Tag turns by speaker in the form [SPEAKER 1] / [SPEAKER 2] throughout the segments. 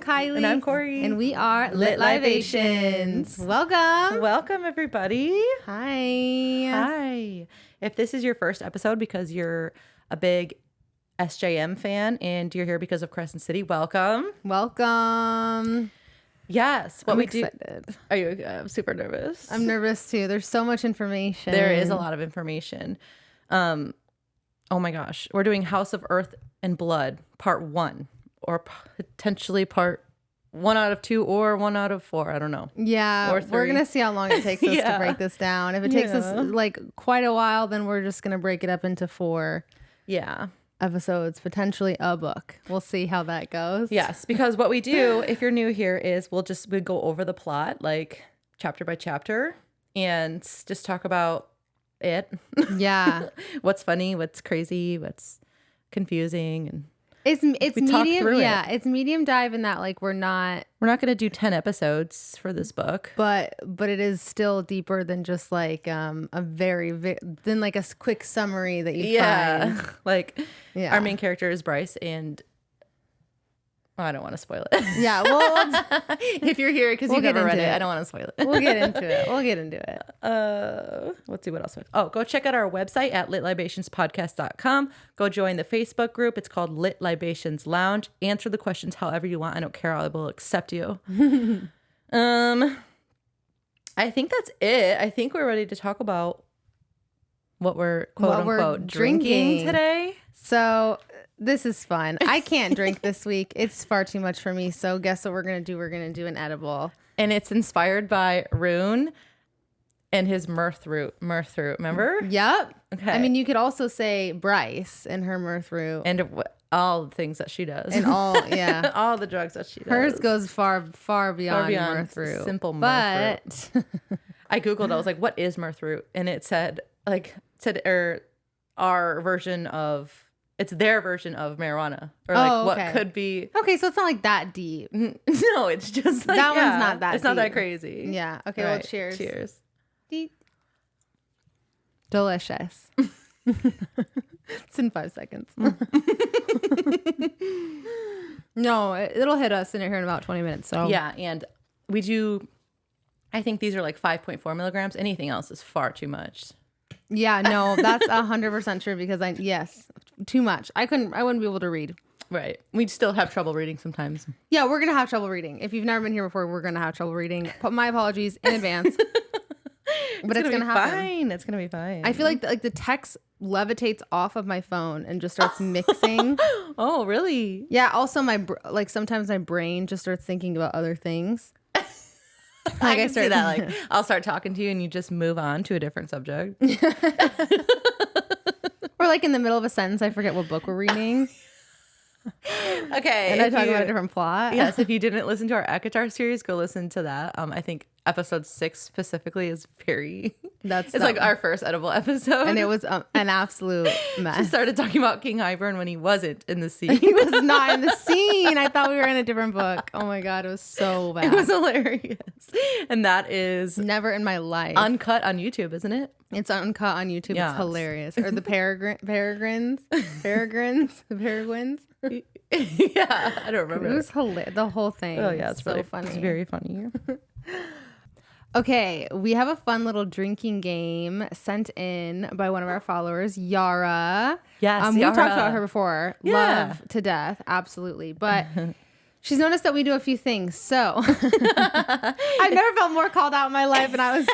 [SPEAKER 1] Kylie.
[SPEAKER 2] And I'm Corey.
[SPEAKER 1] And we are Lit Libations. Welcome.
[SPEAKER 2] Welcome, everybody.
[SPEAKER 1] Hi.
[SPEAKER 2] Hi. If this is your first episode because you're a big SJM fan and you're here because of Crescent City, welcome.
[SPEAKER 1] Welcome.
[SPEAKER 2] Yes.
[SPEAKER 1] I'm excited.
[SPEAKER 2] Are you? I'm super nervous.
[SPEAKER 1] I'm nervous too. There's so much information.
[SPEAKER 2] There is a lot of information. Oh my gosh. We're doing House of Earth and Blood, part 1. Or potentially part 1 out of 2 or 1 out of 4. I don't know.
[SPEAKER 1] Yeah,
[SPEAKER 2] or 3.
[SPEAKER 1] We're going to see how long it takes us to break this down. If it takes us like quite a while, then we're just going to break it up into 4 episodes, potentially a book. We'll see how that goes.
[SPEAKER 2] Yes, because what we do, if you're new here, is we go over the plot, like chapter by chapter, and just talk about it.
[SPEAKER 1] Yeah.
[SPEAKER 2] What's funny, what's crazy, what's confusing, and
[SPEAKER 1] It's medium,
[SPEAKER 2] it.
[SPEAKER 1] It's medium dive in that like we're not
[SPEAKER 2] going to do 10 episodes for this book,
[SPEAKER 1] but it is still deeper than just like a than like a quick summary that you find.
[SPEAKER 2] Like our main character is Bryce, and I don't want to spoil it.
[SPEAKER 1] Yeah, well,
[SPEAKER 2] if you're here because you've never read it, I don't want to spoil it.
[SPEAKER 1] We'll get into it.
[SPEAKER 2] Let's see what else. Oh, go check out our website at litlibationspodcast.com. Go join the Facebook group. It's called Lit Libations Lounge. Answer the questions however you want. I don't care. I will accept you. I think that's it. I think we're ready to talk about what we're unquote drinking today.
[SPEAKER 1] So this is fun. I can't drink this week. It's far too much for me. So guess what we're going to do? We're going to do an edible.
[SPEAKER 2] And it's inspired by Rune and his mirth root. Remember?
[SPEAKER 1] Yep.
[SPEAKER 2] Okay.
[SPEAKER 1] I mean, you could also say Bryce and her mirth root.
[SPEAKER 2] And all the things that she does.
[SPEAKER 1] And all, yeah.
[SPEAKER 2] all the drugs that she does.
[SPEAKER 1] Hers goes far beyond mirth root.
[SPEAKER 2] Simple mirth root. I Googled, I was like, what is mirth root? And it said our version of, it's their version of marijuana, or like what could be.
[SPEAKER 1] Okay, so it's not like that deep.
[SPEAKER 2] No, it's just like
[SPEAKER 1] that one's not that.
[SPEAKER 2] It's
[SPEAKER 1] deep.
[SPEAKER 2] not that crazy.
[SPEAKER 1] Yeah. Okay.
[SPEAKER 2] All
[SPEAKER 1] well,
[SPEAKER 2] right,
[SPEAKER 1] cheers.
[SPEAKER 2] Cheers.
[SPEAKER 1] Deep. Delicious. It's in 5 seconds. No, it'll hit us in here in about 20 minutes. So
[SPEAKER 2] yeah, and we do. I think these are like 5.4 milligrams. Anything else is far too much.
[SPEAKER 1] Yeah, no, that's 100% true because too much. I wouldn't be able to read.
[SPEAKER 2] Right. We'd still have trouble reading sometimes.
[SPEAKER 1] Yeah, we're going to have trouble reading. If you've never been here before, we're going to have trouble reading. My apologies in advance. But it's going to happen.
[SPEAKER 2] Fine. It's going to be fine.
[SPEAKER 1] I feel like the text levitates off of my phone and just starts mixing.
[SPEAKER 2] Oh, really?
[SPEAKER 1] Yeah, also sometimes my brain just starts thinking about other things.
[SPEAKER 2] Like I see that. Like I'll start talking to you and you just move on to a different subject.
[SPEAKER 1] Or like in the middle of a sentence, I forget what book we're reading.
[SPEAKER 2] Okay.
[SPEAKER 1] And I talk about a different plot.
[SPEAKER 2] Yes. If you didn't listen to our ACOTAR series, go listen to that. I think episode 6 specifically is it's like our first edible episode.
[SPEAKER 1] And it was an absolute mess.
[SPEAKER 2] She started talking about King Hybern when he wasn't in the scene.
[SPEAKER 1] He was not in the scene. I thought we were in a different book. Oh my God. It was so bad.
[SPEAKER 2] It was hilarious. And that is
[SPEAKER 1] never in my life.
[SPEAKER 2] Uncut on YouTube, isn't it?
[SPEAKER 1] It's uncut on YouTube.
[SPEAKER 2] Yes.
[SPEAKER 1] It's hilarious. Or the Peregrines. The Peregrines.
[SPEAKER 2] Yeah, I don't remember.
[SPEAKER 1] It was hilarious. The whole thing.
[SPEAKER 2] Oh yeah, it's
[SPEAKER 1] so
[SPEAKER 2] really
[SPEAKER 1] funny.
[SPEAKER 2] It's very funny.
[SPEAKER 1] Okay, we have a fun little drinking game sent in by one of our followers, Yara.
[SPEAKER 2] Yes,
[SPEAKER 1] We've
[SPEAKER 2] Yara.
[SPEAKER 1] talked about her before.
[SPEAKER 2] Yeah.
[SPEAKER 1] Love to death, absolutely. But she's noticed that we do a few things. So I've never felt more called out in my life, and I was.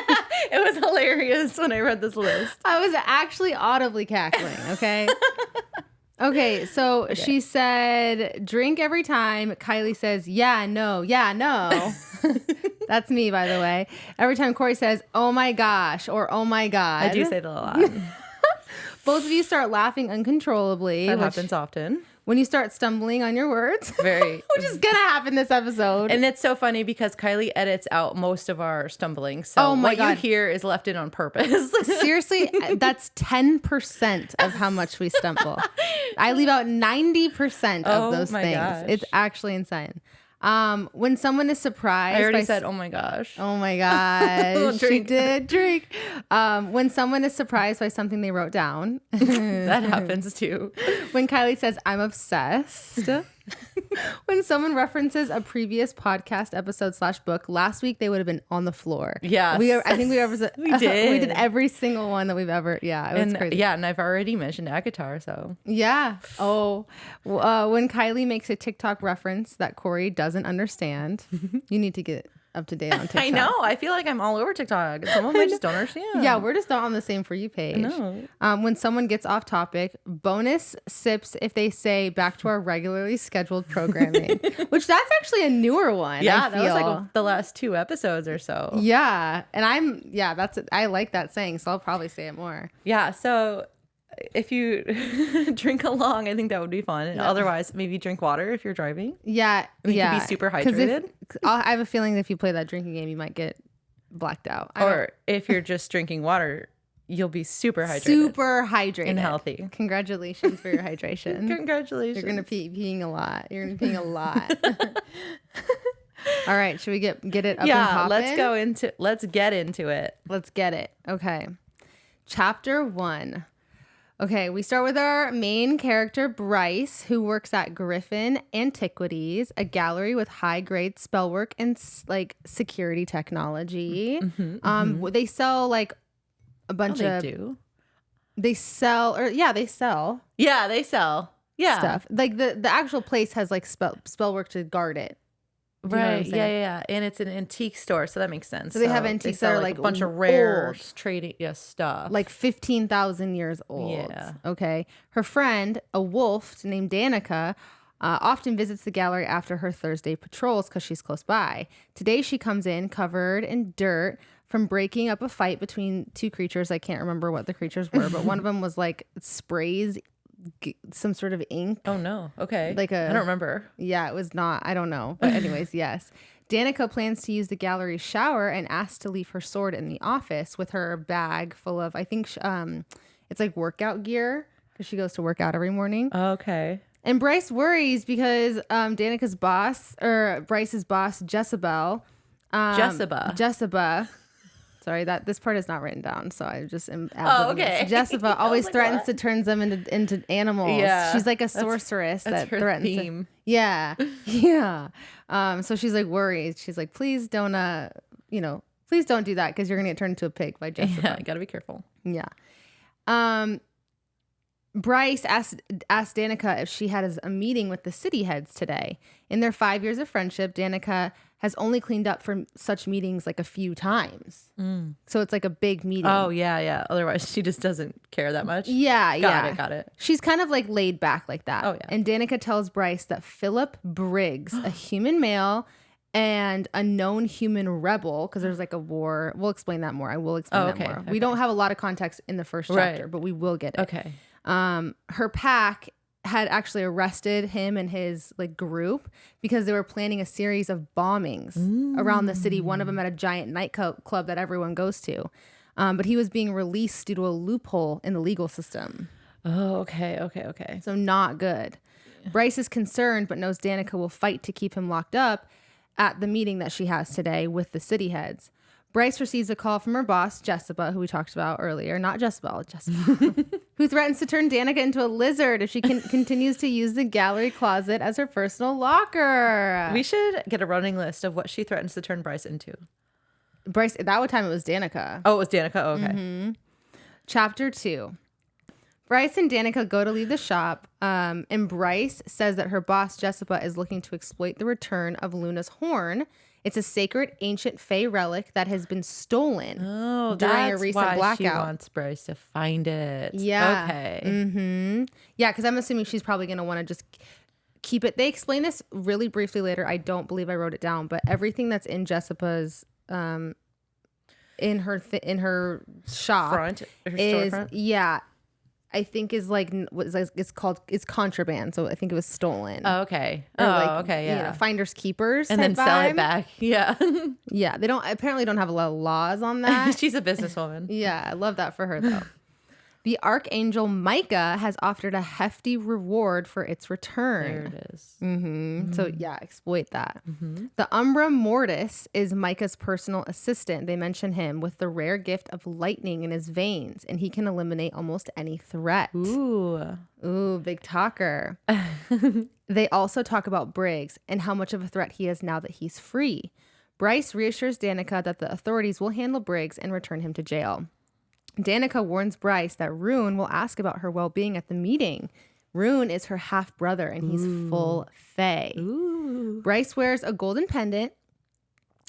[SPEAKER 2] It was hilarious when I read this list.
[SPEAKER 1] I was actually audibly cackling. Okay. Okay, so she said, drink every time Kylie says, yeah, no. That's me, by the way. Every time Corey says, oh my gosh, or oh my God.
[SPEAKER 2] I do say that a lot.
[SPEAKER 1] Both of you start laughing uncontrollably.
[SPEAKER 2] That happens often.
[SPEAKER 1] When you start stumbling on your words. Which is going to happen this episode.
[SPEAKER 2] And it's so funny because Kylie edits out most of our stumbling. So what you hear is left in on purpose.
[SPEAKER 1] Seriously, that's 10% of how much we stumble. I leave out 90% of those things.
[SPEAKER 2] Gosh.
[SPEAKER 1] It's actually insane. When someone is surprised,
[SPEAKER 2] I already said, oh my gosh.
[SPEAKER 1] Oh my gosh. She did drink. When someone is surprised by something they wrote down.
[SPEAKER 2] That happens too.
[SPEAKER 1] When Kylie says, I'm obsessed. When someone references a previous podcast episode / book, last week they would have been on the floor.
[SPEAKER 2] Yeah.
[SPEAKER 1] I think we did.
[SPEAKER 2] We did.
[SPEAKER 1] We did every single one that we've ever. Yeah, it was crazy.
[SPEAKER 2] Yeah, and I've already mentioned ACOTAR, so.
[SPEAKER 1] Yeah. Oh, when Kylie makes a TikTok reference that Corey doesn't understand, you need to get up to date on TikTok.
[SPEAKER 2] I know. I feel like I'm all over TikTok. Some of them I just don't understand.
[SPEAKER 1] Yeah, we're just not on the same For You page.
[SPEAKER 2] No.
[SPEAKER 1] When someone gets off topic, bonus sips if they say back to our regularly scheduled programming, which that's actually a newer one.
[SPEAKER 2] Yeah,
[SPEAKER 1] I
[SPEAKER 2] that was like the last 2 episodes or so.
[SPEAKER 1] Yeah, and I like that saying, so I'll probably say it more.
[SPEAKER 2] Yeah, so if you drink along, I think that would be fun. And otherwise, maybe drink water if you're driving.
[SPEAKER 1] Yeah,
[SPEAKER 2] You can be super hydrated.
[SPEAKER 1] I have a feeling that if you play that drinking game, you might get blacked out.
[SPEAKER 2] Or if you're just drinking water, you'll be super hydrated.
[SPEAKER 1] Super hydrated.
[SPEAKER 2] And healthy.
[SPEAKER 1] Congratulations for your hydration.
[SPEAKER 2] Congratulations.
[SPEAKER 1] You're going to be peeing a lot. You're going to be peeing a lot. All right. Should we get it up and poppin'?
[SPEAKER 2] Let's get into it.
[SPEAKER 1] Let's get it. Okay. Chapter 1. Okay, we start with our main character, Bryce, who works at Griffin Antiquities, a gallery with high-grade spellwork and like security technology. They sell like a bunch of.
[SPEAKER 2] They do.
[SPEAKER 1] They sell. Yeah, they sell stuff. Like the actual place has like spellwork to guard it.
[SPEAKER 2] Right. Yeah. And it's an antique store, so that makes sense.
[SPEAKER 1] So they have antiques that are like
[SPEAKER 2] a bunch of rare
[SPEAKER 1] old.
[SPEAKER 2] trading stuff.
[SPEAKER 1] Like 15,000 years old.
[SPEAKER 2] Yeah.
[SPEAKER 1] Okay. Her friend, a wolf named Danica, often visits the gallery after her Thursday patrols because she's close by. Today she comes in covered in dirt from breaking up a fight between 2 creatures. I can't remember what the creatures were, but one of them was like sprays some sort of ink.
[SPEAKER 2] Oh no. Okay.
[SPEAKER 1] I don't
[SPEAKER 2] remember.
[SPEAKER 1] Yeah, it was not. I don't know. But anyways, yes. Danica plans to use the gallery shower and asks to leave her sword in the office with her bag full of, I think it's like workout gear because she goes to work out every morning.
[SPEAKER 2] Okay.
[SPEAKER 1] And Bryce worries because Danica's boss, or Bryce's boss, Jezebel. Jezebel. Sorry, this part is not written down, so I just am.
[SPEAKER 2] Okay.
[SPEAKER 1] Jezebel always threatens to turn them into animals. Yeah, she's like a sorceress that threatens.
[SPEAKER 2] Theme.
[SPEAKER 1] Yeah. So she's like worried. She's like, please don't, please don't do that because you're gonna get turned into a pig by Jezebel.
[SPEAKER 2] Yeah, you gotta be careful.
[SPEAKER 1] Yeah. Bryce asked Danica if she had a meeting with the city heads today. In their 5 years of friendship, Danica has only cleaned up from such meetings like a few times. So it's like a big meeting.
[SPEAKER 2] Oh, yeah. Otherwise, she just doesn't care that much.
[SPEAKER 1] Yeah.
[SPEAKER 2] Got it.
[SPEAKER 1] She's kind of like laid back like that.
[SPEAKER 2] Oh, yeah.
[SPEAKER 1] And Danica tells Bryce that Philip Briggs, a human male and a known human rebel, because there's like a war. We'll explain that more. I will explain that more. Okay. We don't have a lot of context in the first chapter, but we will get it.
[SPEAKER 2] Okay.
[SPEAKER 1] Her pack had actually arrested him and his like group because they were planning a series of bombings around the city. One of them at a giant nightclub that everyone goes to. But he was being released due to a loophole in the legal system.
[SPEAKER 2] Oh, okay.
[SPEAKER 1] So not good. Bryce is concerned, but knows Danica will fight to keep him locked up at the meeting that she has today with the city heads. Bryce receives a call from her boss, Jessica, who we talked about earlier. Not Jezebel, who threatens to turn Danica into a lizard if she continues to use the gallery closet as her personal locker.
[SPEAKER 2] We should get a running list of what she threatens to turn Bryce into.
[SPEAKER 1] Bryce, that time it was Danica.
[SPEAKER 2] Oh, it was Danica? Oh, okay.
[SPEAKER 1] Mm-hmm. Chapter 2. Bryce and Danica go to leave the shop, and Bryce says that her boss, Jessica, is looking to exploit the return of Luna's horn. It's a sacred ancient Fey relic that has been stolen during a recent blackout.
[SPEAKER 2] She wants Bryce to find it.
[SPEAKER 1] Yeah.
[SPEAKER 2] Okay.
[SPEAKER 1] Mm-hmm. Yeah, because I'm assuming she's probably going to want to just keep it. They explain this really briefly later. I don't believe I wrote it down, but everything that's in Jessica's in her shop
[SPEAKER 2] storefront?
[SPEAKER 1] I think is like it's contraband, so I think it was stolen.
[SPEAKER 2] Oh, okay.
[SPEAKER 1] Yeah. Finders keepers,
[SPEAKER 2] and then sell it back. Yeah.
[SPEAKER 1] Yeah. They apparently don't have a lot of laws on that.
[SPEAKER 2] She's a businesswoman.
[SPEAKER 1] Yeah, I love that for her though. The archangel Micah has offered a hefty reward for its return.
[SPEAKER 2] There it is.
[SPEAKER 1] So yeah, exploit that. The Umbra Mortis is Micah's personal assistant. They mention him with the rare gift of lightning in his veins, and he can eliminate almost any threat. Ooh, big talker. They also talk about Briggs and how much of a threat he is now that he's free. Bryce reassures Danica that the authorities will handle Briggs and return him to jail. Danica warns Bryce that Rune will ask about her well-being at the meeting. Rune is her half-brother, and he's full fae. Bryce wears a golden pendant,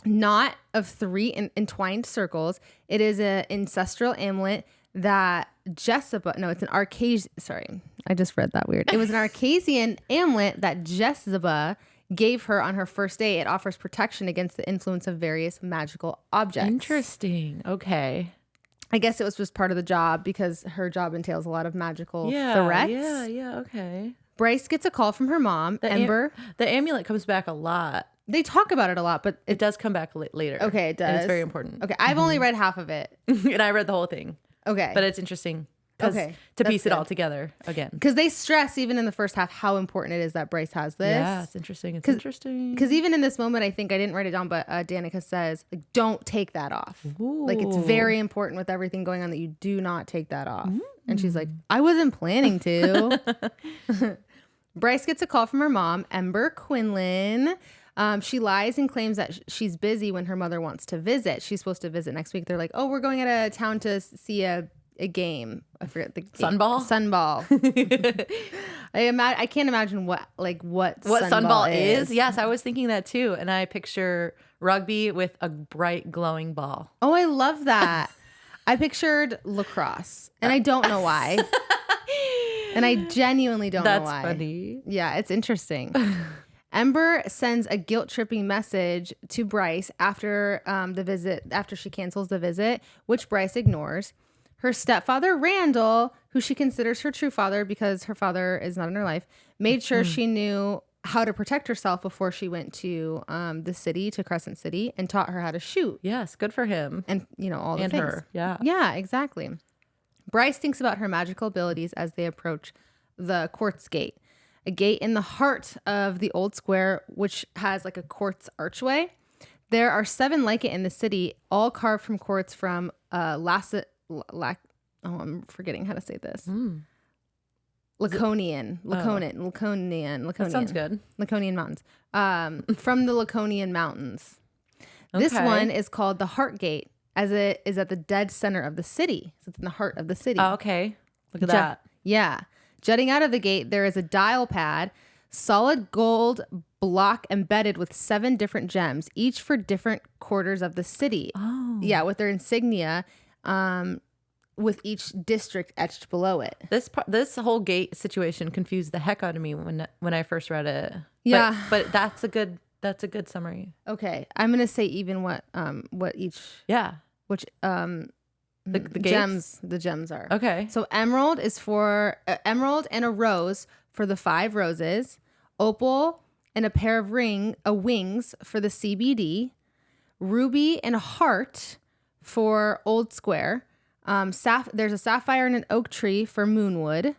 [SPEAKER 1] knot of 3 entwined circles. It is an ancestral amulet that Jessica... No, it's an Arcasian... Sorry, I just read that weird. It was an Arcasian amulet that Jessica gave her on her first day. It offers protection against the influence of various magical objects.
[SPEAKER 2] Interesting. Okay.
[SPEAKER 1] I guess it was just part of the job because her job entails a lot of magical threats.
[SPEAKER 2] Yeah, okay.
[SPEAKER 1] Bryce gets a call from her mom, Ember.
[SPEAKER 2] The amulet comes back a lot.
[SPEAKER 1] They talk about it a lot, but
[SPEAKER 2] It does come back later.
[SPEAKER 1] Okay, it does.
[SPEAKER 2] And it's very important.
[SPEAKER 1] Okay, I've only read half of it.
[SPEAKER 2] And I read the whole thing.
[SPEAKER 1] Okay.
[SPEAKER 2] But it's interesting.
[SPEAKER 1] Okay,
[SPEAKER 2] To
[SPEAKER 1] that's
[SPEAKER 2] piece it
[SPEAKER 1] good.
[SPEAKER 2] all together again.
[SPEAKER 1] Because they stress, even in the first half, how important it is that Bryce has this.
[SPEAKER 2] Yeah, it's interesting. It's interesting.
[SPEAKER 1] Because even in this moment, I think I didn't write it down, but Danica says, like, don't take that off. Like, it's very important with everything going on that you do not take that off. And she's like, I wasn't planning to. Bryce gets a call from her mom, Ember Quinlan. She lies and claims that she's busy when her mother wants to visit. She's supposed to visit next week. They're like, oh, we're going out of town to see a game. I forget the game. Sunball. I can't imagine what
[SPEAKER 2] Sunball is. Yes, I was thinking that too. And I picture rugby with a bright glowing ball.
[SPEAKER 1] Oh, I love that. I pictured lacrosse, and I don't know why. And I genuinely don't know why.
[SPEAKER 2] That's funny.
[SPEAKER 1] Yeah, it's interesting. Ember sends a guilt-tripping message to Bryce after the visit, after she cancels the visit, which Bryce ignores. Her stepfather, Randall, who she considers her true father because her father is not in her life, made sure she knew how to protect herself before she went to the city, to Crescent City, and taught her how to shoot.
[SPEAKER 2] Yes, good for him.
[SPEAKER 1] And, all the
[SPEAKER 2] and
[SPEAKER 1] things.
[SPEAKER 2] her. Yeah.
[SPEAKER 1] Yeah, exactly. Bryce thinks about her magical abilities as they approach the quartz gate, a gate in the heart of the old square, which has like a quartz archway. There are 7 like it in the city, all carved from quartz from I'm forgetting how to say this. Laconian.
[SPEAKER 2] That sounds good.
[SPEAKER 1] Laconian mountains. From the Laconian mountains. This one is called the Heart Gate, as it is at the dead center of the city. So it's in the heart of the city.
[SPEAKER 2] Oh, okay. Look at that.
[SPEAKER 1] Yeah. Jutting out of the gate, there is a dial pad, solid gold block embedded with 7 different gems, each for different quarters of the city.
[SPEAKER 2] Oh.
[SPEAKER 1] Yeah, with their insignia, with each district etched below it.
[SPEAKER 2] This whole gate situation confused the heck out of me when I first read it.
[SPEAKER 1] Yeah.
[SPEAKER 2] But that's a good summary.
[SPEAKER 1] Okay. I'm going to say even what each which
[SPEAKER 2] the
[SPEAKER 1] gems are.
[SPEAKER 2] Okay.
[SPEAKER 1] So emerald is for emerald and a rose for the 5 roses, opal and a pair of wings for the CBD, ruby and a heart for Old Square. There's a sapphire and an oak tree for Moonwood,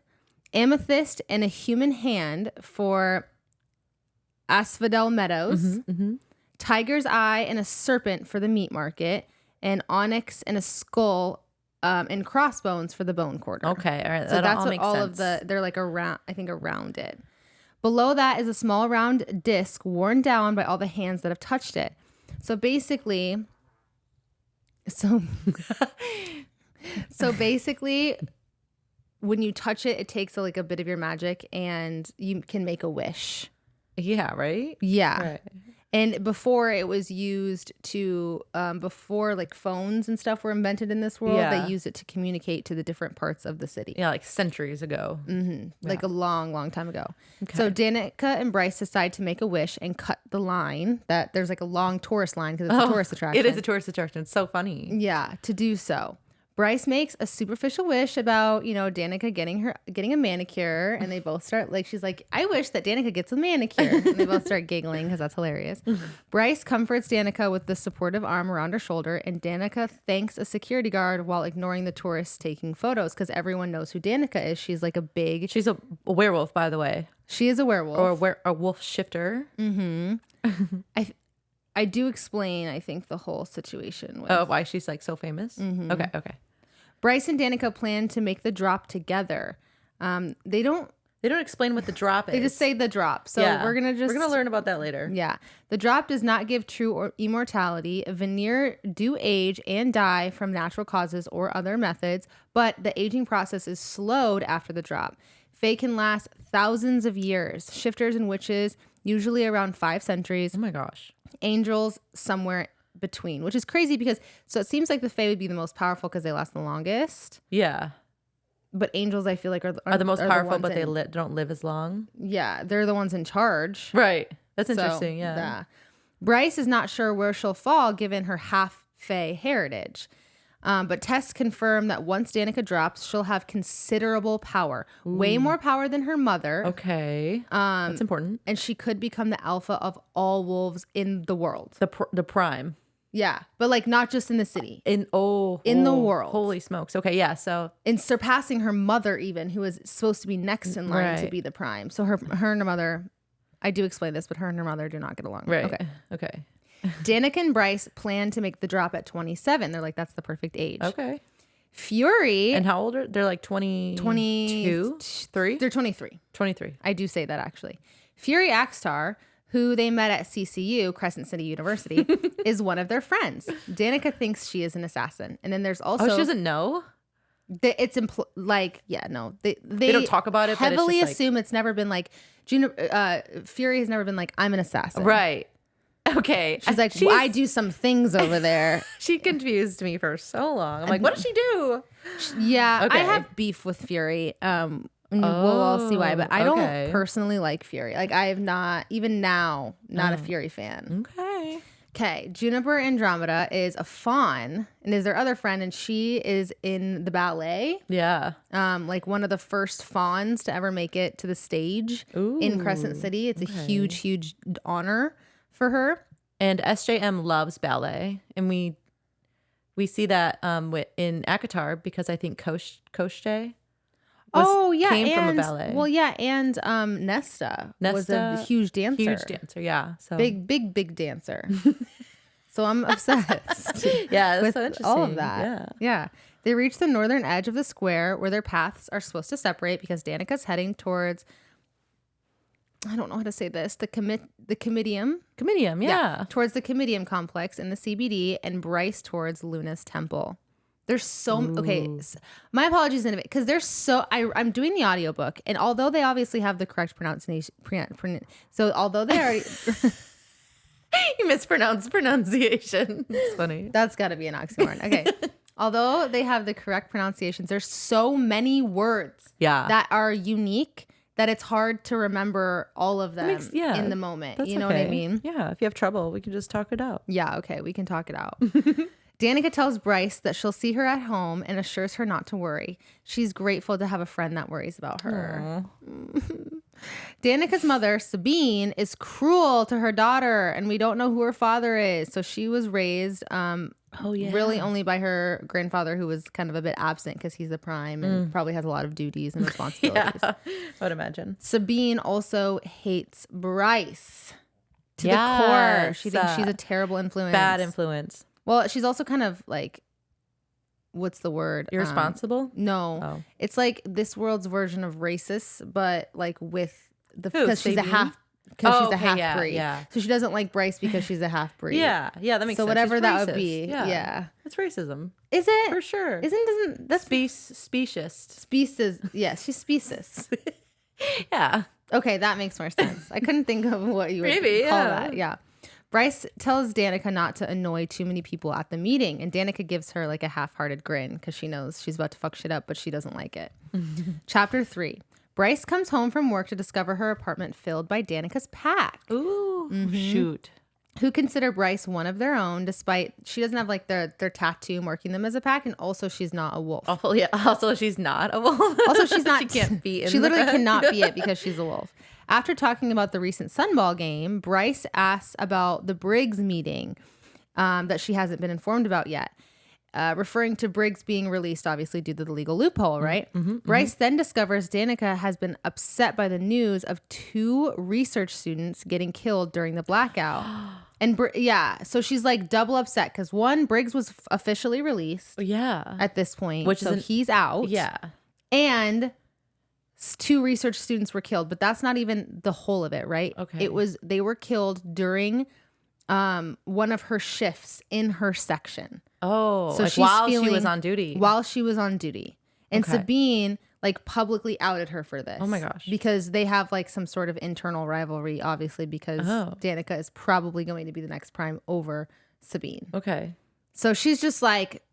[SPEAKER 1] amethyst and a human hand for Asphodel Meadows, tiger's eye and a serpent for the meat market, and onyx and a skull and crossbones for the bone quarter.
[SPEAKER 2] Okay, all right.
[SPEAKER 1] So that's
[SPEAKER 2] all
[SPEAKER 1] what
[SPEAKER 2] makes
[SPEAKER 1] all
[SPEAKER 2] sense.
[SPEAKER 1] of they're like around it. Below that is a small round disc worn down by all the hands that have touched it. So basically, when you touch it, it takes like a bit of your magic and you can make a wish.
[SPEAKER 2] Yeah, right?
[SPEAKER 1] Yeah.
[SPEAKER 2] Right.
[SPEAKER 1] And before it was used to, before like phones and stuff were invented in this world, they used it to communicate to the different parts of the city.
[SPEAKER 2] Yeah, like centuries ago.
[SPEAKER 1] Like a long, long time ago. Okay. So Danica and Bryce decide to make a wish and cut the line. That there's like a long tourist line because it's a tourist attraction.
[SPEAKER 2] It is a tourist attraction. It's so funny.
[SPEAKER 1] Yeah, to do so. Bryce makes a superficial wish about, Danica getting a manicure, and they both start she's like, I wish that Danica gets a manicure. And they both start giggling because that's hilarious. Bryce comforts Danica with the supportive arm around her shoulder, and Danica thanks a security guard while ignoring the tourists taking photos because everyone knows who Danica is. She's like she's
[SPEAKER 2] a werewolf, by the way.
[SPEAKER 1] She is a werewolf.
[SPEAKER 2] Or a wolf shifter.
[SPEAKER 1] Mm-hmm. I do explain, I think, the whole situation.
[SPEAKER 2] Why she's like so famous?
[SPEAKER 1] Mm-hmm.
[SPEAKER 2] Okay.
[SPEAKER 1] Bryce and Danica plan to make the drop together. They don't
[SPEAKER 2] explain what the drop is.
[SPEAKER 1] They just say the drop. So we're gonna
[SPEAKER 2] learn about that later.
[SPEAKER 1] Yeah. The drop does not give true or immortality. Veneer do age and die from natural causes or other methods, but the aging process is slowed after the drop. Fae can last thousands of years. Shifters and witches, usually around 5 centuries.
[SPEAKER 2] Oh my gosh.
[SPEAKER 1] Angels somewhere between, which is crazy because it seems like the Fae would be the most powerful because they last the longest.
[SPEAKER 2] Yeah.
[SPEAKER 1] But angels, I feel like, are the most
[SPEAKER 2] powerful, but they don't live as long.
[SPEAKER 1] Yeah, they're the ones in charge.
[SPEAKER 2] Right. That's interesting. Yeah.
[SPEAKER 1] Bryce is not sure where she'll fall given her half Fae heritage. But tests confirm that once Danica drops, she'll have considerable power. Ooh. Way more power than her mother.
[SPEAKER 2] Okay. That's important.
[SPEAKER 1] And she could become the alpha of all wolves in the world.
[SPEAKER 2] The prime.
[SPEAKER 1] Yeah. But not just in the city.
[SPEAKER 2] In the
[SPEAKER 1] world.
[SPEAKER 2] Holy smokes. Okay. Yeah. So.
[SPEAKER 1] In surpassing her mother even, who is supposed to be next in line to be the prime. So her and her mother, I do explain this, but her and her mother do not get along.
[SPEAKER 2] Right. Okay.
[SPEAKER 1] Danica and Bryce plan to make the drop at 27. They're like, that's the perfect age.
[SPEAKER 2] Okay.
[SPEAKER 1] Fury.
[SPEAKER 2] And how old are they're like 22? 3?
[SPEAKER 1] They're 23.
[SPEAKER 2] 23.
[SPEAKER 1] I do say that actually. Fury ACOTAR, who they met at CCU, Crescent City University, is one of their friends. Danica thinks she is an assassin. And then there's also...
[SPEAKER 2] Oh, she doesn't know?
[SPEAKER 1] It's no. They don't
[SPEAKER 2] talk about it,
[SPEAKER 1] heavily
[SPEAKER 2] but it's
[SPEAKER 1] assume it's never been like... Fury has never been like, I'm an assassin.
[SPEAKER 2] Right. Okay.
[SPEAKER 1] She's like, well, I do some things over there.
[SPEAKER 2] She confused me for so long. I'm like, what does she do?
[SPEAKER 1] Yeah, okay. I have beef with Fury. We'll all see why, but I don't personally like Fury. Like, I have not, even now, not a Fury fan. Okay. Juniper Andromeda is a fawn and is their other friend, and she is in the ballet.
[SPEAKER 2] Yeah.
[SPEAKER 1] Like one of the first fawns to ever make it to the stage in Crescent City. It's a huge, huge honor for her.
[SPEAKER 2] And SJM loves ballet, and we see that in ACOTAR because I think Koshte came from a ballet.
[SPEAKER 1] Well, yeah, and Nesta was a huge dancer.
[SPEAKER 2] Yeah. So
[SPEAKER 1] big dancer. So I'm obsessed.
[SPEAKER 2] Yeah, that's
[SPEAKER 1] with
[SPEAKER 2] so interesting.
[SPEAKER 1] All of that. Yeah. They reach the northern edge of the square where their paths are supposed to separate because Danica's heading towards, I don't know how to say this, the Comitium.
[SPEAKER 2] Comitium, yeah.
[SPEAKER 1] Towards the Comitium complex in the CBD, and Bryce towards Luna's temple. There's so my apologies in advance because there's I'm doing the audiobook, and although they obviously have the correct pronunciation, so although they already
[SPEAKER 2] you mispronounced pronunciation. It's funny.
[SPEAKER 1] That's got to be an oxymoron. Okay. Although they have the correct pronunciations, there's so many words that are unique that it's hard to remember all of them in the moment. You know what I mean?
[SPEAKER 2] Yeah. If you have trouble, we can just talk it out.
[SPEAKER 1] Yeah. Okay. We can talk it out. Danica tells Bryce that she'll see her at home and assures her not to worry. She's grateful to have a friend that worries about her. Danica's mother, Sabine, is cruel to her daughter, and we don't know who her father is. So she was raised really only by her grandfather, who was kind of a bit absent because he's the prime and probably has a lot of duties and responsibilities.
[SPEAKER 2] I would imagine.
[SPEAKER 1] Sabine also hates Bryce to the core. She thinks she's a terrible influence.
[SPEAKER 2] Bad influence.
[SPEAKER 1] Well, she's also kind of like, what's the word?
[SPEAKER 2] Irresponsible?
[SPEAKER 1] No.
[SPEAKER 2] Oh.
[SPEAKER 1] It's like this world's version of racist, but like with because she's a half breed.
[SPEAKER 2] Yeah.
[SPEAKER 1] So she doesn't like Bryce because she's a half breed.
[SPEAKER 2] Yeah, that makes sense.
[SPEAKER 1] So whatever
[SPEAKER 2] she's
[SPEAKER 1] that
[SPEAKER 2] racist.
[SPEAKER 1] would be. Yeah.
[SPEAKER 2] That's racism.
[SPEAKER 1] Is it?
[SPEAKER 2] For sure.
[SPEAKER 1] Isn't that's
[SPEAKER 2] specious.
[SPEAKER 1] Species. Yes, she's species.
[SPEAKER 2] Yeah.
[SPEAKER 1] Okay, that makes more sense. I couldn't think of what you would call that. Yeah. Bryce tells Danica not to annoy too many people at the meeting, and Danica gives her like a half-hearted grin because she knows she's about to fuck shit up, but she doesn't like it. Chapter 3. Bryce comes home from work to discover her apartment filled by Danica's pack.
[SPEAKER 2] Ooh, shoot.
[SPEAKER 1] who consider Bryce one of their own, despite she doesn't have like their tattoo marking them as a pack, and also she's not a wolf.
[SPEAKER 2] Oh, yeah. Also, she's not a wolf.
[SPEAKER 1] Also, she's not.
[SPEAKER 2] She can't be in
[SPEAKER 1] She literally
[SPEAKER 2] the
[SPEAKER 1] cannot be it because she's a wolf. After talking about the recent Sunball game, Bryce asks about the Briggs meeting that she hasn't been informed about yet. Referring to Briggs being released, obviously, due to the legal loophole, right? Bryce then discovers Danica has been upset by the news of 2 research students getting killed during the blackout. And so she's like double upset because 1, Briggs was officially released at this point,
[SPEAKER 2] which
[SPEAKER 1] so he's out.
[SPEAKER 2] Yeah.
[SPEAKER 1] And 2 research students were killed, but that's not even the whole of it, right?
[SPEAKER 2] Okay.
[SPEAKER 1] They were killed during one of her shifts in her section.
[SPEAKER 2] Oh,
[SPEAKER 1] so
[SPEAKER 2] like
[SPEAKER 1] she's
[SPEAKER 2] while she was on duty.
[SPEAKER 1] While she was on duty. And Sabine like publicly outed her for this.
[SPEAKER 2] Oh my gosh.
[SPEAKER 1] Because they have like some sort of internal rivalry, obviously, because Danica is probably going to be the next prime over Sabine.
[SPEAKER 2] Okay.
[SPEAKER 1] So she's just like,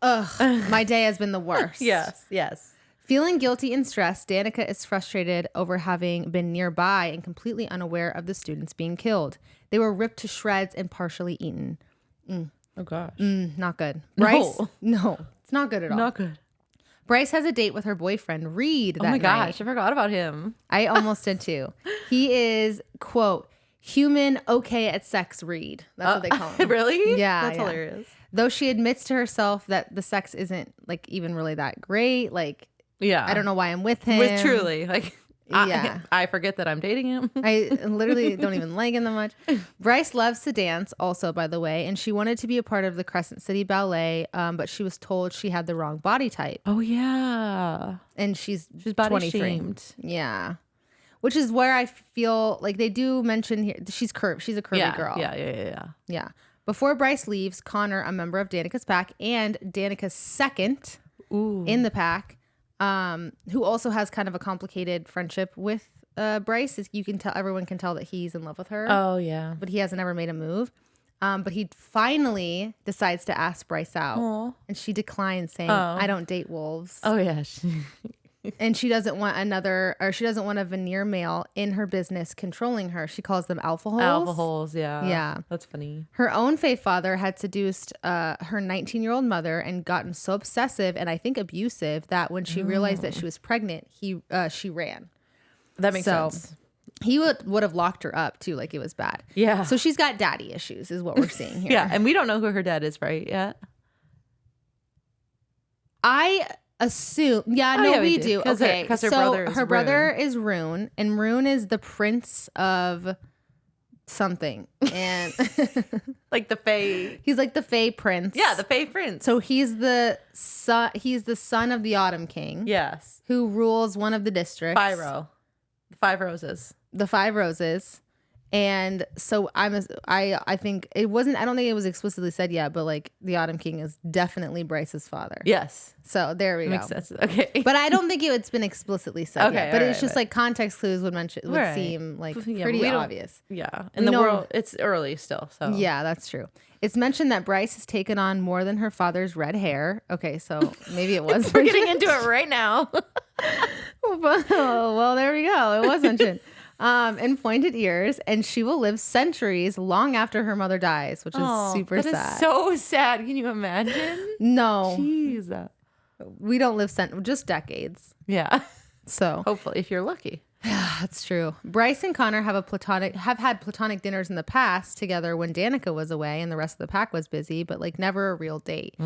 [SPEAKER 1] ugh, my day has been the worst.
[SPEAKER 2] Yes.
[SPEAKER 1] Feeling guilty and stressed, Danica is frustrated over having been nearby and completely unaware of the students being killed. They were ripped to shreds and partially eaten.
[SPEAKER 2] Oh gosh.
[SPEAKER 1] Not good. Bryce? No, it's not good at all.
[SPEAKER 2] Not good.
[SPEAKER 1] Bryce has a date with her boyfriend, Reed, that
[SPEAKER 2] Oh my
[SPEAKER 1] night.
[SPEAKER 2] gosh, I forgot about him.
[SPEAKER 1] I almost did too. He is, quote, human okay at sex Reed. That's what they call him.
[SPEAKER 2] Really?
[SPEAKER 1] Yeah.
[SPEAKER 2] That's hilarious.
[SPEAKER 1] Though she admits to herself that the sex isn't like even really that great. Like,
[SPEAKER 2] Yeah.
[SPEAKER 1] I don't know why I'm with him.
[SPEAKER 2] With truly. Like,
[SPEAKER 1] Yeah.
[SPEAKER 2] I forget that I'm dating him.
[SPEAKER 1] I literally don't even like him that much. Bryce loves to dance also, by the way, and she wanted to be a part of the Crescent City Ballet, but she was told she had the wrong body type.
[SPEAKER 2] Oh, yeah.
[SPEAKER 1] And she's
[SPEAKER 2] body
[SPEAKER 1] 23.
[SPEAKER 2] shamed.
[SPEAKER 1] Yeah. Which is where I feel like they do mention here, she's curvy. She's a curvy girl.
[SPEAKER 2] Yeah.
[SPEAKER 1] Before Bryce leaves, Connor, a member of Danica's pack and Danica's second in the pack, who also has kind of a complicated friendship with Bryce, is everyone can tell that he's in love with her.
[SPEAKER 2] Oh, yeah.
[SPEAKER 1] But he hasn't ever made a move. But he finally decides to ask Bryce out.
[SPEAKER 2] Aww.
[SPEAKER 1] And she declines, saying, I don't date wolves.
[SPEAKER 2] Oh, yeah.
[SPEAKER 1] And she doesn't want she doesn't want a veneer male in her business controlling her. She calls them alpha holes.
[SPEAKER 2] Alpha holes, yeah.
[SPEAKER 1] Yeah.
[SPEAKER 2] That's funny.
[SPEAKER 1] Her own faith father had seduced her 19-year-old mother and gotten so obsessive and I think abusive that when she realized that she was pregnant, she ran.
[SPEAKER 2] That makes sense.
[SPEAKER 1] He would have locked her up too, like it was bad.
[SPEAKER 2] Yeah.
[SPEAKER 1] So she's got daddy issues is what we're seeing here.
[SPEAKER 2] Yeah, and we don't know who her dad is, right, yet?
[SPEAKER 1] I assume, we do. Okay,
[SPEAKER 2] because her
[SPEAKER 1] so
[SPEAKER 2] brother
[SPEAKER 1] is Rune, and Rune is the prince of something, and
[SPEAKER 2] like the Fae.
[SPEAKER 1] He's like the Fae prince.
[SPEAKER 2] Yeah, the Fae prince.
[SPEAKER 1] So he's the son. He's the son of the Autumn King.
[SPEAKER 2] Yes,
[SPEAKER 1] who rules one of the districts.
[SPEAKER 2] The 5 Roses.
[SPEAKER 1] The 5 Roses. And so I think it wasn't, I don't think it was explicitly said yet, but like the Autumn King is definitely Bryce's father.
[SPEAKER 2] Yes.
[SPEAKER 1] So there we go.
[SPEAKER 2] Makes sense. Okay.
[SPEAKER 1] But I don't think it's been explicitly said yet. But it's just like context clues would seem like pretty obvious.
[SPEAKER 2] Yeah. In the world, it's early still. So
[SPEAKER 1] yeah, that's true. It's mentioned that Bryce has taken on more than her father's red hair. Okay, so maybe it was.
[SPEAKER 2] We're getting into it right now.
[SPEAKER 1] Well, there we go. It was mentioned. And pointed ears, and she will live centuries long after her mother dies, which is super sad.
[SPEAKER 2] That is so sad. Can you imagine?
[SPEAKER 1] No.
[SPEAKER 2] Jeez.
[SPEAKER 1] We don't live just decades.
[SPEAKER 2] Yeah.
[SPEAKER 1] So
[SPEAKER 2] hopefully, if you're lucky.
[SPEAKER 1] That's true. Bryce and Connor have had platonic dinners in the past together when Danica was away and the rest of the pack was busy, but like never a real date.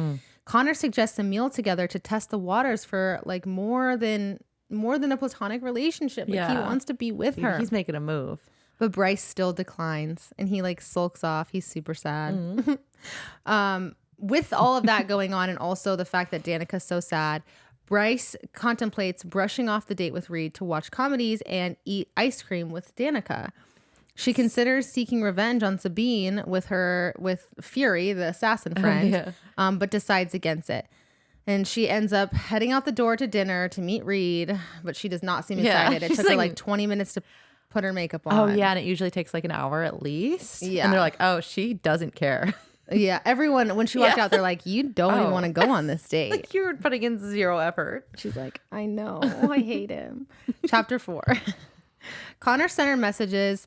[SPEAKER 1] Connor suggests a meal together to test the waters for like more than a platonic relationship. Like he wants to be with her.
[SPEAKER 2] He's making a move.
[SPEAKER 1] But Bryce still declines and he like sulks off. He's super sad. With all of that going on and also the fact that Danica's so sad, Bryce contemplates brushing off the date with Reed to watch comedies and eat ice cream with Danica. She considers seeking revenge on Sabine with Fury, the assassin friend, but decides against it. And she ends up heading out the door to dinner to meet Reed, but she does not seem excited. It took her like 20 minutes to put her makeup on.
[SPEAKER 2] Oh, yeah. And it usually takes like an hour at least.
[SPEAKER 1] Yeah.
[SPEAKER 2] And they're like, oh, she doesn't care.
[SPEAKER 1] Yeah. Everyone, when she walked out, they're like, you don't even want to go on this date.
[SPEAKER 2] Like you're putting in 0 effort.
[SPEAKER 1] She's like, I know. I hate him. Chapter 4. Connor sent her messages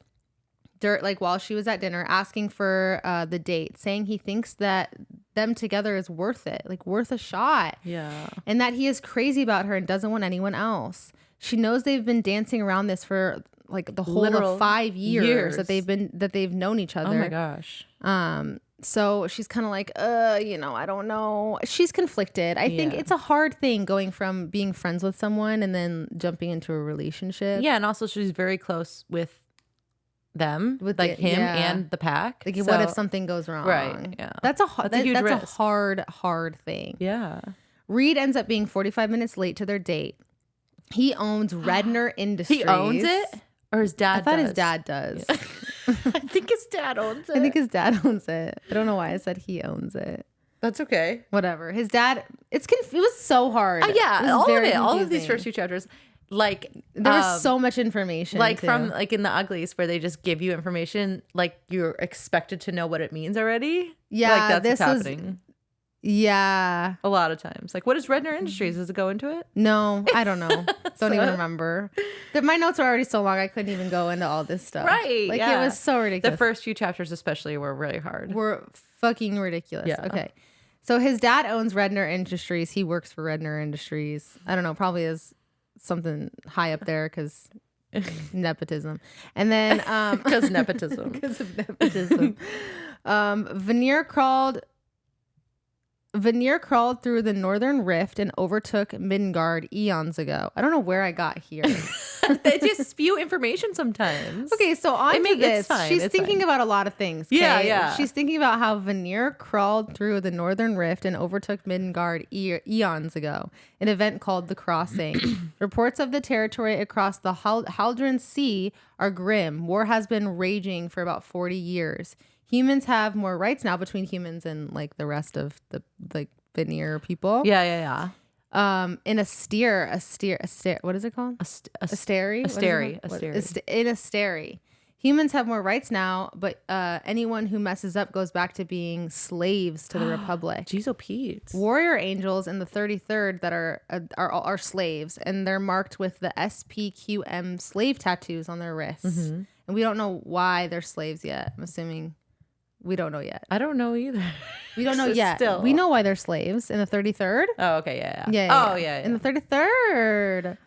[SPEAKER 1] like while she was at dinner, asking for the date, saying he thinks that them together is worth it, like worth a shot.
[SPEAKER 2] Yeah.
[SPEAKER 1] And that he is crazy about her and doesn't want anyone else. She knows they've been dancing around this for like the whole
[SPEAKER 2] Literal
[SPEAKER 1] of 5 years that they've known each other.
[SPEAKER 2] Oh my gosh.
[SPEAKER 1] So she's kind of like, I don't know. She's conflicted. I think it's a hard thing going from being friends with someone and then jumping into a relationship.
[SPEAKER 2] Yeah, and also she's very close with them, with like him and the pack.
[SPEAKER 1] Like, what if something goes wrong?
[SPEAKER 2] Right. Yeah.
[SPEAKER 1] That's a huge
[SPEAKER 2] risk.
[SPEAKER 1] a hard thing.
[SPEAKER 2] Yeah.
[SPEAKER 1] Reed ends up being 45 minutes late to their date. He owns Redner Industries.
[SPEAKER 2] He owns it? Or his dad does?
[SPEAKER 1] I thought his dad does.
[SPEAKER 2] Yeah. I think his dad owns it.
[SPEAKER 1] I think his dad owns it. I don't know why I said he owns it.
[SPEAKER 2] That's okay.
[SPEAKER 1] Whatever. His dad, it was so hard.
[SPEAKER 2] Yeah, all of these first few chapters, like
[SPEAKER 1] there was so much information.
[SPEAKER 2] Like from like in the Uglies where they just give you information, like you're expected to know what it means already.
[SPEAKER 1] Yeah,
[SPEAKER 2] like that's what's happening.
[SPEAKER 1] Yeah.
[SPEAKER 2] A lot of times. Like, what is Redner Industries? Does it go into it?
[SPEAKER 1] No, I don't know. Don't even remember. My notes are already so long, I couldn't even go into all this stuff.
[SPEAKER 2] Right.
[SPEAKER 1] Like, it was so ridiculous.
[SPEAKER 2] The first few chapters especially were really hard.
[SPEAKER 1] Were fucking ridiculous.
[SPEAKER 2] Yeah.
[SPEAKER 1] Okay. So his dad owns Redner Industries. He works for Redner Industries. I don't know, probably is something high up there because nepotism. And then...
[SPEAKER 2] Because nepotism.
[SPEAKER 1] Because of nepotism. Veneer crawled through the Northern Rift and overtook Midgard eons ago. I don't know where I got here.
[SPEAKER 2] They just spew information sometimes.
[SPEAKER 1] Okay, so on to this. She's thinking about a lot of things. Okay?
[SPEAKER 2] Yeah.
[SPEAKER 1] She's thinking about how Veneer crawled through the Northern Rift and overtook Midgard eons ago. An event called the Crossing. Reports of the territory across the Haldron Sea are grim. War has been raging for about 40 years. Humans have more rights now between humans and like the rest of the like Veneer people.
[SPEAKER 2] Yeah.
[SPEAKER 1] In a steer, what is it called? A steri? In a steri. Humans have more rights now, but anyone who messes up goes back to being slaves to the Republic.
[SPEAKER 2] Jeez, oh Pete.
[SPEAKER 1] Warrior angels in the 33rd that are slaves, and they're marked with the SPQM slave tattoos on their wrists. Mm-hmm. And we don't know why they're slaves yet. I'm assuming. We don't know yet.
[SPEAKER 2] I don't know either.
[SPEAKER 1] We don't know yet. Still. We know why they're slaves in the 33rd.
[SPEAKER 2] Oh, okay. Yeah.
[SPEAKER 1] In the 33rd.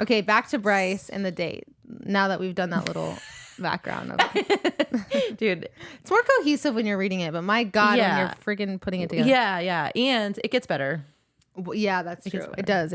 [SPEAKER 1] Okay, back to Bryce and the date. Now that we've done that little background of it.
[SPEAKER 2] Dude.
[SPEAKER 1] It's more cohesive when you're reading it, but my God, when you're freaking putting it together.
[SPEAKER 2] Yeah. And it gets better.
[SPEAKER 1] Yeah, that's true. It does.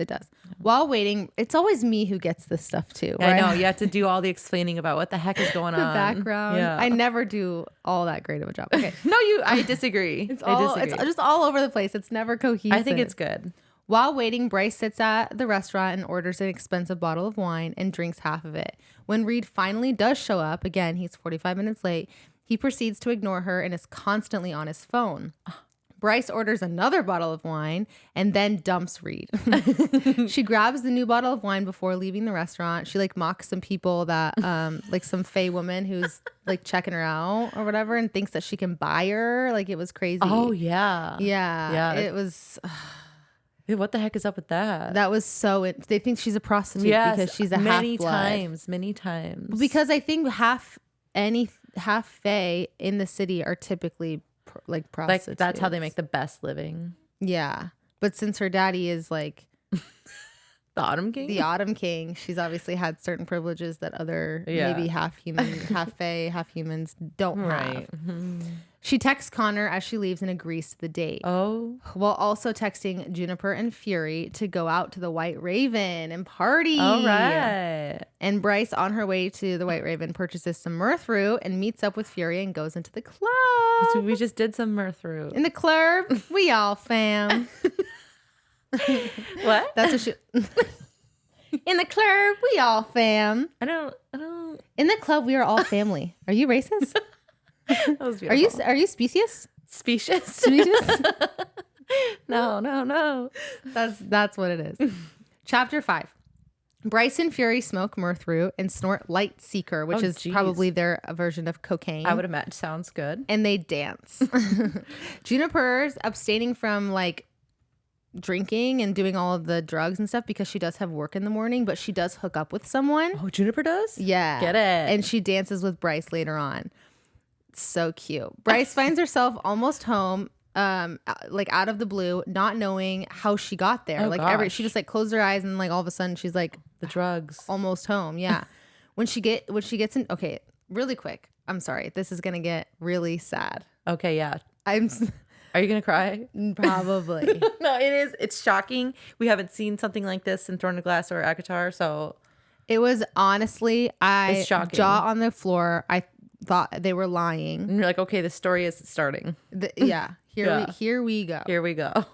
[SPEAKER 1] While waiting, it's always me who gets this stuff too.
[SPEAKER 2] Right? I know. You have to do all the explaining about what the heck is going on.
[SPEAKER 1] The background. Yeah. I never do all that great of a job. Okay.
[SPEAKER 2] No, I disagree.
[SPEAKER 1] It's just all over the place. It's never cohesive.
[SPEAKER 2] I think it's good.
[SPEAKER 1] While waiting, Bryce sits at the restaurant and orders an expensive bottle of wine and drinks half of it. When Reed finally does show up, again, he's 45 minutes late, he proceeds to ignore her and is constantly on his phone. Bryce orders another bottle of wine and then dumps Reed. She grabs the new bottle of wine before leaving the restaurant. She like mocks some people that like some Fae woman who's like checking her out or whatever and thinks that she can buy her. Like it was crazy.
[SPEAKER 2] Oh yeah.
[SPEAKER 1] It was
[SPEAKER 2] Dude, what the heck is up with that?
[SPEAKER 1] That was they think she's a prostitute because she's a half-blood.
[SPEAKER 2] Many times.
[SPEAKER 1] Because I think half Fae in the city are typically like prostitutes.
[SPEAKER 2] Like that's how they make the best living.
[SPEAKER 1] Yeah. But since her daddy is like
[SPEAKER 2] the Autumn King,
[SPEAKER 1] she's obviously had certain privileges that other maybe half human, half Fae, half humans don't have. Mm-hmm. She texts Connor as she leaves and agrees to the date.
[SPEAKER 2] Oh.
[SPEAKER 1] While also texting Juniper and Fury to go out to the White Raven and party.
[SPEAKER 2] All right.
[SPEAKER 1] And Bryce, on her way to the White Raven, purchases some mirth root and meets up with Fury and goes into the club.
[SPEAKER 2] So we just did some mirth root.
[SPEAKER 1] In the club, we all fam.
[SPEAKER 2] What?
[SPEAKER 1] That's what she... In the club, we all fam.
[SPEAKER 2] I don't...
[SPEAKER 1] In the club, we are all family. Are you racist?
[SPEAKER 2] That was beautiful.
[SPEAKER 1] Are you specious?
[SPEAKER 2] Specious? No.
[SPEAKER 1] That's what it is. Chapter 5. Bryce and Fury smoke mirth root and snort light seeker, which is probably their version of cocaine.
[SPEAKER 2] I would imagine. Sounds good.
[SPEAKER 1] And they dance. Juniper's abstaining from like drinking and doing all of the drugs and stuff because she does have work in the morning, but she does hook up with someone.
[SPEAKER 2] Oh, Juniper does?
[SPEAKER 1] Yeah.
[SPEAKER 2] Get it.
[SPEAKER 1] And she dances with Bryce later on. So cute. Bryce finds herself almost home, like out of the blue, not knowing how she got there.
[SPEAKER 2] Oh,
[SPEAKER 1] like she just like closed her eyes and like all of a sudden she's like
[SPEAKER 2] the drugs.
[SPEAKER 1] Almost home. Yeah. when she gets in, okay, really quick. I'm sorry. This is going to get really sad.
[SPEAKER 2] Okay, yeah.
[SPEAKER 1] Are
[SPEAKER 2] you going to cry?
[SPEAKER 1] Probably.
[SPEAKER 2] No, it is. It's shocking. We haven't seen something like this in Throne of Glass or ACOTAR, so.
[SPEAKER 1] It was honestly,
[SPEAKER 2] it's shocking.
[SPEAKER 1] Jaw on the floor. I thought they were lying.
[SPEAKER 2] And you're like, okay, the story is starting.
[SPEAKER 1] Here we go.
[SPEAKER 2] Here we go.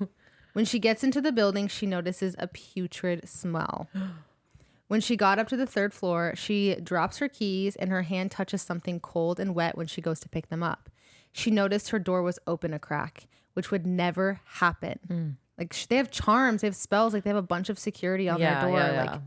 [SPEAKER 1] When she gets into the building, she notices a putrid smell. When she got up to the third floor, she drops her keys and her hand touches something cold and wet when she goes to pick them up. She noticed her door was open a crack, which would never happen. Like they have charms, they have spells, like they have a bunch of security on their door.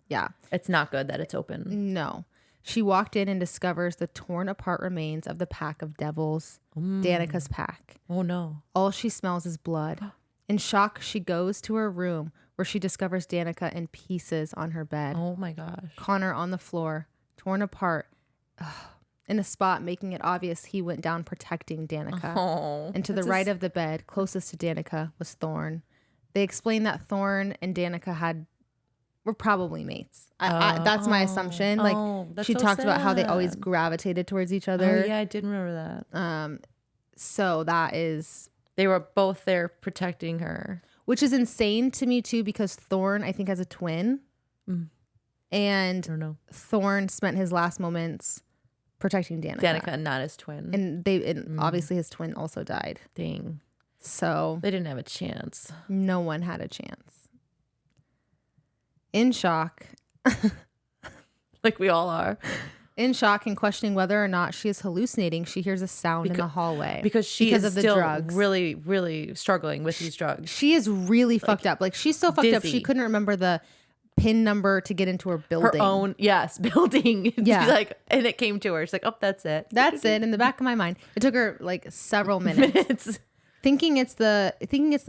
[SPEAKER 1] Yeah.
[SPEAKER 2] It's not good that it's open.
[SPEAKER 1] No. She walked in and discovers the torn apart remains of the pack of devils, Danica's pack.
[SPEAKER 2] Oh no.
[SPEAKER 1] All she smells is blood. In shock, she goes to her room where she discovers Danica in pieces on her bed.
[SPEAKER 2] Oh my gosh.
[SPEAKER 1] Connor on the floor, torn apart. In a spot making it obvious he went down protecting Danica.
[SPEAKER 2] Oh,
[SPEAKER 1] and to the right of the bed, closest to Danica, was Thorn. They explained that Thorn and Danica were probably mates. That's my assumption. Like she talked about how they always gravitated towards each other.
[SPEAKER 2] Oh, yeah, I did remember that.
[SPEAKER 1] So that is...
[SPEAKER 2] They were both there protecting her.
[SPEAKER 1] Which is insane to me too, because Thorn, I think, has a twin. And
[SPEAKER 2] I don't know.
[SPEAKER 1] Thorn spent his last moments protecting
[SPEAKER 2] Danica, not his twin.
[SPEAKER 1] And obviously his twin also died.
[SPEAKER 2] Dang.
[SPEAKER 1] So
[SPEAKER 2] they didn't have a chance.
[SPEAKER 1] No one had a chance. In shock.
[SPEAKER 2] Like we all are.
[SPEAKER 1] In shock and questioning whether or not she is hallucinating, she hears a sound in the hallway.
[SPEAKER 2] Because of the drugs. Really, really struggling with these drugs.
[SPEAKER 1] She is really fucked up. Like she's so fucked up. She couldn't remember the PIN number to get into her building.
[SPEAKER 2] Her own, building.
[SPEAKER 1] Yeah.
[SPEAKER 2] And it came to her. She's like, oh, that's it.
[SPEAKER 1] That's it. In the back of my mind. It took her like several minutes. Thinking it's the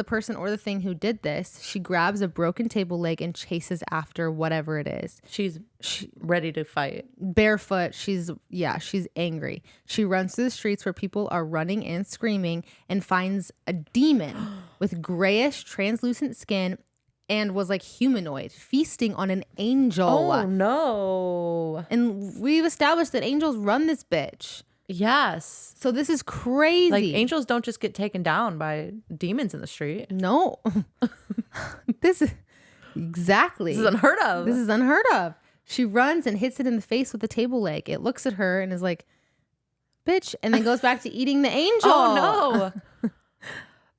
[SPEAKER 1] person or the thing who did this, she grabs a broken table leg and chases after whatever it is.
[SPEAKER 2] She's ready to fight.
[SPEAKER 1] Barefoot. She's angry. She runs through the streets where people are running and screaming and finds a demon with grayish translucent skin and was like humanoid feasting on an angel.
[SPEAKER 2] Oh no.
[SPEAKER 1] And we've established that angels run this bitch.
[SPEAKER 2] Yes.
[SPEAKER 1] So this is crazy.
[SPEAKER 2] Like angels don't just get taken down by demons in the street.
[SPEAKER 1] No. This is exactly.
[SPEAKER 2] This is unheard of.
[SPEAKER 1] She runs and hits it in the face with the table leg. It looks at her and is like, bitch, and then goes back to eating the angel.
[SPEAKER 2] Oh no.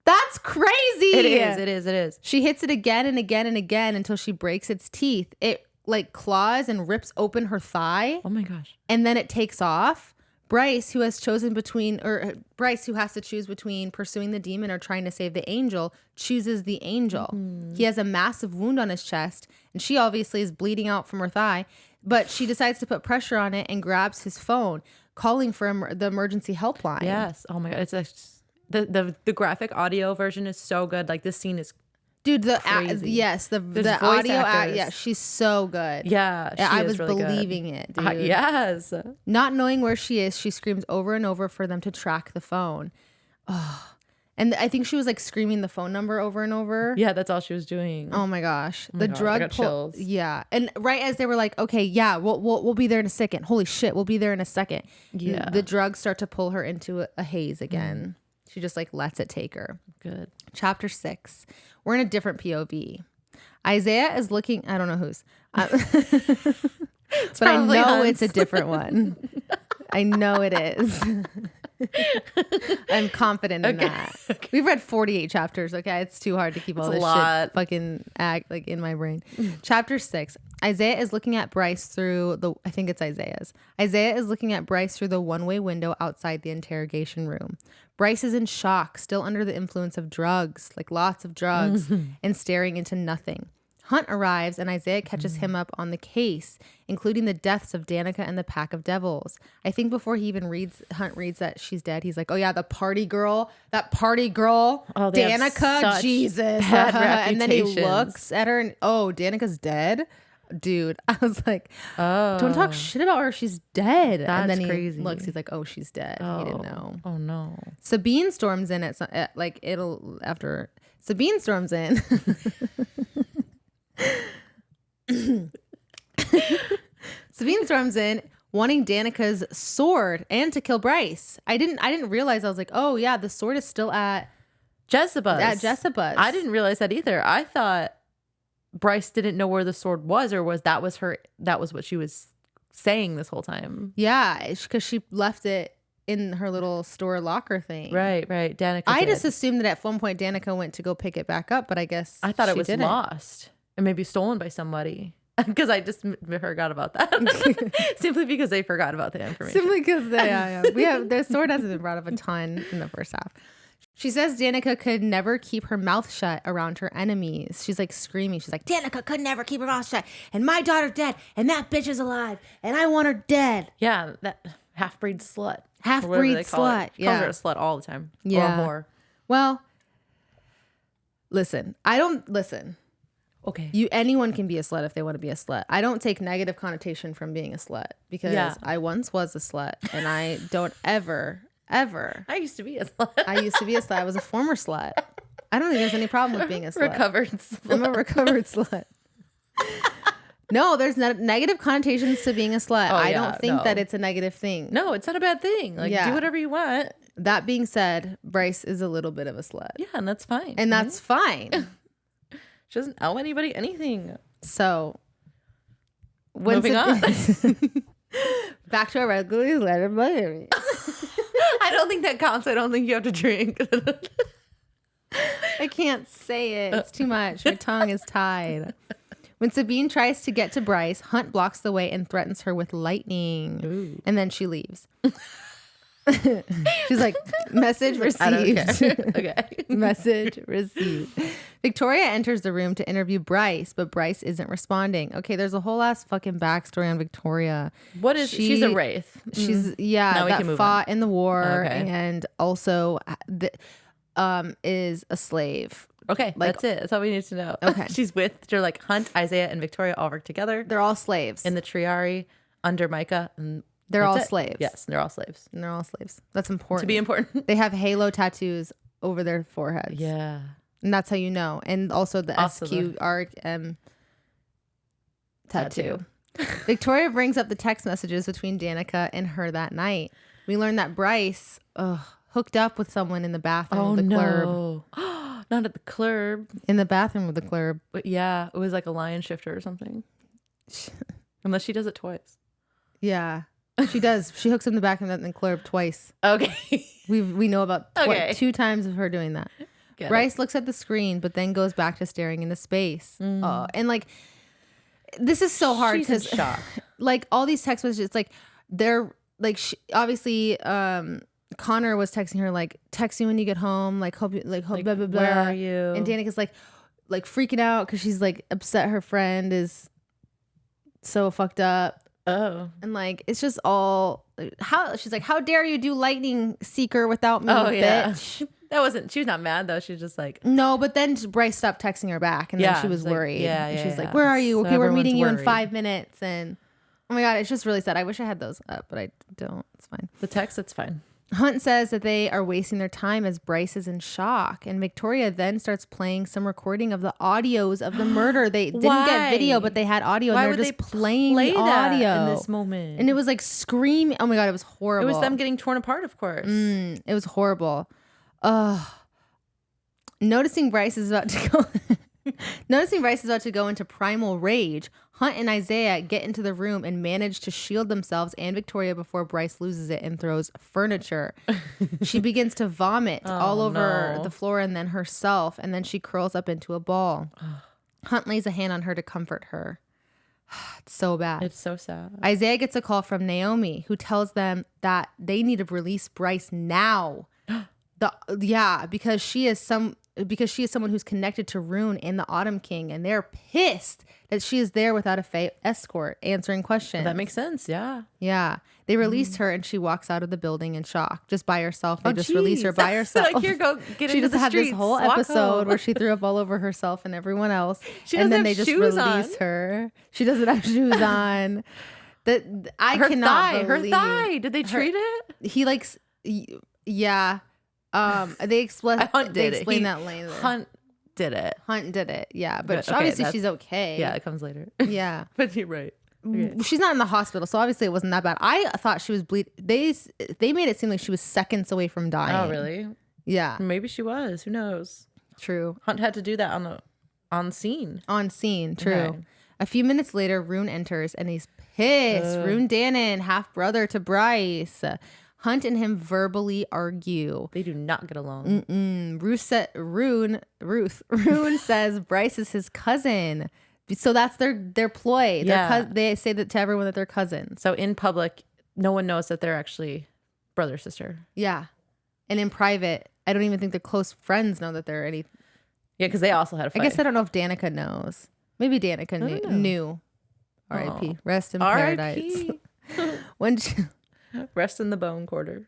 [SPEAKER 1] That's crazy.
[SPEAKER 2] It is.
[SPEAKER 1] She hits it again and again and again until she breaks its teeth. It like claws and rips open her thigh.
[SPEAKER 2] Oh my gosh.
[SPEAKER 1] And then it takes off. Bryce, who has to choose between pursuing the demon or trying to save the angel, chooses the angel. He has a massive wound on his chest, and she obviously is bleeding out from her thigh, but she decides to put pressure on it and grabs his phone, calling for the emergency helpline.
[SPEAKER 2] Yes. Oh my God. It's the graphic audio version is so good. Like this scene is
[SPEAKER 1] dude, the audio
[SPEAKER 2] actors.
[SPEAKER 1] she's so good.
[SPEAKER 2] Yeah,
[SPEAKER 1] I was really believing it, dude.
[SPEAKER 2] Yes.
[SPEAKER 1] Not knowing where she is, she screams over and over for them to track the phone. Oh. And I think she was like screaming the phone number over and over.
[SPEAKER 2] Yeah, that's all she was doing.
[SPEAKER 1] Oh my gosh.
[SPEAKER 2] I got chills.
[SPEAKER 1] Yeah. And right as they were like, okay, yeah, we'll be there in a second. Holy shit, we'll be there in a second.
[SPEAKER 2] Yeah.
[SPEAKER 1] The drugs start to pull her into a haze again. She just like lets it take her.
[SPEAKER 2] Good.
[SPEAKER 1] Chapter 6. We're in a different POV. Isaiah is looking, I don't know whose, but I know it's a different one. I know it is. I'm confident in that. Okay. We've read 48 chapters. Okay. It's too hard to keep all this shit fucking like in my brain. Chapter 6. Isaiah is looking at Bryce through I think it's Isaiah's. Isaiah is looking at Bryce through the one-way window outside the interrogation room. Bryce is in shock, still under the influence of drugs, like lots of drugs, and staring into nothing. Hunt arrives and Isaiah catches him up on the case, including the deaths of Danica and the pack of devils. I think before he even Hunt reads that she's dead, he's like, oh yeah, that party girl,
[SPEAKER 2] Oh, they have
[SPEAKER 1] Danica,
[SPEAKER 2] such
[SPEAKER 1] Jesus.
[SPEAKER 2] bad
[SPEAKER 1] And then he
[SPEAKER 2] reputations.
[SPEAKER 1] looks at her and, oh, Danica's dead? Dude, I was like, don't talk shit about her. She's dead.
[SPEAKER 2] That's
[SPEAKER 1] and then he
[SPEAKER 2] crazy.
[SPEAKER 1] looks, he's like, oh, she's dead. He didn't know.
[SPEAKER 2] Oh no.
[SPEAKER 1] Sabine storms in Sabine storms in. Sabine storms in wanting Danica's sword and to kill Bryce. I didn't realize. I was like, oh yeah, the sword is still at
[SPEAKER 2] Jezebus. I didn't realize that either. I thought Bryce didn't know where the sword was, or that was what she was saying this whole time.
[SPEAKER 1] Yeah, because she left it in her little store locker thing.
[SPEAKER 2] Right. Danica.
[SPEAKER 1] I just assumed that at one point Danica went to go pick it back up, but I guess
[SPEAKER 2] I thought it was
[SPEAKER 1] didn't.
[SPEAKER 2] lost and maybe stolen by somebody. Because I just forgot about that. Simply because they forgot about the information.
[SPEAKER 1] Simply because their sword hasn't been brought up a ton in the first half. She says Danica could never keep her mouth shut around her enemies. She's like screaming. She's like, Danica could never keep her mouth shut. And my daughter's dead. And that bitch is alive. And I want her dead.
[SPEAKER 2] Yeah, that half-breed slut.
[SPEAKER 1] Half-breed slut.
[SPEAKER 2] Yeah. Calls her a slut all the time.
[SPEAKER 1] Yeah.
[SPEAKER 2] Or whore.
[SPEAKER 1] Well, listen.
[SPEAKER 2] Okay.
[SPEAKER 1] Anyone can be a slut if they want to be a slut. I don't take negative connotation from being a slut because I once was a slut and I don't ever.
[SPEAKER 2] I used to be a slut.
[SPEAKER 1] I was a former slut. I don't think there's any problem with being a slut.
[SPEAKER 2] Recovered slut.
[SPEAKER 1] I'm a recovered slut. No, there's negative connotations to being a slut. I don't think that it's a negative thing.
[SPEAKER 2] No, it's not a bad thing. Like, do whatever you want.
[SPEAKER 1] That being said, Bryce is a little bit of a slut.
[SPEAKER 2] Yeah, and that's fine.
[SPEAKER 1] And that's fine.
[SPEAKER 2] She doesn't owe anybody anything.
[SPEAKER 1] So,
[SPEAKER 2] moving on.
[SPEAKER 1] Back to our regularly letter butter.
[SPEAKER 2] I don't think that counts. I don't think you have to drink.
[SPEAKER 1] I can't say it. It's too much. My tongue is tied. When Sabine tries to get to Bryce, Hunt blocks the way and threatens her with lightning. Ooh. And then she leaves. She's like, message received.
[SPEAKER 2] Okay.
[SPEAKER 1] Message received. Victoria enters the room to interview Bryce, but Bryce isn't responding. Okay, there's a whole ass fucking backstory on Victoria.
[SPEAKER 2] What is she's a wraith?
[SPEAKER 1] She's that fought in the war and also is a slave.
[SPEAKER 2] Okay, like, that's it. That's all we need to know.
[SPEAKER 1] Okay.
[SPEAKER 2] They're like Hunt, Isaiah, and Victoria all work together.
[SPEAKER 1] They're all slaves.
[SPEAKER 2] In the Triari under Micah. And
[SPEAKER 1] they're all slaves.
[SPEAKER 2] Yes, they're all slaves.
[SPEAKER 1] And they're all slaves. That's important.
[SPEAKER 2] To be important.
[SPEAKER 1] They have halo tattoos over their foreheads.
[SPEAKER 2] Yeah.
[SPEAKER 1] And that's how you know. And also the SQRM tattoo. Victoria brings up the text messages between Danica and her that night. We learn that Bryce hooked up with someone in the bathroom of the club.
[SPEAKER 2] Not at the club.
[SPEAKER 1] In the bathroom of the club.
[SPEAKER 2] But yeah, it was like a lion shifter or something. Unless she does it twice.
[SPEAKER 1] Yeah, she does. She hooks in the bathroom in the club twice.
[SPEAKER 2] Okay.
[SPEAKER 1] We know about 2 times of her doing that. Bryce looks at the screen, but then goes back to staring into space. And like, this is so hard because like all these text messages, it's like they're like obviously Connor was texting her like, text you when you get home, like hope blah blah blah.
[SPEAKER 2] Where are you?
[SPEAKER 1] And Danica's like freaking out because she's like upset her friend is so fucked up.
[SPEAKER 2] Oh.
[SPEAKER 1] And like it's just all she's like, how dare you do lightning seeker without me, bitch.
[SPEAKER 2] She was not mad though. She was just like,
[SPEAKER 1] no, but then Bryce stopped texting her back and then she was worried. She was like, where are you?
[SPEAKER 2] So
[SPEAKER 1] okay, we're meeting you in 5 minutes. And oh my God, it's just really sad. I wish I had those up, but I don't. It's fine.
[SPEAKER 2] The text, it's fine.
[SPEAKER 1] Hunt says that they are wasting their time as Bryce is in shock. And Victoria then starts playing some recording of the audios of the murder. They didn't get video, but they had audio.
[SPEAKER 2] Why
[SPEAKER 1] and they were just playing the audio
[SPEAKER 2] in this moment.
[SPEAKER 1] And it was like screaming. Oh my God, it was horrible.
[SPEAKER 2] It was them getting torn apart, of course.
[SPEAKER 1] It was horrible. Noticing Bryce is about to go into primal rage, Hunt and Isaiah get into the room and manage to shield themselves and Victoria before Bryce loses it and throws furniture. She begins to vomit all over the floor and then herself, and then she curls up into a ball. Hunt lays a hand on her to comfort her. It's so bad.
[SPEAKER 2] It's so sad.
[SPEAKER 1] Isaiah gets a call from Naomi, who tells them that they need to release Bryce now. Because she is because she is someone who's connected to Rune and the Autumn King, and they're pissed that she is there without a escort answering questions.
[SPEAKER 2] That makes sense. Yeah.
[SPEAKER 1] Yeah. They released her and she walks out of the building in shock, just by herself. They just release her by herself.
[SPEAKER 2] Like, here, go get
[SPEAKER 1] she
[SPEAKER 2] into
[SPEAKER 1] just
[SPEAKER 2] the
[SPEAKER 1] had
[SPEAKER 2] streets.
[SPEAKER 1] this whole
[SPEAKER 2] Walk
[SPEAKER 1] episode
[SPEAKER 2] home.
[SPEAKER 1] where she threw up all over herself and everyone else.
[SPEAKER 2] She
[SPEAKER 1] and then
[SPEAKER 2] doesn't
[SPEAKER 1] they
[SPEAKER 2] have
[SPEAKER 1] just
[SPEAKER 2] shoes
[SPEAKER 1] release
[SPEAKER 2] on.
[SPEAKER 1] her. She doesn't have shoes on. I
[SPEAKER 2] Her
[SPEAKER 1] cannot
[SPEAKER 2] thigh.
[SPEAKER 1] believe
[SPEAKER 2] Her thigh. Did they treat it?
[SPEAKER 1] He likes, yeah. They explain that later.
[SPEAKER 2] Hunt did it.
[SPEAKER 1] Hunt did it. Yeah, but
[SPEAKER 2] Okay,
[SPEAKER 1] obviously she's okay.
[SPEAKER 2] Yeah, it comes later.
[SPEAKER 1] Yeah.
[SPEAKER 2] But you're right. Okay.
[SPEAKER 1] She's not in the hospital, so obviously it wasn't that bad. I thought she was bleeding. They made it seem like she was seconds away from dying.
[SPEAKER 2] Oh, really?
[SPEAKER 1] Yeah.
[SPEAKER 2] Maybe she was. Who knows?
[SPEAKER 1] True.
[SPEAKER 2] Hunt had to do that on scene.
[SPEAKER 1] On scene. True.
[SPEAKER 2] Okay.
[SPEAKER 1] A few minutes later, Rune enters and he's pissed. Rune Dannon, half brother to Bryce. Hunt and him verbally argue.
[SPEAKER 2] They do not get along.
[SPEAKER 1] Rune says Bryce is his cousin. So that's their ploy.
[SPEAKER 2] Yeah.
[SPEAKER 1] They say that to everyone that they're cousins.
[SPEAKER 2] So in public, no one knows that they're actually brother sister.
[SPEAKER 1] Yeah. And in private, I don't even think their close friends know that they're any.
[SPEAKER 2] Yeah, because they also had a fight.
[SPEAKER 1] I guess I don't know if Danica knows. Maybe Danica knew. R.I.P. Rest in paradise. When she...
[SPEAKER 2] Rest in the bone quarter.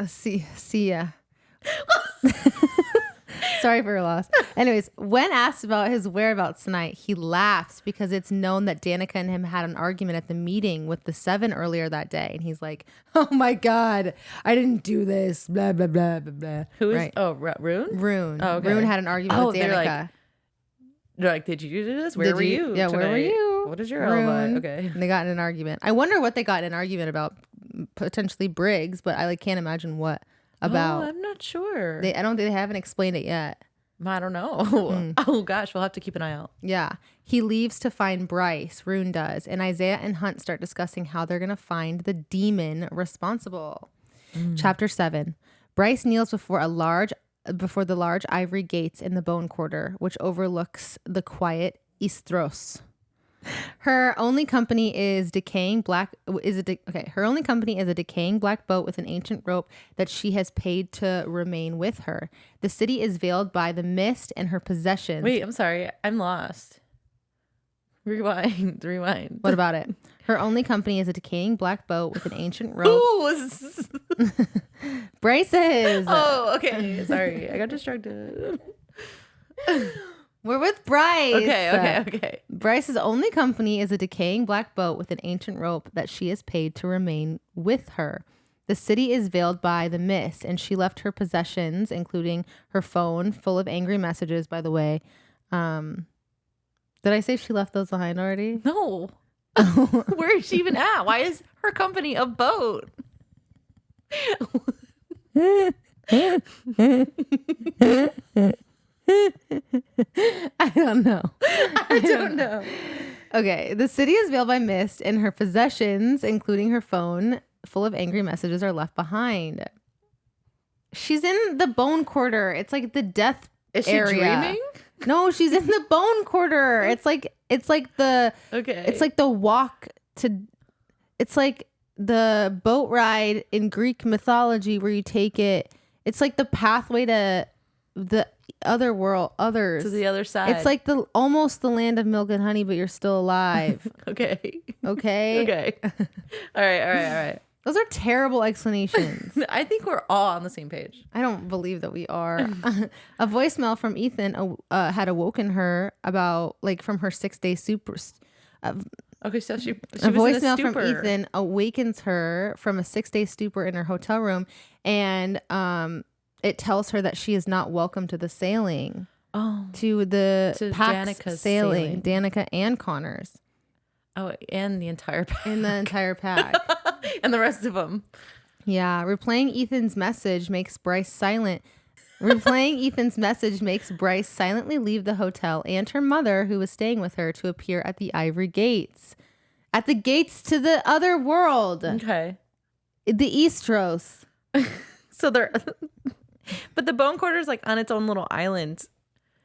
[SPEAKER 1] See ya. Sorry for your loss. Anyways, when asked about his whereabouts tonight, he laughs because it's known that Danica and him had an argument at the meeting with the Seven earlier that day. And he's like, oh my God, I didn't do this. Blah, blah, blah, blah, blah.
[SPEAKER 2] Who is?
[SPEAKER 1] Right.
[SPEAKER 2] Oh, Rune?
[SPEAKER 1] Rune.
[SPEAKER 2] Oh, okay.
[SPEAKER 1] Rune had an argument with Danica.
[SPEAKER 2] They're like, did you do this? Where were you?
[SPEAKER 1] Yeah,
[SPEAKER 2] tonight?
[SPEAKER 1] where were you?
[SPEAKER 2] What is your alibi? Okay.
[SPEAKER 1] And they got in an argument. I wonder what they got in an argument about. Potentially Briggs, but I can't imagine what about.
[SPEAKER 2] Oh, I'm not sure.
[SPEAKER 1] I don't think they haven't explained it yet.
[SPEAKER 2] I don't know. Oh gosh, we'll have to keep an eye out.
[SPEAKER 1] Yeah. He leaves to find Bryce, Rune does, and Isaiah and Hunt start discussing how they're going to find the demon responsible. Chapter 7. Bryce kneels before the large ivory gates in the bone quarter, which overlooks the quiet Istros. Her only company is a decaying black boat with an ancient rope that she has paid to remain with her. The city is veiled by the mist and her possessions.
[SPEAKER 2] Wait, I'm sorry. I'm lost. Rewind.
[SPEAKER 1] What about it? Her only company is a decaying black boat with an ancient rope. Braces.
[SPEAKER 2] Oh, okay. Sorry. I got distracted.
[SPEAKER 1] We're with Bryce.
[SPEAKER 2] Okay.
[SPEAKER 1] Bryce's only company is a decaying black boat with an ancient rope that she has paid to remain with her. The city is veiled by the mist, and she left her possessions, including her phone, full of angry messages, by the way. Did I say she left those behind already?
[SPEAKER 2] No. Where is she even at? Why is her company a boat?
[SPEAKER 1] I don't know. Okay. The city is veiled by mist, and her possessions, including her phone, full of angry messages, are left behind. She's in the bone quarter. It's like the death
[SPEAKER 2] Is she
[SPEAKER 1] area.
[SPEAKER 2] dreaming?
[SPEAKER 1] No, she's in the bone quarter. It's like the walk to. It's like the boat ride in Greek mythology where you take it. It's like the pathway to the other world, others.
[SPEAKER 2] To the other side.
[SPEAKER 1] It's like almost the land of milk and honey, but you're still alive.
[SPEAKER 2] Okay.
[SPEAKER 1] Okay.
[SPEAKER 2] All right.
[SPEAKER 1] Those are terrible explanations.
[SPEAKER 2] I think we're all on the same page.
[SPEAKER 1] I don't believe that we are. A voicemail from Ethan had awoken her about from her 6-day super.
[SPEAKER 2] Okay, so she
[SPEAKER 1] A
[SPEAKER 2] was in a
[SPEAKER 1] voicemail
[SPEAKER 2] stupor.
[SPEAKER 1] from Ethan awakens her from a 6-day stupor in her hotel room, and it tells her that she is not welcome to the sailing. To Pax
[SPEAKER 2] Danica's
[SPEAKER 1] sailing, Danica and Connors.
[SPEAKER 2] Oh, and the entire pack.
[SPEAKER 1] In the entire pack.
[SPEAKER 2] And the rest of them.
[SPEAKER 1] Yeah. Replaying Ethan's message makes Bryce silent. Replaying Ethan's message makes Bryce silently leave the hotel and her mother, who was staying with her, to appear at the ivory gates. At the gates to the other world.
[SPEAKER 2] Okay.
[SPEAKER 1] The Eastros.
[SPEAKER 2] So they're... But the bone quarter is on its own little island.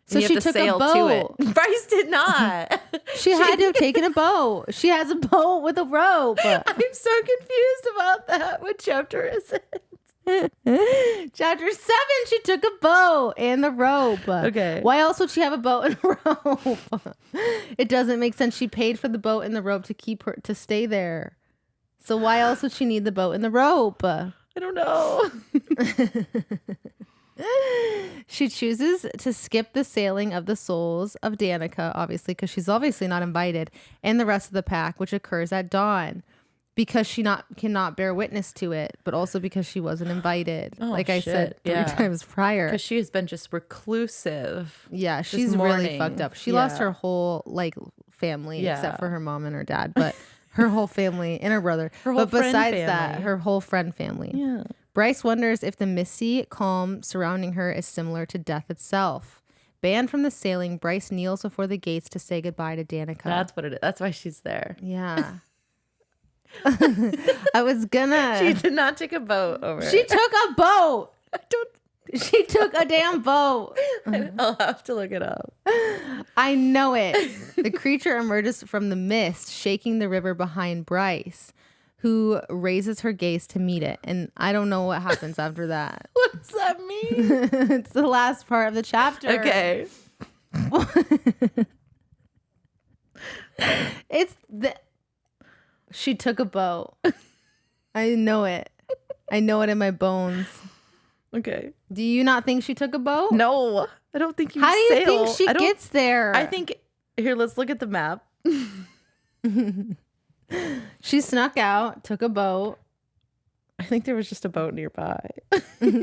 [SPEAKER 1] So she took a boat.
[SPEAKER 2] To it. Bryce did not.
[SPEAKER 1] She had to have taken a boat. She has a boat with a rope.
[SPEAKER 2] I'm so confused about that. What chapter is it?
[SPEAKER 1] Chapter 7, she took a boat and the rope.
[SPEAKER 2] Okay.
[SPEAKER 1] Why else would she have a boat and a rope? It doesn't make sense. She paid for the boat and the rope to keep her to stay there. So why else would she need the boat and the rope?
[SPEAKER 2] I don't know.
[SPEAKER 1] She chooses to skip the sailing of the souls of Danica, obviously, because she's obviously not invited, and the rest of the pack, which occurs at dawn. Because she cannot bear witness to it, but also because she wasn't invited.
[SPEAKER 2] Oh,
[SPEAKER 1] like I said 3 times prior.
[SPEAKER 2] Because she has been just reclusive.
[SPEAKER 1] Yeah, she's really fucked up. She lost her whole family, except for her mom and her dad, but her whole family and her brother. But besides that, her whole friend family.
[SPEAKER 2] Yeah.
[SPEAKER 1] Bryce wonders if the misty calm surrounding her is similar to death itself. Banned from the sailing, Bryce kneels before the gates to say goodbye to Danica.
[SPEAKER 2] That's what it is. That's why she's there.
[SPEAKER 1] Yeah. I was gonna.
[SPEAKER 2] She did not take a boat over.
[SPEAKER 1] She took a boat. She took a damn boat.
[SPEAKER 2] I'll have to look it up.
[SPEAKER 1] I know it. The creature emerges from the mist, shaking the river behind Bryce, who raises her gaze to meet it. And I don't know what happens after that.
[SPEAKER 2] What does that mean?
[SPEAKER 1] It's the last part of the chapter.
[SPEAKER 2] Okay.
[SPEAKER 1] She took a boat. I know it. I know it in my bones.
[SPEAKER 2] Okay.
[SPEAKER 1] Do you not think she took a boat?
[SPEAKER 2] No, I don't think you
[SPEAKER 1] How do you
[SPEAKER 2] sail.
[SPEAKER 1] think she gets there?
[SPEAKER 2] I think, here, let's look at the map.
[SPEAKER 1] She snuck out, took a boat.
[SPEAKER 2] I think there was just a boat nearby.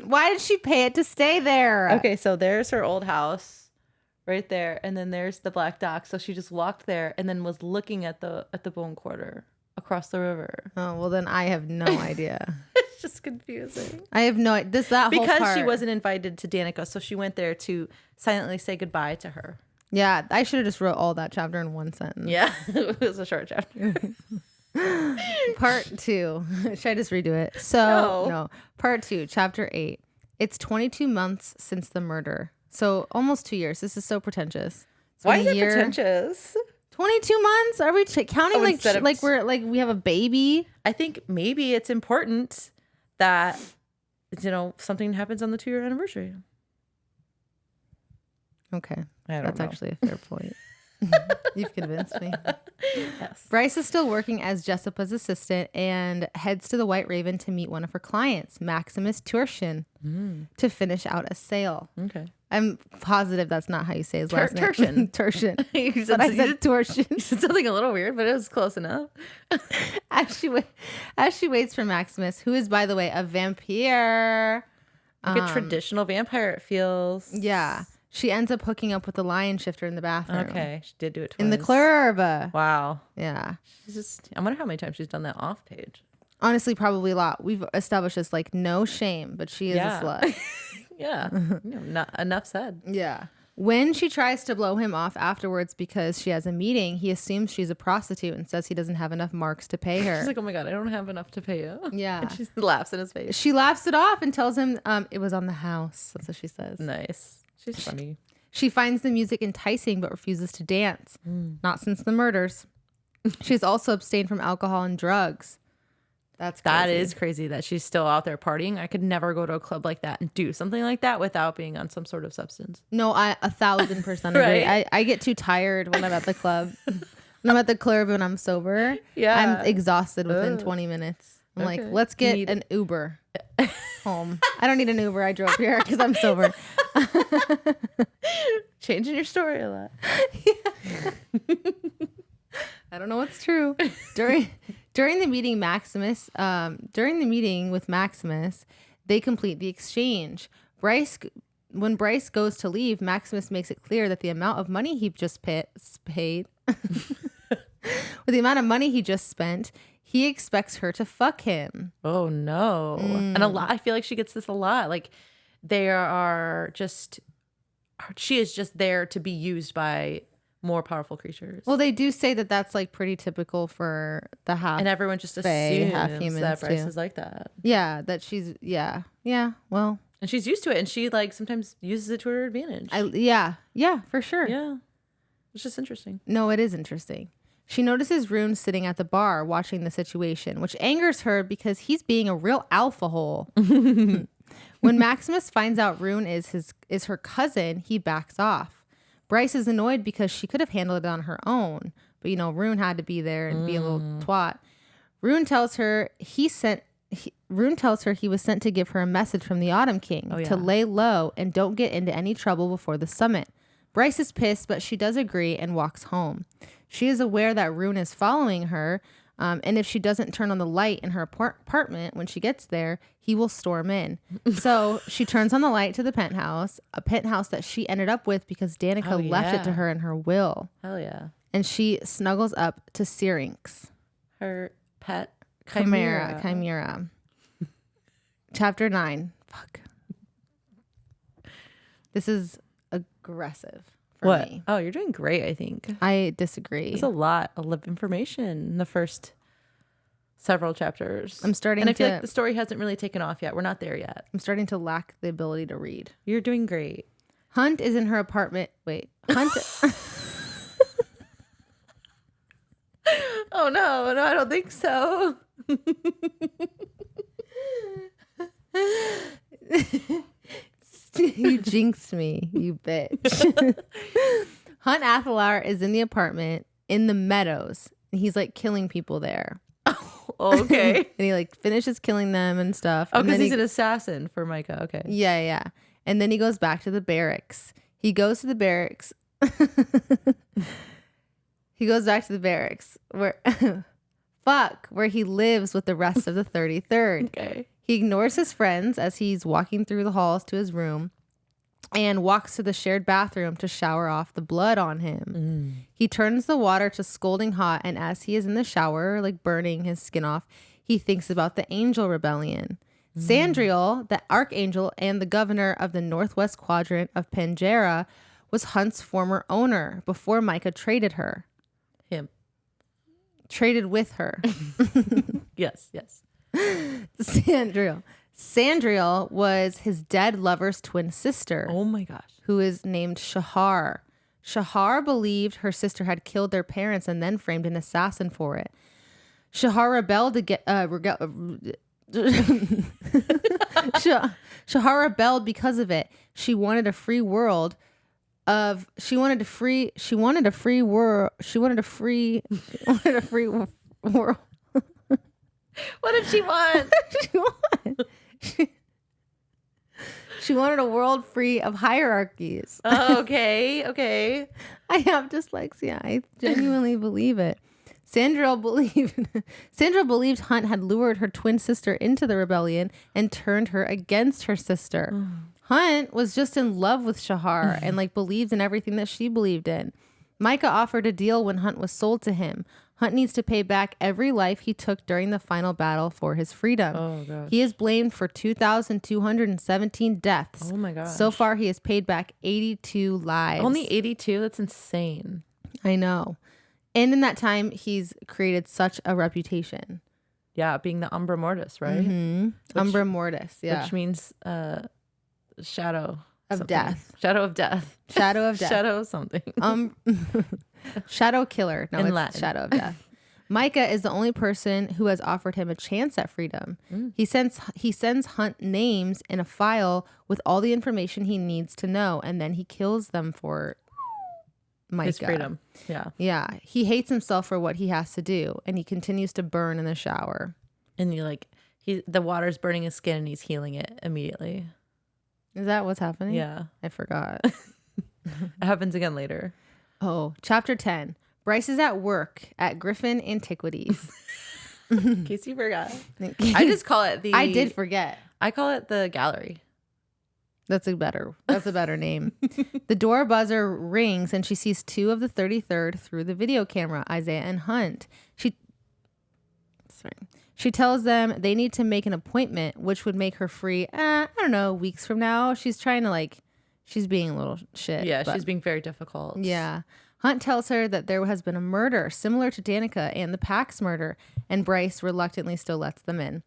[SPEAKER 1] Why did she pay it to stay there?
[SPEAKER 2] Okay, so there's her old house right there, and then there's the Black Dock. So she just walked there and then was looking at the bone quarter across the river.
[SPEAKER 1] Oh, well then I have no idea.
[SPEAKER 2] It's just confusing.
[SPEAKER 1] I have no idea. That whole
[SPEAKER 2] because
[SPEAKER 1] part.
[SPEAKER 2] she wasn't invited to Danica, so she went there to silently say goodbye to her.
[SPEAKER 1] Yeah, I should have just wrote all that chapter in one sentence.
[SPEAKER 2] Yeah, it was a short chapter.
[SPEAKER 1] Part 2. Should I just redo it? So, no. Part 2, chapter 8. It's 22 months since the murder. So, almost 2 years. This is so pretentious.
[SPEAKER 2] Why is it pretentious?
[SPEAKER 1] 22 months? Are we counting we have a baby?
[SPEAKER 2] I think maybe it's important that, something happens on the 2-year anniversary.
[SPEAKER 1] Okay.
[SPEAKER 2] That's
[SPEAKER 1] actually a fair point. You've convinced me.
[SPEAKER 2] Yes.
[SPEAKER 1] Bryce is still working as Jessica's assistant and heads to the White Raven to meet one of her clients, Maximus Turshin, to finish out a sale.
[SPEAKER 2] Okay.
[SPEAKER 1] I'm positive that's not how you say his last name.
[SPEAKER 2] Turshin.
[SPEAKER 1] Turshin.
[SPEAKER 2] You
[SPEAKER 1] But I said Turshin.
[SPEAKER 2] You said something a little weird, but it was close enough.
[SPEAKER 1] As she waits for Maximus, who is, by the way, a vampire.
[SPEAKER 2] Like a traditional vampire, it feels.
[SPEAKER 1] Yeah. She ends up hooking up with the lion shifter in the bathroom.
[SPEAKER 2] Okay. She did do it twice.
[SPEAKER 1] In the club.
[SPEAKER 2] Wow.
[SPEAKER 1] Yeah.
[SPEAKER 2] I wonder how many times she's done that off page.
[SPEAKER 1] Honestly, probably a lot. We've established this no shame, but she is a slut.
[SPEAKER 2] Yeah. Not enough said.
[SPEAKER 1] Yeah. When she tries to blow him off afterwards because she has a meeting, he assumes she's a prostitute and says he doesn't have enough marks to pay her.
[SPEAKER 2] She's like, oh my God, I don't have enough to pay you.
[SPEAKER 1] Yeah.
[SPEAKER 2] And she laughs in his face.
[SPEAKER 1] She laughs it off and tells him it was on the house. That's what she says.
[SPEAKER 2] Nice. She's funny.
[SPEAKER 1] She finds the music enticing but refuses to dance. Not since the murders. She's also abstained from alcohol and drugs. That
[SPEAKER 2] is crazy that she's still out there partying. I could never go to a club like that and do something like that without being on some sort of substance.
[SPEAKER 1] No, I 1,000% agree.
[SPEAKER 2] Right?
[SPEAKER 1] I get too tired when I'm at the club. When I'm at the club and I'm sober,
[SPEAKER 2] Yeah.
[SPEAKER 1] I'm exhausted within 20 minutes. I'm like, let's get an Uber home. I don't need an Uber. I drove here because I'm sober.
[SPEAKER 2] Changing your story a lot.
[SPEAKER 1] I don't know what's true. During the meeting with Maximus, they complete the exchange. When Bryce goes to leave, Maximus makes it clear that the amount of money he just paid, with the amount of money he just spent, he expects her to fuck him.
[SPEAKER 2] Oh no. And I feel like she gets this a lot. Like she is just there to be used by more powerful creatures.
[SPEAKER 1] Well, they do say that that's pretty typical for the half.
[SPEAKER 2] And everyone just
[SPEAKER 1] fae, half
[SPEAKER 2] assumes
[SPEAKER 1] humans
[SPEAKER 2] that Bryce
[SPEAKER 1] too.
[SPEAKER 2] is like that.
[SPEAKER 1] Yeah, that she's well.
[SPEAKER 2] And she's used to it, and she sometimes uses it to her advantage.
[SPEAKER 1] Yeah, for sure.
[SPEAKER 2] Yeah. It's just interesting.
[SPEAKER 1] No, it is interesting. She notices Rune sitting at the bar watching the situation, which angers her because he's being a real alpha hole. When Maximus finds out Rune is her cousin, he backs off. Bryce is annoyed because she could have handled it on her own, but Rune had to be there and be a little twat. Rune tells her he was sent to give her a message from the Autumn King to lay low and don't get into any trouble before the summit. Bryce is pissed, but she does agree and walks home. She is aware that Rune is following her, and if she doesn't turn on the light in her apartment when she gets there, he will storm in. So she turns on the light to the penthouse, a penthouse that she ended up with because Danica left it to her in her will.
[SPEAKER 2] Hell yeah.
[SPEAKER 1] And she snuggles up to Syrinx.
[SPEAKER 2] Her pet
[SPEAKER 1] Chimera. Chapter 9. Fuck. This is aggressive for me.
[SPEAKER 2] Oh, you're doing great, I think.
[SPEAKER 1] I disagree.
[SPEAKER 2] There's a lot of information in the first several chapters.
[SPEAKER 1] I feel
[SPEAKER 2] like the story hasn't really taken off yet. We're not there yet.
[SPEAKER 1] I'm starting to lack the ability to read.
[SPEAKER 2] You're doing great.
[SPEAKER 1] Hunt is in her apartment. Wait. Hunt.
[SPEAKER 2] Oh, no, I don't think so.
[SPEAKER 1] You jinxed me, you bitch. Hunt Athalar is in the apartment in the meadows, and he's like killing people there.
[SPEAKER 2] Oh, okay.
[SPEAKER 1] And he like finishes killing them and stuff.
[SPEAKER 2] Oh, because he's an assassin for Micah. Okay.
[SPEAKER 1] Yeah. And then he goes back to the barracks. He goes to the barracks. He goes back to the barracks where he lives with the rest of the 33rd.
[SPEAKER 2] Okay.
[SPEAKER 1] He ignores his friends as he's walking through the halls to his room and walks to the shared bathroom to shower off the blood on him. He turns the water to scalding hot, and as he is in the shower, like burning his skin off, he thinks about the Angel Rebellion. Sandriel, the Archangel and the governor of the northwest quadrant of Pangera, was Hunt's former owner before Micah traded her. Traded with her.
[SPEAKER 2] Yes.
[SPEAKER 1] Sandriel was his dead lover's twin sister.
[SPEAKER 2] Oh my gosh.
[SPEAKER 1] Who is named Shahar. Shahar believed her sister had killed their parents and then framed an assassin for it. Shahar rebelled Shahar rebelled because of it. She wanted a free world. She wanted a free world.
[SPEAKER 2] What did she want?
[SPEAKER 1] She wanted a world free of hierarchies.
[SPEAKER 2] Oh, okay.
[SPEAKER 1] I have dyslexia. I genuinely believe it. Sandra believed Hunt had lured her twin sister into the rebellion and turned her against her sister. Hunt was just in love with Shahar and believed in everything that she believed in. Micah offered a deal when Hunt was sold to him. Hunt needs to pay back every life he took during the final battle for his freedom.
[SPEAKER 2] Oh, gosh.
[SPEAKER 1] He is blamed for 2,217 deaths.
[SPEAKER 2] Oh, my gosh.
[SPEAKER 1] So far, he has paid back 82 lives.
[SPEAKER 2] Only 82? That's insane.
[SPEAKER 1] I know. And in that time, he's created such a reputation.
[SPEAKER 2] Yeah, being the Umbra Mortis, right?
[SPEAKER 1] Mm-hmm. Umbra Mortis, yeah.
[SPEAKER 2] Which means shadow
[SPEAKER 1] of
[SPEAKER 2] something.
[SPEAKER 1] death.
[SPEAKER 2] Shadow of death.
[SPEAKER 1] Shadow of death.
[SPEAKER 2] Shadow something.
[SPEAKER 1] Shadow killer. No,
[SPEAKER 2] in
[SPEAKER 1] it's
[SPEAKER 2] Latin.
[SPEAKER 1] Shadow of death. Micah is the only person who has offered him a chance at freedom. He sends Hunt names in a file with all the information he needs to know, and then he kills them for Micah.
[SPEAKER 2] His freedom. Yeah.
[SPEAKER 1] Yeah. He hates himself for what he has to do, and he continues to burn in the shower.
[SPEAKER 2] And you're the water's burning his skin and he's healing it immediately.
[SPEAKER 1] Is that what's happening?
[SPEAKER 2] Yeah.
[SPEAKER 1] I forgot.
[SPEAKER 2] It happens again later.
[SPEAKER 1] Oh, chapter 10. Bryce is at work at Griffin Antiquities.
[SPEAKER 2] In case you forgot. I just call it
[SPEAKER 1] I did forget.
[SPEAKER 2] I call it the gallery.
[SPEAKER 1] That's a better name. The door buzzer rings and she sees two of the 33rd through the video camera, Isaiah and Hunt. She tells them they need to make an appointment, which would make her free, I don't know, weeks from now. She's trying to she's being a little shit.
[SPEAKER 2] Yeah, she's being very difficult.
[SPEAKER 1] Yeah. Hunt tells her that there has been a murder similar to Danica and the Pax murder, and Bryce reluctantly still lets them in.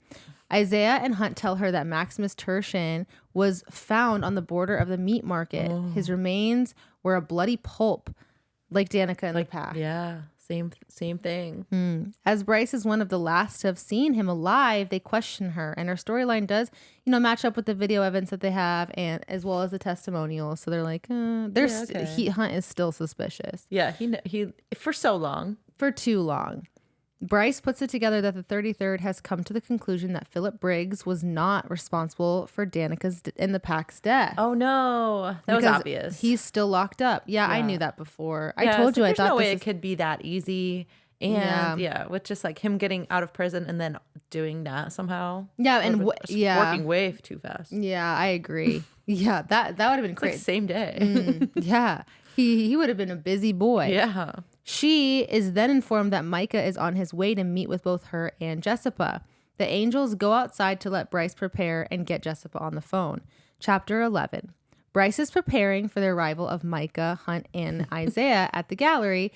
[SPEAKER 1] Isaiah and Hunt tell her that Maximus Tertian was found on the border of the meat market. His remains were a bloody pulp, like Danica and the Pax.
[SPEAKER 2] Yeah, Same thing.
[SPEAKER 1] As Bryce is one of the last to have seen him alive, they question her, and her storyline does, match up with the video evidence that they have, and as well as the testimonials. So they're like, Hunt is still suspicious.
[SPEAKER 2] Yeah, he for so long,
[SPEAKER 1] for too long. Bryce puts it together that the 33rd has come to the conclusion that Philip Briggs was not responsible for Danica's and the pack's death.
[SPEAKER 2] Oh no, that was obvious.
[SPEAKER 1] He's still locked up. Yeah, I knew that before. I told you. I thought
[SPEAKER 2] there's no way it could be that easy. And with just like him getting out of prison and then doing that somehow.
[SPEAKER 1] Yeah, and
[SPEAKER 2] working way too fast.
[SPEAKER 1] Yeah, I agree. Yeah, that would have been crazy.
[SPEAKER 2] Like same day.
[SPEAKER 1] Yeah, he would have been a busy boy.
[SPEAKER 2] Yeah.
[SPEAKER 1] She is then informed that Micah is on his way to meet with both her and Jessica. The angels go outside to let Bryce prepare and get Jessica on the phone. Chapter 11. Bryce is preparing for the arrival of Micah, Hunt, and Isaiah at the gallery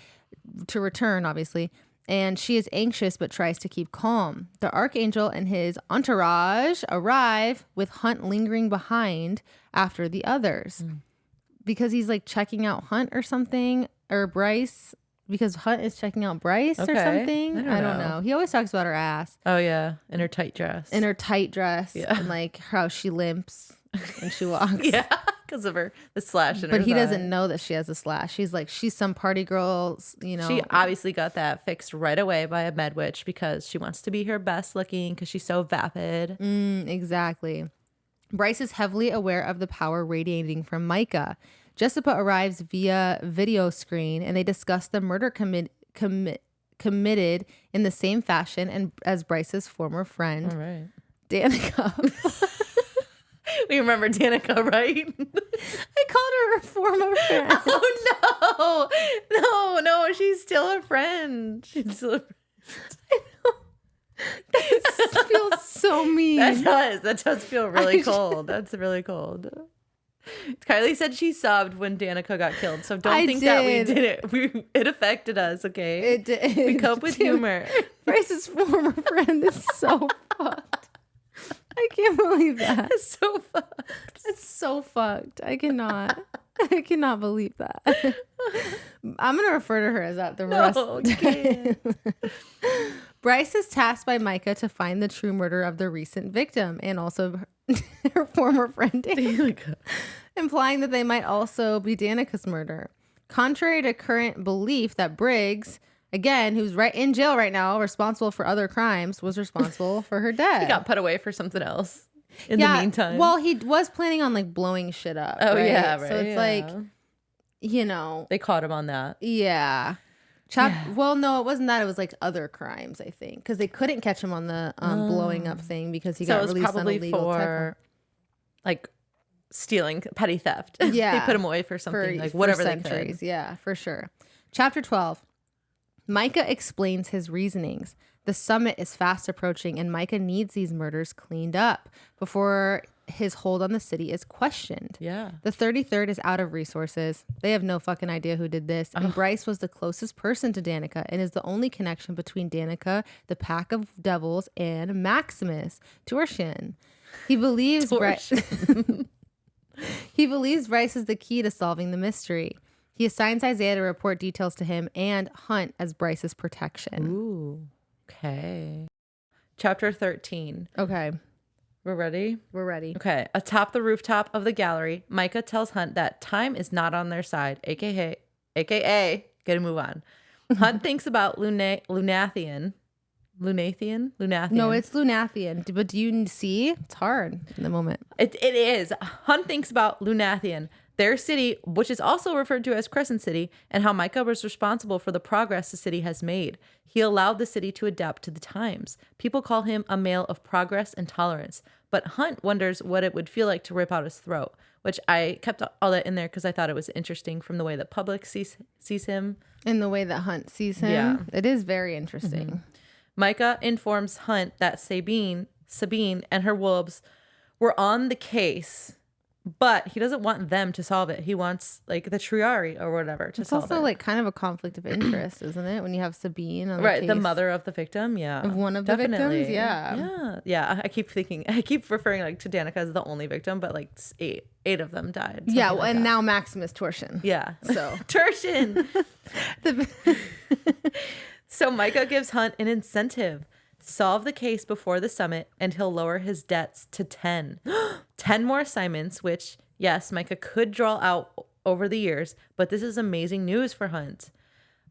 [SPEAKER 1] to return, obviously, and she is anxious but tries to keep calm. The archangel and his entourage arrive, with Hunt lingering behind after the others because he's like checking out Hunt or something, or Bryce. Because Hunt is checking out Bryce or something. I don't know. He always talks about her ass.
[SPEAKER 2] Oh, yeah. In her tight dress.
[SPEAKER 1] Yeah. And like how she limps when she walks.
[SPEAKER 2] Yeah. Because of the slash in her
[SPEAKER 1] But he
[SPEAKER 2] thigh.
[SPEAKER 1] doesn't know that she has a slash. She's like, she's some party girl,
[SPEAKER 2] She obviously got that fixed right away by a med witch because she wants to be her best looking because she's so vapid.
[SPEAKER 1] Exactly. Bryce is heavily aware of the power radiating from Micah. Jessica arrives via video screen, and they discuss the murder committed in the same fashion as Bryce's former friend,
[SPEAKER 2] All right.
[SPEAKER 1] Danica.
[SPEAKER 2] We remember Danica, right?
[SPEAKER 1] I called her a former friend.
[SPEAKER 2] Oh, no, she's still a friend. She's still a friend.
[SPEAKER 1] I know. That feels so mean.
[SPEAKER 2] That does feel really cold. That's really cold. Kylie said she sobbed when Danica got killed, so don't think that we did it. It affected us, okay?
[SPEAKER 1] It did.
[SPEAKER 2] We cope with humor.
[SPEAKER 1] Bryce's former friend is so fucked. I can't believe that.
[SPEAKER 2] It's so fucked.
[SPEAKER 1] It's so fucked. I cannot believe that. I'm gonna refer to her as that the rest.
[SPEAKER 2] No, you can't.
[SPEAKER 1] Bryce is tasked by Micah to find the true murder of the recent victim and also her former friend Danica, implying that they might also be Danica's murder. Contrary to current belief that Briggs, again, who's right in jail right now, responsible for other crimes, was responsible for her death.
[SPEAKER 2] He got put away for something else in the meantime.
[SPEAKER 1] Well, he was planning on like blowing shit up.
[SPEAKER 2] Oh,
[SPEAKER 1] right?
[SPEAKER 2] yeah, right.
[SPEAKER 1] So it's like,
[SPEAKER 2] they caught him on that.
[SPEAKER 1] Yeah. Well, no, it wasn't that. It was like other crimes, I think, because they couldn't catch him on the blowing up thing because he got released on illegal
[SPEAKER 2] for like stealing, petty theft.
[SPEAKER 1] Yeah,
[SPEAKER 2] they put him away for something like whatever they could.
[SPEAKER 1] Yeah, for sure. Chapter 12. Micah explains his reasonings. The summit is fast approaching, and Micah needs these murders cleaned up before his hold on the city is questioned.
[SPEAKER 2] Yeah.
[SPEAKER 1] The 33rd is out of resources. They have no fucking idea who did this. And Bryce was the closest person to Danica and is the only connection between Danica, the pack of devils, and Maximus, Torsion. He believes Bryce is the key to solving the mystery. He assigns Isaiah to report details to him and Hunt as Bryce's protection.
[SPEAKER 2] Ooh. Okay. Chapter 13.
[SPEAKER 1] Okay.
[SPEAKER 2] We're ready?
[SPEAKER 1] We're ready.
[SPEAKER 2] Okay. Atop the rooftop of the gallery, Micah tells Hunt that time is not on their side, aka, gotta move on. Hunt thinks about Lunathian. No,
[SPEAKER 1] it's Lunathian. But do you see? It's hard in the moment.
[SPEAKER 2] It is. Hunt thinks about Lunathian, their city, which is also referred to as Crescent City, and how Micah was responsible for the progress the city has made. He allowed the city to adapt to the times. People call him a male of progress and tolerance. But Hunt wonders what it would feel like to rip out his throat, which I kept all that in there because I thought it was interesting from the way that public sees him.
[SPEAKER 1] In the way that Hunt sees him.
[SPEAKER 2] Yeah.
[SPEAKER 1] It is very interesting.
[SPEAKER 2] Mm-hmm. Micah informs Hunt that Sabine and her wolves were on the case But he doesn't want them to solve it. He wants like the Triari or whatever to solve it.
[SPEAKER 1] It's also like kind of a conflict of interest, isn't it? When you have Sabine on the
[SPEAKER 2] right,
[SPEAKER 1] case
[SPEAKER 2] the mother of the victim, yeah,
[SPEAKER 1] of one of the victims, yeah.
[SPEAKER 2] I keep referring like to Danica as the only victim, but like eight of them died.
[SPEAKER 1] Yeah,
[SPEAKER 2] like
[SPEAKER 1] and
[SPEAKER 2] that.
[SPEAKER 1] now Maximus torsion.
[SPEAKER 2] Yeah,
[SPEAKER 1] So
[SPEAKER 2] torsion. So Micah gives Hunt an incentive. Solve the case before the summit and he'll lower his debts to 10. 10 more assignments, which, yes, Micah could draw out over the years, but this is amazing news for Hunt.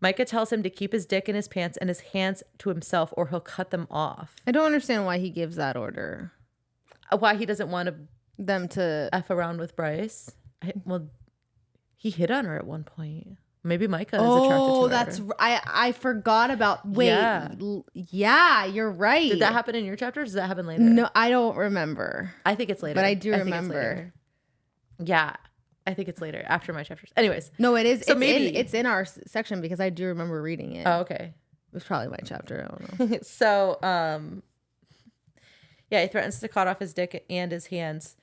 [SPEAKER 2] Micah tells him to keep his dick in his pants and his hands to himself or he'll cut them off.
[SPEAKER 1] I don't understand why he gives that order.
[SPEAKER 2] Why he doesn't want
[SPEAKER 1] them to
[SPEAKER 2] F around with Bryce. He hit on her at one point. Maybe Micah is attracted to her.
[SPEAKER 1] Oh, that's I forgot about. Wait, yeah, you're right.
[SPEAKER 2] Did that happen in your chapter? Or does that happen later?
[SPEAKER 1] No, I don't remember.
[SPEAKER 2] I think it's later,
[SPEAKER 1] but I do remember.
[SPEAKER 2] Yeah, I think it's later after my chapters. Anyways,
[SPEAKER 1] no, it is.
[SPEAKER 2] So
[SPEAKER 1] it's in our section because I do remember reading it.
[SPEAKER 2] Oh, okay.
[SPEAKER 1] It was probably my chapter. I don't know.
[SPEAKER 2] So, yeah, he threatens to cut off his dick and his hands,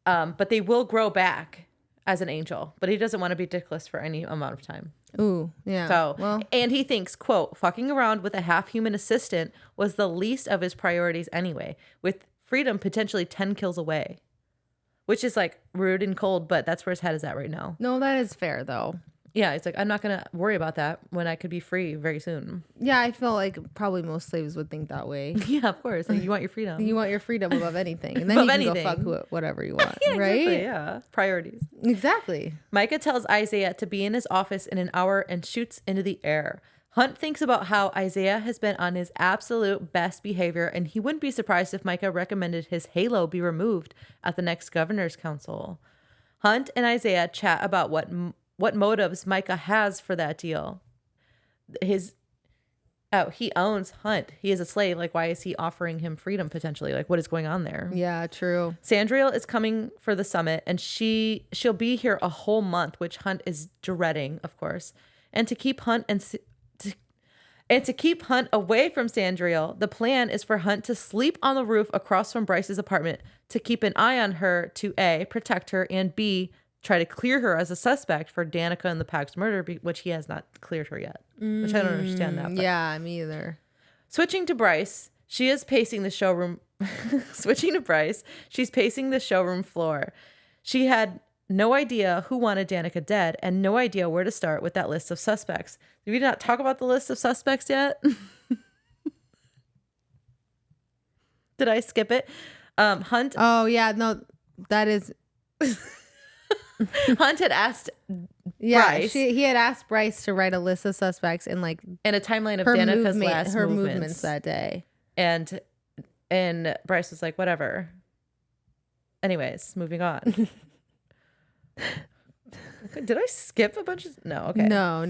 [SPEAKER 2] but they will grow back as an angel, but he doesn't want to be dickless for any amount of time.
[SPEAKER 1] Ooh, yeah.
[SPEAKER 2] So, and he thinks, quote, fucking around with a half-human assistant was the least of his priorities anyway, with freedom potentially 10 kills away, which is like rude and cold, but that's where his head is at right now.
[SPEAKER 1] No, that is fair though.
[SPEAKER 2] Yeah, it's like, I'm not going to worry about that when I could be free very soon.
[SPEAKER 1] Yeah, I feel like probably most slaves would think that way.
[SPEAKER 2] Yeah, of course. Like, you want your freedom.
[SPEAKER 1] You want your freedom above anything. And then you can go fuck whatever you want,
[SPEAKER 2] yeah,
[SPEAKER 1] right?
[SPEAKER 2] Exactly, yeah, priorities.
[SPEAKER 1] Exactly.
[SPEAKER 2] Micah tells Isaiah to be in his office in an hour and shoots into the air. Hunt thinks about how Isaiah has been on his absolute best behavior, and he wouldn't be surprised if Micah recommended his halo be removed at the next governor's council. Hunt and Isaiah chat about what motives Micah has for that deal. He owns Hunt. He is a slave. Like, why is he offering him freedom potentially? Like, what is going on there?
[SPEAKER 1] Yeah, true.
[SPEAKER 2] Sandriel is coming for the summit, and she'll be here a whole month, which Hunt is dreading, of course. And to keep Hunt to keep Hunt away from Sandriel, the plan is for Hunt to sleep on the roof across from Bryce's apartment to keep an eye on her to A, protect her, and B, try to clear her as a suspect for Danica and the Pax murder, which he has not cleared her yet, which I don't understand that. But.
[SPEAKER 1] Yeah, me either.
[SPEAKER 2] Switching to Bryce, she is pacing the showroom. Switching to Bryce, she's pacing the showroom floor. She had no idea who wanted Danica dead and no idea where to start with that list of suspects. Did we not talk about the list of suspects yet? Did I skip it? Hunt.
[SPEAKER 1] Oh, yeah. No, that is...
[SPEAKER 2] Hunt had asked Bryce.
[SPEAKER 1] He had asked Bryce to write a list of suspects in like
[SPEAKER 2] in a timeline of Danica's last
[SPEAKER 1] movements that day.
[SPEAKER 2] And Bryce was like, whatever. Anyways, moving on. Did I skip a bunch of... No, okay.
[SPEAKER 1] No.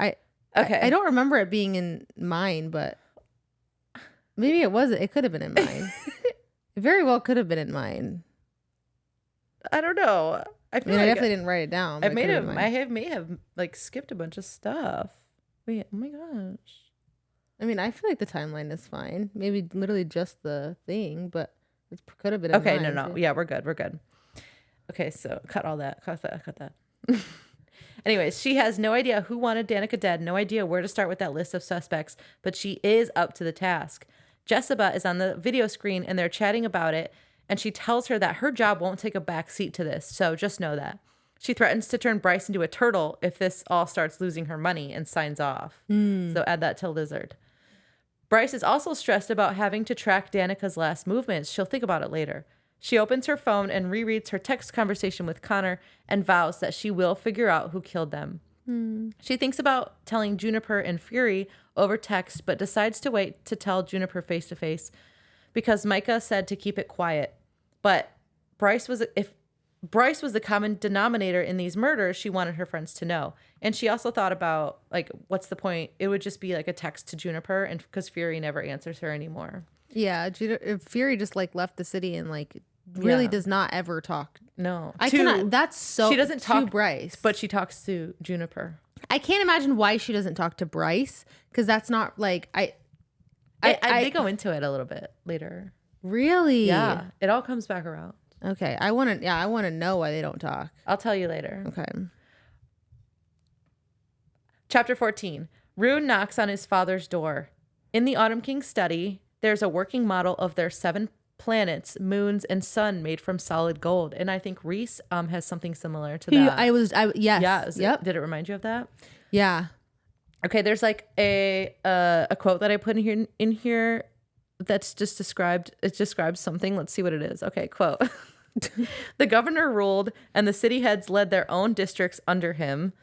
[SPEAKER 1] I don't remember it being in mine, but maybe it wasn't. It could have been in mine. It very well could have been in mine.
[SPEAKER 2] I don't know. I
[SPEAKER 1] definitely didn't write it down.
[SPEAKER 2] I may have like skipped a bunch of stuff. Wait, oh my gosh.
[SPEAKER 1] I mean, I feel like the timeline is fine. Maybe literally just the thing, but it could have been in
[SPEAKER 2] okay.
[SPEAKER 1] mine
[SPEAKER 2] No.
[SPEAKER 1] too.
[SPEAKER 2] Yeah, we're good. Okay, so cut all that. Cut that. Anyways, she has no idea who wanted Danica dead, no idea where to start with that list of suspects, but she is up to the task. Jessica is on the video screen and they're chatting about it, and she tells her that her job won't take a back seat to this, so just know that. She threatens to turn Bryce into a turtle if this all starts losing her money and signs off. So add that to Lizard. Bryce is also stressed about having to track Danica's last movements. She'll think about it later. She opens her phone and rereads her text conversation with Connor and vows that she will figure out who killed them. She thinks about telling Juniper and Fury over text, but decides to wait to tell Juniper face to face because Micah said to keep it quiet. But if Bryce was the common denominator in these murders, she wanted her friends to know. And she also thought about, like, what's the point? It would just be like a text to Juniper, and because Fury never answers her anymore.
[SPEAKER 1] Yeah, Fury just like left the city and like really does not ever talk.
[SPEAKER 2] No,
[SPEAKER 1] I cannot. That's so.
[SPEAKER 2] She doesn't talk
[SPEAKER 1] to Bryce,
[SPEAKER 2] but she talks to Juniper.
[SPEAKER 1] I can't imagine why she doesn't talk to Bryce because that's not like
[SPEAKER 2] I go into it a little bit later.
[SPEAKER 1] Really?
[SPEAKER 2] Yeah, it all comes back around.
[SPEAKER 1] Okay. I want to know why they don't talk.
[SPEAKER 2] I'll tell you later.
[SPEAKER 1] Okay.
[SPEAKER 2] Chapter 14. Rune knocks on his father's door. In the Autumn King's study, there's a working model of their 7 planets, moons, and sun made from solid gold. And I think Reese has something similar to that.
[SPEAKER 1] Yes.
[SPEAKER 2] Yeah. Did it remind you of that?
[SPEAKER 1] Yeah.
[SPEAKER 2] Okay, there's like a quote that I put in here that's just described. It describes something. Let's see what it is. Okay, quote. The governor ruled and the city heads led their own districts under him.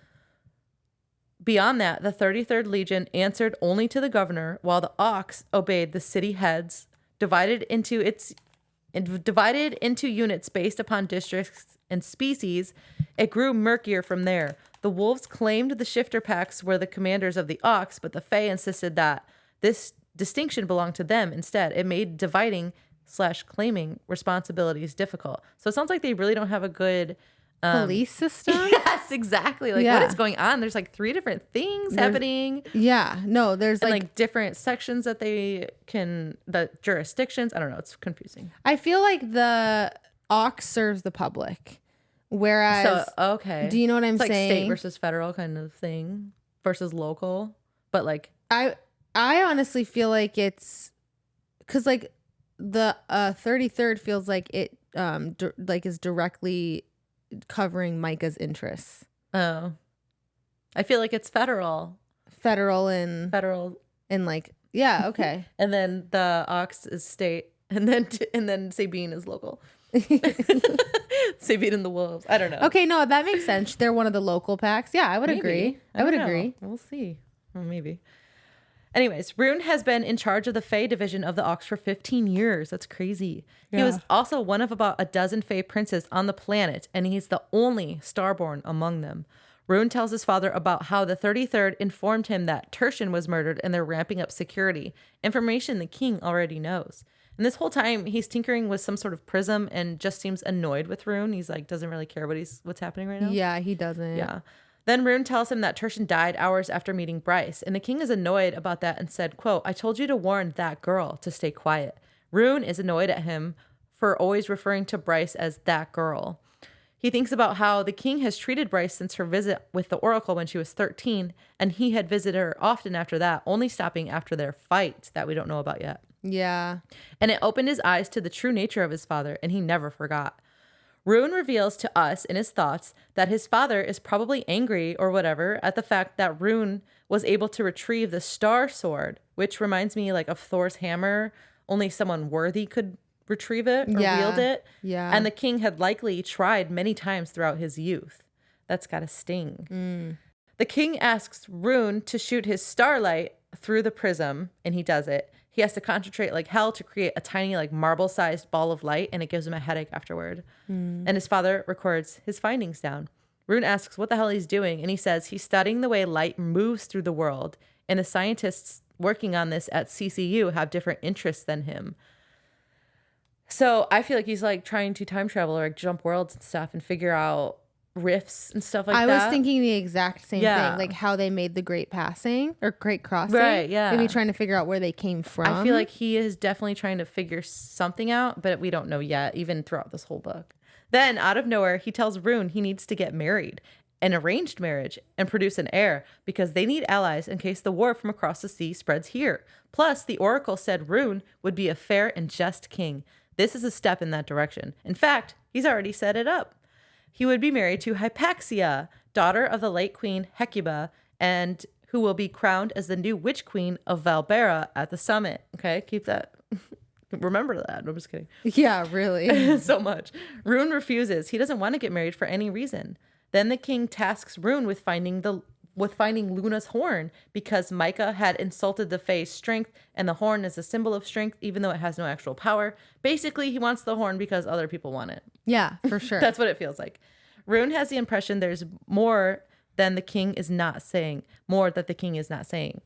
[SPEAKER 2] Beyond that, the 33rd Legion answered only to the governor, while the Ox obeyed the city heads, divided into units based upon districts and species. It grew murkier from there. The wolves claimed the shifter packs were the commanders of the Ox, but the Fae insisted that this distinction belonged to them instead. It made dividing/claiming responsibilities difficult. So it sounds like they really don't have a good
[SPEAKER 1] police system.
[SPEAKER 2] Yes, exactly. Like what is going on? There's like 3 different things happening.
[SPEAKER 1] Yeah. No, there's
[SPEAKER 2] like different sections that the jurisdictions. I don't know. It's confusing.
[SPEAKER 1] I feel like the Ox serves the public. Whereas,
[SPEAKER 2] okay.
[SPEAKER 1] Do you know what I'm
[SPEAKER 2] it's
[SPEAKER 1] saying?
[SPEAKER 2] Like state versus federal kind of thing versus local. But like,
[SPEAKER 1] I honestly feel like it's because like the 33rd feels like it is directly covering Micah's interests.
[SPEAKER 2] Oh, I feel like it's federal
[SPEAKER 1] and like, yeah. Okay.
[SPEAKER 2] And then the Ox is state, and then Sabine is local. Sabine and the wolves. I don't know.
[SPEAKER 1] Okay, no, that makes sense. They're one of the local packs. Yeah, I would agree. I would agree.
[SPEAKER 2] We'll see. Well, maybe. Anyways, Rune has been in charge of the Fae division of the Ox for 15 years. That's crazy. Yeah. He was also one of about a dozen Fae princes on the planet, and he's the only Starborn among them. Rune tells his father about how the 33rd informed him that Tertian was murdered and they're ramping up security, information the king already knows. And this whole time, he's tinkering with some sort of prism and just seems annoyed with Rune. He's like, doesn't really care what's happening right now.
[SPEAKER 1] Yeah, he doesn't.
[SPEAKER 2] Yeah. Then Rune tells him that Tertian died hours after meeting Bryce, and the king is annoyed about that and said, quote, I told you to warn that girl to stay quiet. Rune is annoyed at him for always referring to Bryce as that girl. He thinks about how the king has treated Bryce since her visit with the Oracle when she was 13, and he had visited her often after that, only stopping after their fight that we don't know about yet.
[SPEAKER 1] Yeah.
[SPEAKER 2] And it opened his eyes to the true nature of his father, and he never forgot. Rune reveals to us in his thoughts that his father is probably angry or whatever at the fact that Rune was able to retrieve the Star Sword, which reminds me like of Thor's hammer. Only someone worthy could retrieve it or wield it.
[SPEAKER 1] Yeah.
[SPEAKER 2] And the king had likely tried many times throughout his youth. That's got a sting.
[SPEAKER 1] Mm.
[SPEAKER 2] The king asks Rune to shoot his starlight through the prism, and he does it. He has to concentrate like hell to create a tiny like marble-sized ball of light, and it gives him a headache afterward. And his father records his findings down. Rune asks what the hell he's doing, and he says he's studying the way light moves through the world, and the scientists working on this at CCU have different interests than him. So I feel like he's like trying to time travel or like jump worlds and stuff and figure out rifts and stuff like that.
[SPEAKER 1] I was thinking the exact same thing, like how they made the Great Passing or Great Crossing.
[SPEAKER 2] Right, yeah.
[SPEAKER 1] Maybe trying to figure out where they came from.
[SPEAKER 2] I feel like he is definitely trying to figure something out, but we don't know yet, even throughout this whole book. Then, out of nowhere, he tells Rune he needs to get married, an arranged marriage, and produce an heir, because they need allies in case the war from across the sea spreads here. Plus, the Oracle said Rune would be a fair and just king. This is a step in that direction. In fact, he's already set it up. He would be married to Hypaxia, daughter of the late queen Hecuba, and who will be crowned as the new witch queen of Valbera at the summit. Okay, keep that. Remember that. I'm just kidding.
[SPEAKER 1] Yeah, really.
[SPEAKER 2] So much. Rune refuses. He doesn't want to get married for any reason. Then the king tasks Rune with finding Luna's horn, because Micah had insulted the Fae's strength, and the horn is a symbol of strength, even though it has no actual power. Basically, he wants the horn because other people want it.
[SPEAKER 1] Yeah, for sure.
[SPEAKER 2] That's what it feels like. Rune has the impression there's more than the king is not saying, more that the king is not saying.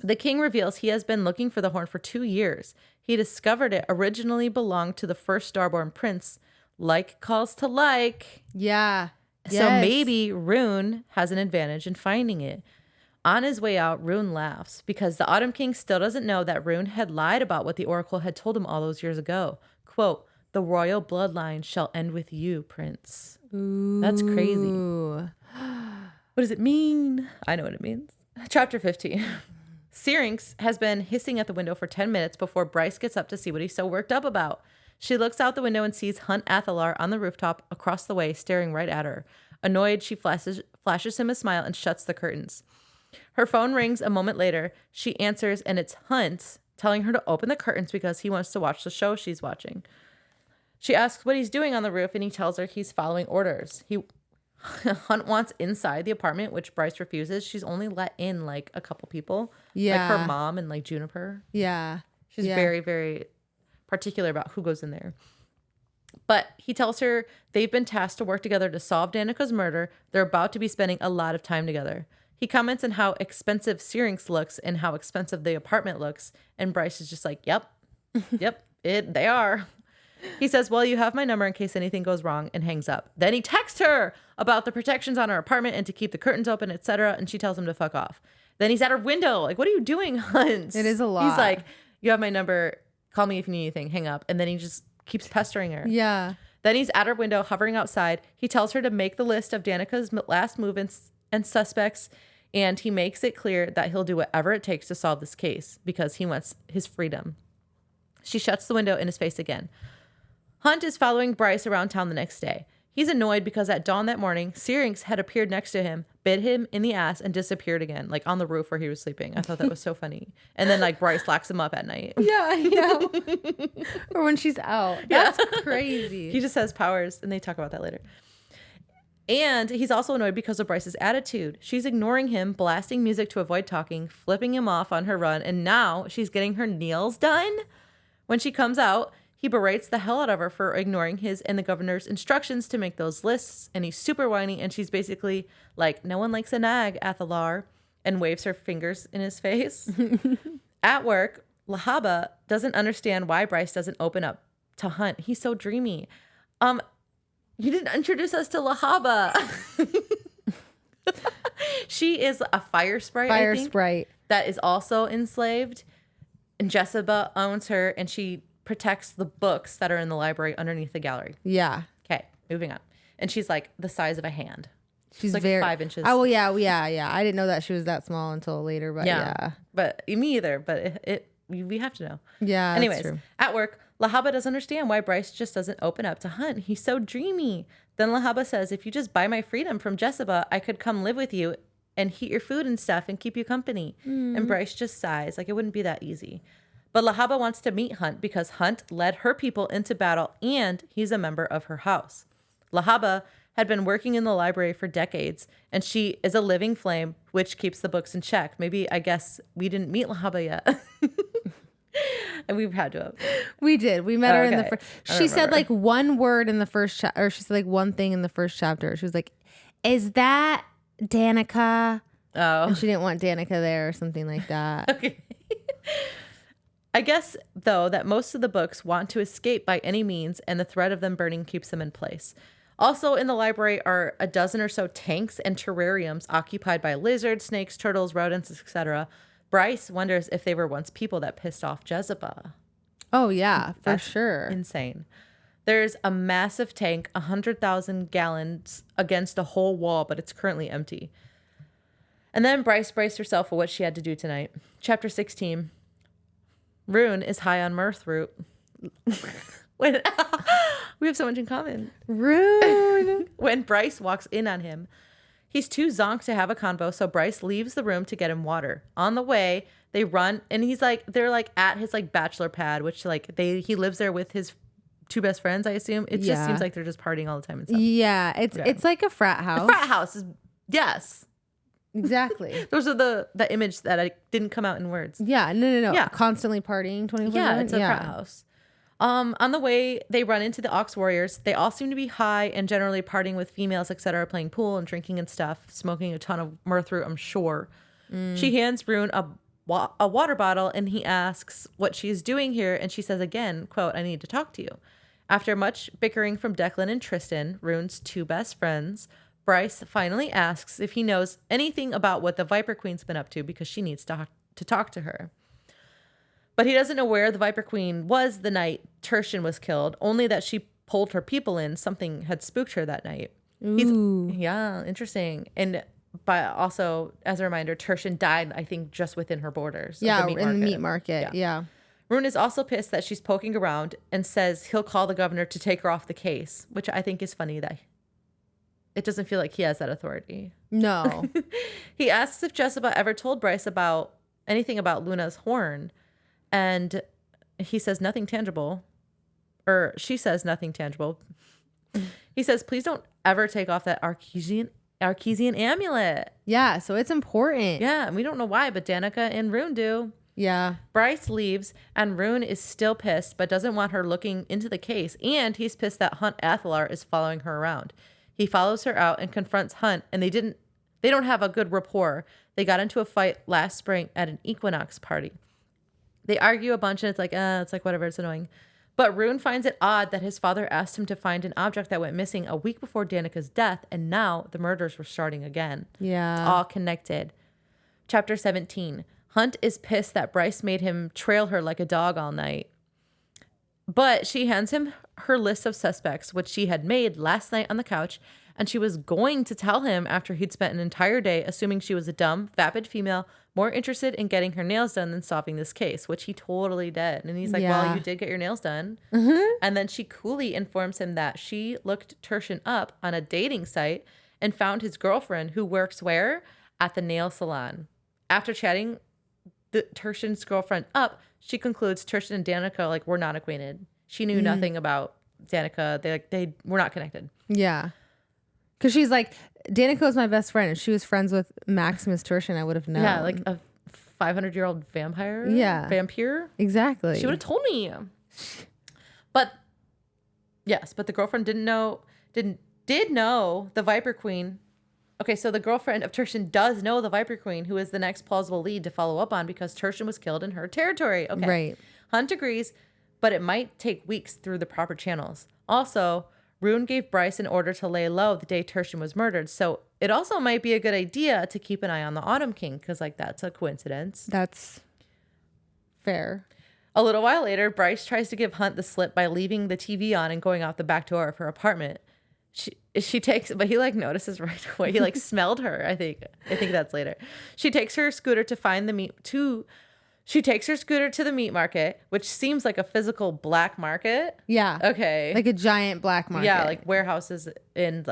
[SPEAKER 2] The king reveals he has been looking for the horn for 2 years. He discovered it originally belonged to the first Starborn prince. Like calls to like.
[SPEAKER 1] Yeah.
[SPEAKER 2] So maybe Rune has an advantage in finding it. On his way out, Rune laughs because the Autumn King still doesn't know that Rune had lied about what the Oracle had told him all those years ago. Quote, The royal bloodline shall end with you, Prince. That's crazy. What does it mean? I know what it means. Chapter 15. Syrinx has been hissing at the window for 10 minutes before Bryce gets up to see what he's so worked up about. She looks out the window and sees Hunt Athalar on the rooftop across the way, staring right at her. Annoyed, she flashes him a smile and shuts the curtains. Her phone rings a moment later. She answers, and it's Hunt telling her to open the curtains because he wants to watch the show she's watching. She asks what he's doing on the roof, and he tells her he's following orders. Hunt wants inside the apartment, which Bryce refuses. She's only let in like a couple people.
[SPEAKER 1] Yeah.
[SPEAKER 2] Like her mom and like Juniper.
[SPEAKER 1] Yeah.
[SPEAKER 2] She's very, very particular about who goes in there. But he tells her they've been tasked to work together to solve Danica's murder. They're about to be spending a lot of time together. He comments on how expensive Syrinx looks and how expensive the apartment looks. And Bryce is just like, yep, they are. He says, well, you have my number in case anything goes wrong, and hangs up. Then he texts her about the protections on her apartment and to keep the curtains open, etc. And she tells him to fuck off. Then he's at her window. Like, what are you doing, Hunt?
[SPEAKER 1] It is a lot.
[SPEAKER 2] He's like, you have my number. Call me if you need anything. Hang up. And then he just keeps pestering her.
[SPEAKER 1] Yeah.
[SPEAKER 2] Then he's at her window, hovering outside. He tells her to make the list of Danica's last movements and suspects. And he makes it clear that he'll do whatever it takes to solve this case because he wants his freedom. She shuts the window in his face again. Hunt is following Bryce around town the next day. He's annoyed because at dawn that morning, Syrinx had appeared next to him, bit him in the ass, and disappeared again, like on the roof where he was sleeping. I thought that was so funny. And then like Bryce locks him up at night.
[SPEAKER 1] Yeah. Or when she's out. That's crazy.
[SPEAKER 2] He just has powers, and they talk about that later. And he's also annoyed because of Bryce's attitude. She's ignoring him, blasting music to avoid talking, flipping him off on her run, and now she's getting her nails done. When she comes out, he berates the hell out of her for ignoring his and the governor's instructions to make those lists, and he's super whiny, and she's basically like, no one likes a nag, Athalar, and waves her fingers in his face. At work, Lahaba doesn't understand why Bryce doesn't open up to Hunt. He's so dreamy. You didn't introduce us to Lahaba. She is a fire sprite, I think,
[SPEAKER 1] sprite.
[SPEAKER 2] that is also enslaved, and Jessica owns her, and she protects the books that are in the library underneath the gallery.
[SPEAKER 1] Yeah.
[SPEAKER 2] Okay, moving on. And she's like the size of a hand.
[SPEAKER 1] She's
[SPEAKER 2] like
[SPEAKER 1] very
[SPEAKER 2] 5 inches.
[SPEAKER 1] Oh, well, yeah. I didn't know that she was that small until later, but yeah.
[SPEAKER 2] But me either, but we have to know.
[SPEAKER 1] Yeah,
[SPEAKER 2] Anyways,
[SPEAKER 1] that's true.
[SPEAKER 2] At work, Lahaba doesn't understand why Bryce just doesn't open up to Hunt. He's so dreamy. Then Lahaba says, if you just buy my freedom from Jessica, I could come live with you and heat your food and stuff and keep you company. And Bryce just sighs, like it wouldn't be that easy. But Lahaba wants to meet Hunt because Hunt led her people into battle and he's a member of her house. Lahaba had been working in the library for decades, and she is a living flame, which keeps the books in check. Maybe, I guess, we didn't meet Lahaba yet. And we've had to have.
[SPEAKER 1] We did. We met her in the first. She said
[SPEAKER 2] remember.
[SPEAKER 1] like one word in the first chapter, or she said like one thing in the first chapter. She was like, is that Danica?
[SPEAKER 2] Oh.
[SPEAKER 1] And she didn't want Danica there or something like that.
[SPEAKER 2] Okay. I guess, though, that most of the books want to escape by any means, and the threat of them burning keeps them in place. Also in the library are a dozen or so tanks and terrariums occupied by lizards, snakes, turtles, rodents, etc. Bryce wonders if they were once people that pissed off Jezebel.
[SPEAKER 1] Oh, yeah, for
[SPEAKER 2] That's
[SPEAKER 1] sure.
[SPEAKER 2] Insane. There's a massive tank, 100,000 gallons against a whole wall, but it's currently empty. And then Bryce braced herself for what she had to do tonight. Chapter 16. Rune is high on mirth root. We have so much in common.
[SPEAKER 1] Rune.
[SPEAKER 2] When Bryce walks in on him, he's too zonked to have a convo, so Bryce leaves the room to get him water. On the way, they run, and they're like at his like bachelor pad, which like he lives there with his two best friends, I assume. It just seems like they're just partying all the time and stuff.
[SPEAKER 1] Yeah, it's like a frat house.
[SPEAKER 2] A frat house is, yes.
[SPEAKER 1] Exactly.
[SPEAKER 2] Those are the image that I didn't come out in words.
[SPEAKER 1] Yeah, no.
[SPEAKER 2] Yeah.
[SPEAKER 1] Constantly partying 24/7.
[SPEAKER 2] Yeah, it's a frat house. On the way, they run into the Ox Warriors. They all seem to be high and generally partying with females, etc., playing pool and drinking and stuff, smoking a ton of mirth root, I'm sure. She hands Rune a water bottle, and he asks what she's doing here, and she says again, quote, I need to talk to you. After much bickering from Declan and Tristan, Rune's two best friends, Bryce finally asks if he knows anything about what the Viper Queen's been up to because she needs to talk to her. But he doesn't know where the Viper Queen was the night Tertian was killed, only that she pulled her people in. Something had spooked her that night.
[SPEAKER 1] Ooh.
[SPEAKER 2] Yeah, interesting. And but also, as a reminder, Tertian died, I think, just within her borders.
[SPEAKER 1] Yeah, in the meat market. Yeah.
[SPEAKER 2] Rune is also pissed that she's poking around and says he'll call the governor to take her off the case, which I think is funny that it doesn't feel like he has that authority.
[SPEAKER 1] No.
[SPEAKER 2] He asks if Jessica ever told Bryce about anything about Luna's horn, and he says nothing tangible, or she says nothing tangible. He says, please don't ever take off that Archesian amulet.
[SPEAKER 1] Yeah, so it's important.
[SPEAKER 2] Yeah, and we don't know why, but Danica and Rune do.
[SPEAKER 1] Yeah.
[SPEAKER 2] Bryce leaves, and Rune is still pissed, but doesn't want her looking into the case, and he's pissed that Hunt Athalar is following her around. He follows her out and confronts Hunt, and they don't have a good rapport. They got into a fight last spring at an equinox party. They argue a bunch, and it's like whatever, it's annoying. But Rune finds it odd that his father asked him to find an object that went missing a week before Danica's death, and now the murders were starting again.
[SPEAKER 1] Yeah.
[SPEAKER 2] It's all connected. Chapter 17. Hunt is pissed that Bryce made him trail her like a dog all night. But she hands him her list of suspects, which she had made last night on the couch, and she was going to tell him after he'd spent an entire day assuming she was a dumb, vapid female more interested in getting her nails done than solving this case, which he totally did. And he's like, well, you did get your nails done. Mm-hmm. And then she coolly informs him that she looked Tertian up on a dating site and found his girlfriend, who works where? At the nail salon. After chatting Tertian's girlfriend up, she concludes Tertian and Danica were not acquainted. She knew nothing about Danica. They were not connected.
[SPEAKER 1] Yeah. Because she's like, Danica was my best friend. If she was friends with Maximus Tertian, I would have known.
[SPEAKER 2] Yeah, like a 500-year-old vampire.
[SPEAKER 1] Yeah.
[SPEAKER 2] Vampire.
[SPEAKER 1] Exactly.
[SPEAKER 2] She would have told me. But yes, but the girlfriend did know the Viper Queen. Okay, so the girlfriend of Tertian does know the Viper Queen, who is the next plausible lead to follow up on because Tertian was killed in her territory. Okay.
[SPEAKER 1] Right.
[SPEAKER 2] Hunt agrees, but it might take weeks through the proper channels. Also, Rune gave Bryce an order to lay low the day Tertian was murdered, so it also might be a good idea to keep an eye on the Autumn King, because that's a coincidence.
[SPEAKER 1] That's fair.
[SPEAKER 2] A little while later, Bryce tries to give Hunt the slip by leaving the TV on and going out the back door of her apartment. She takes, but he notices right away. He smelled her. I think that's later. She takes her scooter to find the meat She takes her scooter to the meat market, which seems like a physical black market.
[SPEAKER 1] Yeah.
[SPEAKER 2] Okay.
[SPEAKER 1] Like a giant black market.
[SPEAKER 2] Yeah, like warehouses in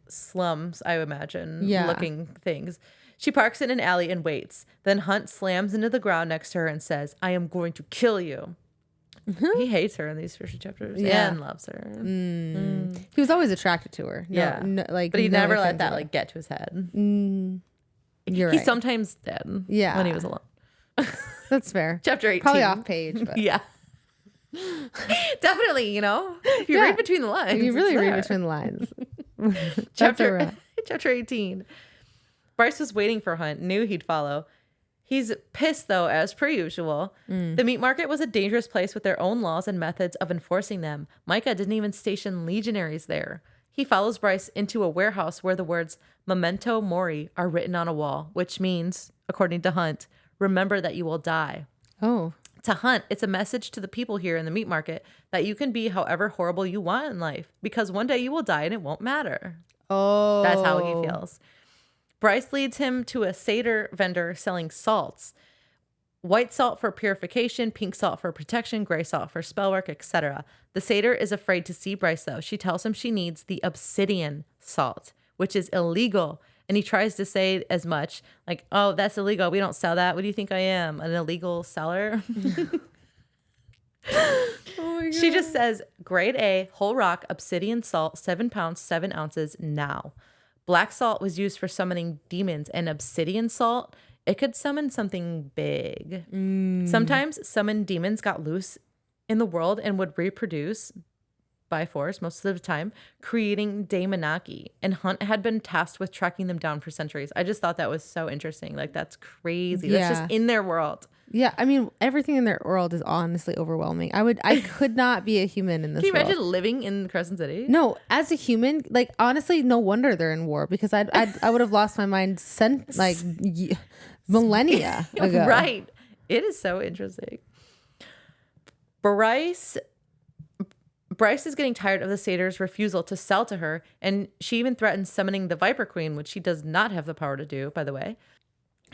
[SPEAKER 2] slums, I would imagine.
[SPEAKER 1] Yeah.
[SPEAKER 2] Looking things. She parks in an alley and waits. Then Hunt slams into the ground next to her and says, "I am going to kill you." Mm-hmm. He hates her in these first chapters and loves her.
[SPEAKER 1] He was always attracted to her.
[SPEAKER 2] But he never let that get to his head.
[SPEAKER 1] You're
[SPEAKER 2] he
[SPEAKER 1] right.
[SPEAKER 2] sometimes did.
[SPEAKER 1] Yeah.
[SPEAKER 2] When he was alone.
[SPEAKER 1] That's fair.
[SPEAKER 2] Chapter 18.
[SPEAKER 1] Probably off page. But.
[SPEAKER 2] Yeah. Definitely, if you read between the lines.
[SPEAKER 1] You really read between the lines.
[SPEAKER 2] Chapter 18. Bryce was waiting for Hunt, knew he'd follow. He's pissed, though, as per usual. The meat market was a dangerous place with their own laws and methods of enforcing them. Micah didn't even station legionaries there. He follows Bryce into a warehouse where the words "Memento Mori" are written on a wall, which means, according to Hunt, remember that you will die.
[SPEAKER 1] Oh.
[SPEAKER 2] To Hunt, it's a message to the people here in the meat market that you can be however horrible you want in life, because one day you will die and it won't matter.
[SPEAKER 1] Oh.
[SPEAKER 2] That's how he feels. Bryce leads him to a Seder vendor selling salts. White salt for purification, pink salt for protection, gray salt for spellwork, etc. The Seder is afraid to see Bryce, though. She tells him she needs the obsidian salt, which is illegal. And he tries to say as much, "Oh, that's illegal. We don't sell that. What do you think I am? An illegal seller?"
[SPEAKER 1] Oh my God.
[SPEAKER 2] She just says, "Grade A, whole rock, obsidian salt, 7 pounds, 7 ounces now." Black salt was used for summoning demons, and obsidian salt, it could summon something big. Sometimes summoned demons got loose in the world and would reproduce by force most of the time, creating Daemonaki. And Hunt had been tasked with tracking them down for centuries. I just thought that was so interesting. That's crazy.
[SPEAKER 1] Yeah.
[SPEAKER 2] That's just in their world.
[SPEAKER 1] Yeah, I mean, everything in their world is honestly overwhelming. I could not be a human in this world.
[SPEAKER 2] Can you imagine living in Crescent City?
[SPEAKER 1] No, as a human, honestly, no wonder they're in war, because I would have lost my mind millennia ago.
[SPEAKER 2] Right. It is so interesting. Bryce is getting tired of the satyr's refusal to sell to her, and she even threatens summoning the Viper Queen, which she does not have the power to do, by the way.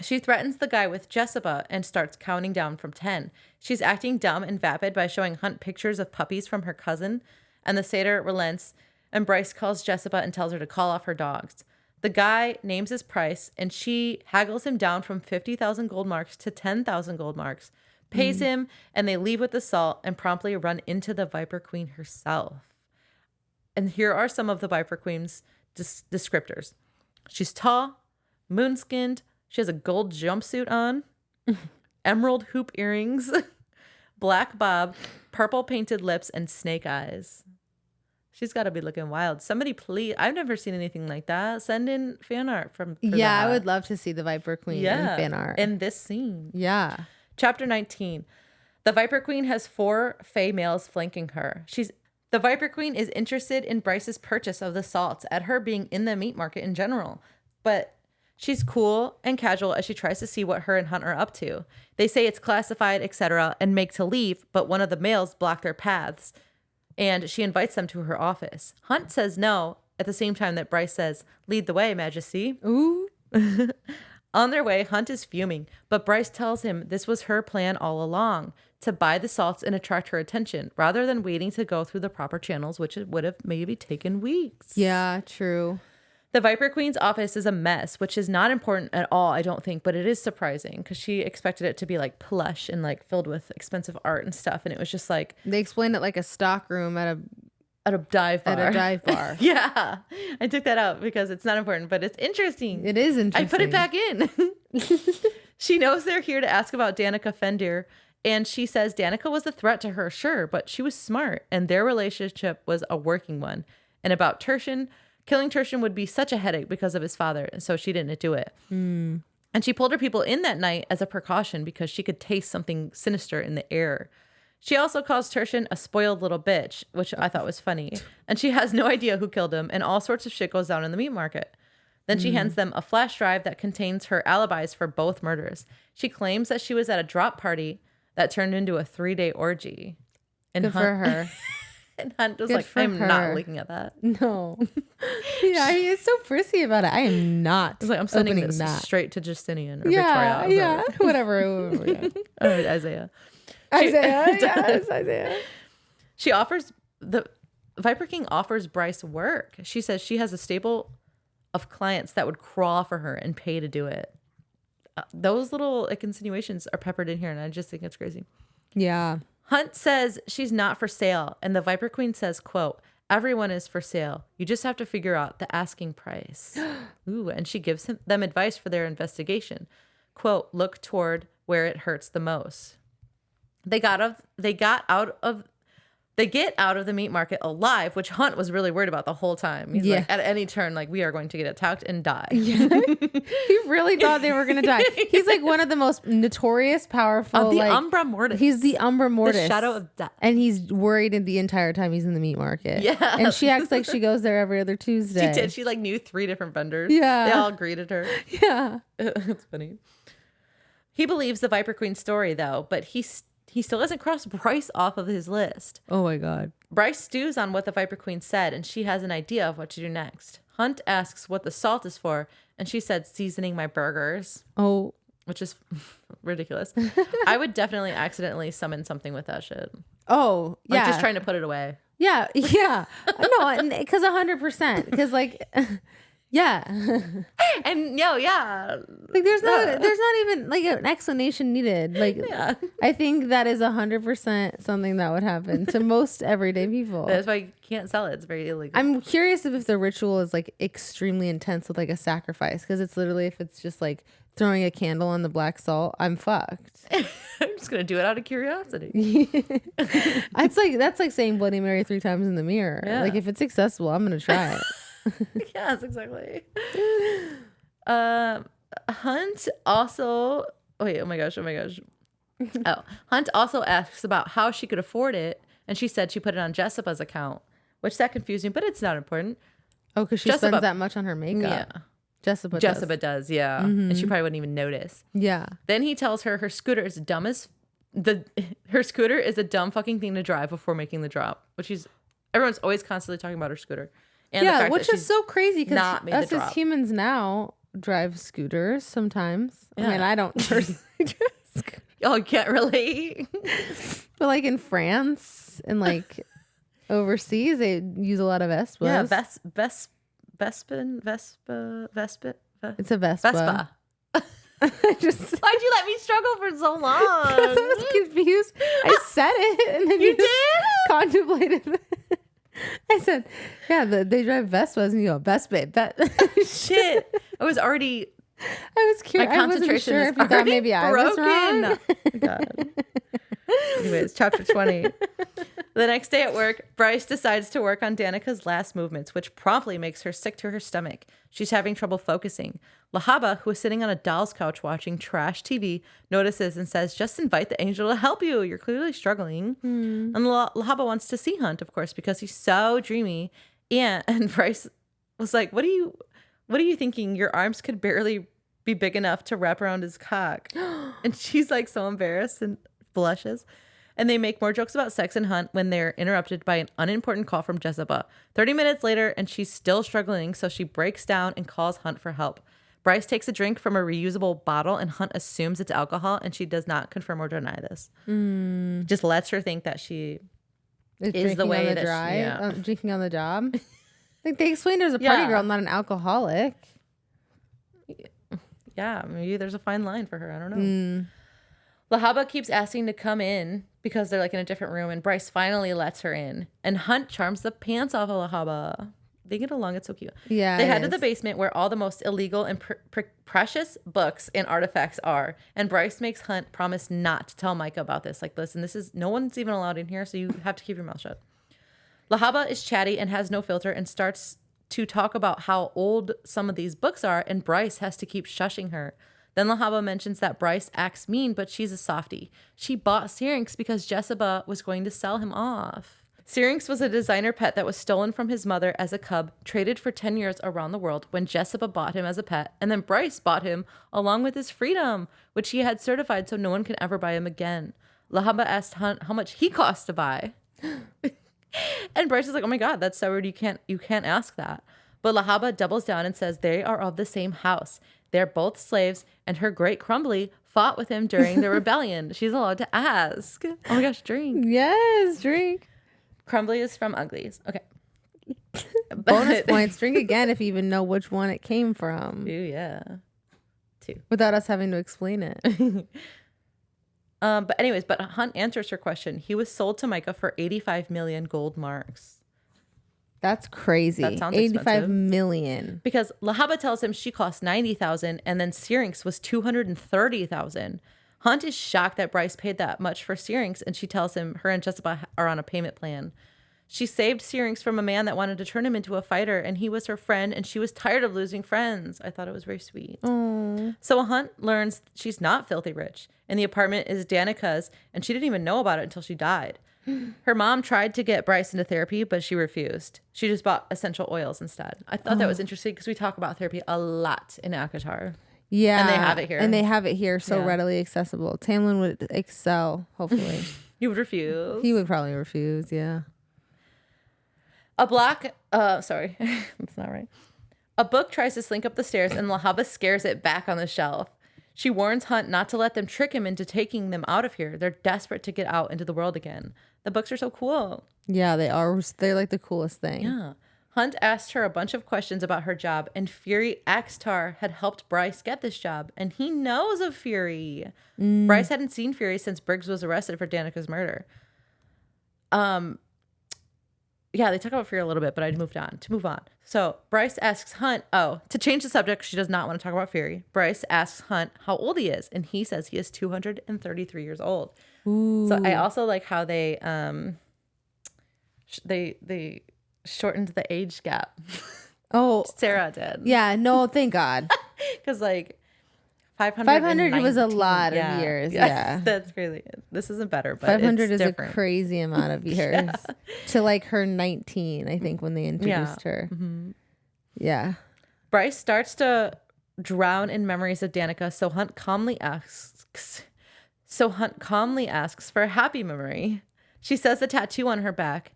[SPEAKER 2] She threatens the guy with Jessica and starts counting down from 10. She's acting dumb and vapid by showing Hunt pictures of puppies from her cousin, and the satyr relents, and Bryce calls Jessica and tells her to call off her dogs. The guy names his price, and she haggles him down from 50,000 gold marks to 10,000 gold marks, pays him, and they leave with the salt and promptly run into the Viper Queen herself. And here are some of the Viper Queen's descriptors. She's tall, moon-skinned, she has a gold jumpsuit on, emerald hoop earrings, black bob, purple painted lips, and snake eyes. She's got to be looking wild. Somebody please, I've never seen anything like that. Send in fan art for
[SPEAKER 1] Yeah,
[SPEAKER 2] that.
[SPEAKER 1] I would love to see the Viper Queen in fan art.
[SPEAKER 2] In this scene.
[SPEAKER 1] Yeah.
[SPEAKER 2] Chapter 19. The Viper Queen has 4 Fey males flanking her. The Viper Queen is interested in Bryce's purchase of the salts at her being in the meat market in general. But she's cool and casual as she tries to see what her and Hunt are up to. They say it's classified, etc., and make to leave, but one of the males block their paths, and she invites them to her office. Hunt says no, at the same time that Bryce says, "Lead the way, Majesty."
[SPEAKER 1] Ooh.
[SPEAKER 2] On their way, Hunt is fuming, but Bryce tells him this was her plan all along, to buy the salts and attract her attention, rather than waiting to go through the proper channels, which would have maybe taken weeks.
[SPEAKER 1] Yeah, true.
[SPEAKER 2] The Viper Queen's office is a mess, which is not important at all, I don't think, but it is surprising because she expected it to be like plush and like filled with expensive art and stuff, and it was just like
[SPEAKER 1] they explained it like a stock room at
[SPEAKER 2] a dive bar.
[SPEAKER 1] At a dive bar.
[SPEAKER 2] Yeah, I took that out because it's not important, but it's interesting.
[SPEAKER 1] It is interesting.
[SPEAKER 2] I put it back in. She knows they're here to ask about Danica Fendir, and she says Danica was a threat to her, sure, but she was smart, and their relationship was a working one. And about Tertian, killing Tertian would be such a headache because of his father, so she didn't do it. And she pulled her people in that night as a precaution because she could taste something sinister in the air. She also calls Tertian a spoiled little bitch, which I thought was funny. And she has no idea who killed him, and all sorts of shit goes down in the meat market. Then she hands them a flash drive that contains her alibis for both murders. She claims that she was at a drop party that turned into a 3-day orgy. And
[SPEAKER 1] Good for her.
[SPEAKER 2] And Hunt was
[SPEAKER 1] Good
[SPEAKER 2] like,
[SPEAKER 1] for
[SPEAKER 2] I'm
[SPEAKER 1] her.
[SPEAKER 2] not looking at that.
[SPEAKER 1] No. Yeah, he's so prissy about it. I am not.
[SPEAKER 2] It's like, I'm sending
[SPEAKER 1] opening
[SPEAKER 2] this
[SPEAKER 1] that.
[SPEAKER 2] straight to Justinian or
[SPEAKER 1] Yeah,
[SPEAKER 2] Victoria.
[SPEAKER 1] yeah, whatever. Yeah.
[SPEAKER 2] Or Isaiah.
[SPEAKER 1] Isaiah, yes, Isaiah.
[SPEAKER 2] She offers, the Viper King offers Bryce work. She says she has a stable of clients that would crawl for her and pay to do it. Those little like insinuations are peppered in here, and I just think it's crazy.
[SPEAKER 1] Yeah.
[SPEAKER 2] Hunt says she's not for sale, and the Viper Queen says, quote, "Everyone is for sale. You just have to figure out the asking price." Ooh, and she gives them advice for their investigation. Quote, "Look toward where it hurts the most." They get out of the meat market alive, which Hunt was really worried about the whole time. He's like, at any turn, like, we are going to get attacked and die.
[SPEAKER 1] Yeah. He really thought they were going to die. He's like one of the most notorious, powerful.
[SPEAKER 2] The
[SPEAKER 1] like,
[SPEAKER 2] Umbra Mortis.
[SPEAKER 1] He's the Umbra Mortis.
[SPEAKER 2] The shadow of death.
[SPEAKER 1] And he's worried the entire time he's in the meat market.
[SPEAKER 2] Yeah.
[SPEAKER 1] And she acts like she goes there every other Tuesday.
[SPEAKER 2] She did. She like knew 3 different vendors.
[SPEAKER 1] Yeah.
[SPEAKER 2] They all greeted her.
[SPEAKER 1] Yeah.
[SPEAKER 2] It's funny. He believes the Viper Queen's story, though, but he still hasn't crossed Bryce off of his list.
[SPEAKER 1] Oh, my God.
[SPEAKER 2] Bryce stews on what the Viper Queen said, and she has an idea of what to do next. Hunt asks what the salt is for, and she said seasoning my burgers.
[SPEAKER 1] Oh.
[SPEAKER 2] Which is ridiculous. I would definitely accidentally summon something with that shit.
[SPEAKER 1] Oh, yeah.
[SPEAKER 2] Like just trying to put it away.
[SPEAKER 1] Yeah. Yeah. No, because 100%. Because, like... Yeah.
[SPEAKER 2] And yeah.
[SPEAKER 1] Like there's not even like an explanation needed. Like
[SPEAKER 2] Yeah.
[SPEAKER 1] I think that is 100% something that would happen to most everyday people.
[SPEAKER 2] That's why you can't sell it. It's very illegal.
[SPEAKER 1] I'm curious if the ritual is like extremely intense with like a sacrifice, because it's literally if it's just like throwing a candle on the black salt, I'm fucked.
[SPEAKER 2] I'm just gonna do it out of curiosity.
[SPEAKER 1] That's like saying Bloody Mary 3 times in the mirror.
[SPEAKER 2] Yeah.
[SPEAKER 1] Like if it's accessible, I'm gonna try it.
[SPEAKER 2] Yes, exactly. Hunt also oh my gosh. Oh, Hunt also asks about how she could afford it, and she said she put it on Jessica's account, which that confused me, but it's not important.
[SPEAKER 1] Oh, because she spends that much on her makeup.
[SPEAKER 2] Yeah.
[SPEAKER 1] Jessica
[SPEAKER 2] does, yeah. And she probably wouldn't even notice.
[SPEAKER 1] Yeah.
[SPEAKER 2] Then he tells her scooter is dumb as her scooter is a dumb fucking thing to drive before making the drop, everyone's always constantly talking about her scooter. And the fact
[SPEAKER 1] which
[SPEAKER 2] that
[SPEAKER 1] is so crazy because us as
[SPEAKER 2] drop.
[SPEAKER 1] humans now drive scooters sometimes.
[SPEAKER 2] Yeah.
[SPEAKER 1] I mean, I don't personally drive scooters.
[SPEAKER 2] Y'all can't relate.
[SPEAKER 1] But like in France and like overseas, they use a lot of Vespas.
[SPEAKER 2] Yeah, Vespa.
[SPEAKER 1] It's a Vespa.
[SPEAKER 2] Why'd you let me struggle for so long?
[SPEAKER 1] I was confused. I said it and then
[SPEAKER 2] You
[SPEAKER 1] just
[SPEAKER 2] did?
[SPEAKER 1] contemplated it. I said, yeah, they drive Vespas and you go, Vespa.
[SPEAKER 2] Shit. I was already...
[SPEAKER 1] I was curious. I wasn't sure if you thought maybe I was wrong.
[SPEAKER 2] Oh my God. Anyways, chapter 20. The next day at work, Bryce decides to work on Danica's last movements, which promptly makes her sick to her stomach. She's having trouble focusing. Lahaba, who is sitting on a doll's couch watching trash TV, notices and says, just invite the angel to help you. You're clearly struggling. And Lahaba wants to see Hunt, of course, because he's so dreamy. And Bryce was like, what are you thinking? Your arms could barely be big enough to wrap around his cock. And she's like so embarrassed and blushes. And they make more jokes about sex and Hunt when they're interrupted by an unimportant call from Jessica. 30 minutes later, and she's still struggling, so she breaks down and calls Hunt for help. Bryce takes a drink from a reusable bottle, and Hunt assumes it's alcohol, and she does not confirm or deny this. Just lets her think that she is the way that
[SPEAKER 1] drinking on the job. I think they explained there's a party girl, not an alcoholic.
[SPEAKER 2] Yeah, maybe there's a fine line for her. I don't know. Lahaba keeps asking to come in because they're like in a different room, and Bryce finally lets her in. And Hunt charms the pants off of Lahaba. They get along. It's so cute. Yeah. They head to the basement where all the most illegal and precious books and artifacts are. And Bryce makes Hunt promise not to tell Micah about this. Like, listen, no one's even allowed in here, so you have to keep your mouth shut. Lahaba is chatty and has no filter and starts to talk about how old some of these books are, and Bryce has to keep shushing her. Then Lahaba mentions that Bryce acts mean, but she's a softie. She bought Syrinx because Jessica was going to sell him off. Syrinx was a designer pet that was stolen from his mother as a cub, traded for 10 years around the world when Jessica bought him as a pet, and then Bryce bought him along with his freedom, which he had certified so no one can ever buy him again. Lahaba asked Hunt how much he cost to buy. And Bryce is like, oh my God, that's so rude. You can't ask that. But Lahaba doubles down and says they are of the same house. They're both slaves, and her great Crumbly fought with him during the rebellion. She's allowed to ask. Oh my gosh, drink.
[SPEAKER 1] Yes, drink.
[SPEAKER 2] Crumbly is from Uglies. Okay.
[SPEAKER 1] Bonus points. Drink again if you even know which one it came from.
[SPEAKER 2] Ooh, yeah. 2.
[SPEAKER 1] Without us having to explain it.
[SPEAKER 2] But Hunt answers her question. He was sold to Micah for 85 million gold marks.
[SPEAKER 1] That's crazy.
[SPEAKER 2] That sounds
[SPEAKER 1] 85
[SPEAKER 2] expensive.
[SPEAKER 1] million.
[SPEAKER 2] Because Lahaba tells him she cost 90,000 and then Syrinx was 230,000. Hunt is shocked that Bryce paid that much for Syrinx, and she tells him her and Jessica are on a payment plan. She saved Syrinx from a man that wanted to turn him into a fighter, and he was her friend, and she was tired of losing friends. I thought it was very sweet.
[SPEAKER 1] Aww.
[SPEAKER 2] So Hunt learns she's not filthy rich, and the apartment is Danica's, and she didn't even know about it until she died. Her mom tried to get Bryce into therapy, but she refused. She just bought essential oils instead. I thought that was interesting because we talk about therapy a lot in ACOTAR.
[SPEAKER 1] Yeah.
[SPEAKER 2] And they have it here.
[SPEAKER 1] And they have it here so readily accessible. Tamlin would excel, hopefully.
[SPEAKER 2] You would refuse.
[SPEAKER 1] He would probably refuse, yeah.
[SPEAKER 2] Sorry, that's not right. A book tries to slink up the stairs and Lahaba scares it back on the shelf. She warns Hunt not to let them trick him into taking them out of here. They're desperate to get out into the world again. The books are so cool.
[SPEAKER 1] Yeah, they are. They're like the coolest thing.
[SPEAKER 2] Yeah. Hunt asked her a bunch of questions about her job, and Fury ACOTAR had helped Bryce get this job, and he knows of Fury. Bryce hadn't seen Fury since Briggs was arrested for Danica's murder. Yeah, they talk about Fury a little bit, but I moved on. To move on. So Bryce asks Hunt, to change the subject, she does not want to talk about Fury. Bryce asks Hunt how old he is, and he says he is 233 years old. Ooh. So I also like how they shortened the age gap.
[SPEAKER 1] Oh,
[SPEAKER 2] Sarah did.
[SPEAKER 1] Yeah, no, thank God.
[SPEAKER 2] Because
[SPEAKER 1] 500 was a lot of years. Yeah.
[SPEAKER 2] That's crazy. This isn't better, but
[SPEAKER 1] 500
[SPEAKER 2] it's
[SPEAKER 1] is
[SPEAKER 2] different.
[SPEAKER 1] A crazy amount of years. To like her 19, I think, when they introduced her. Mm-hmm. Yeah.
[SPEAKER 2] Bryce starts to drown in memories of Danica, so Hunt calmly asks, So Hunt calmly asks for a happy memory. She says the tattoo on her back.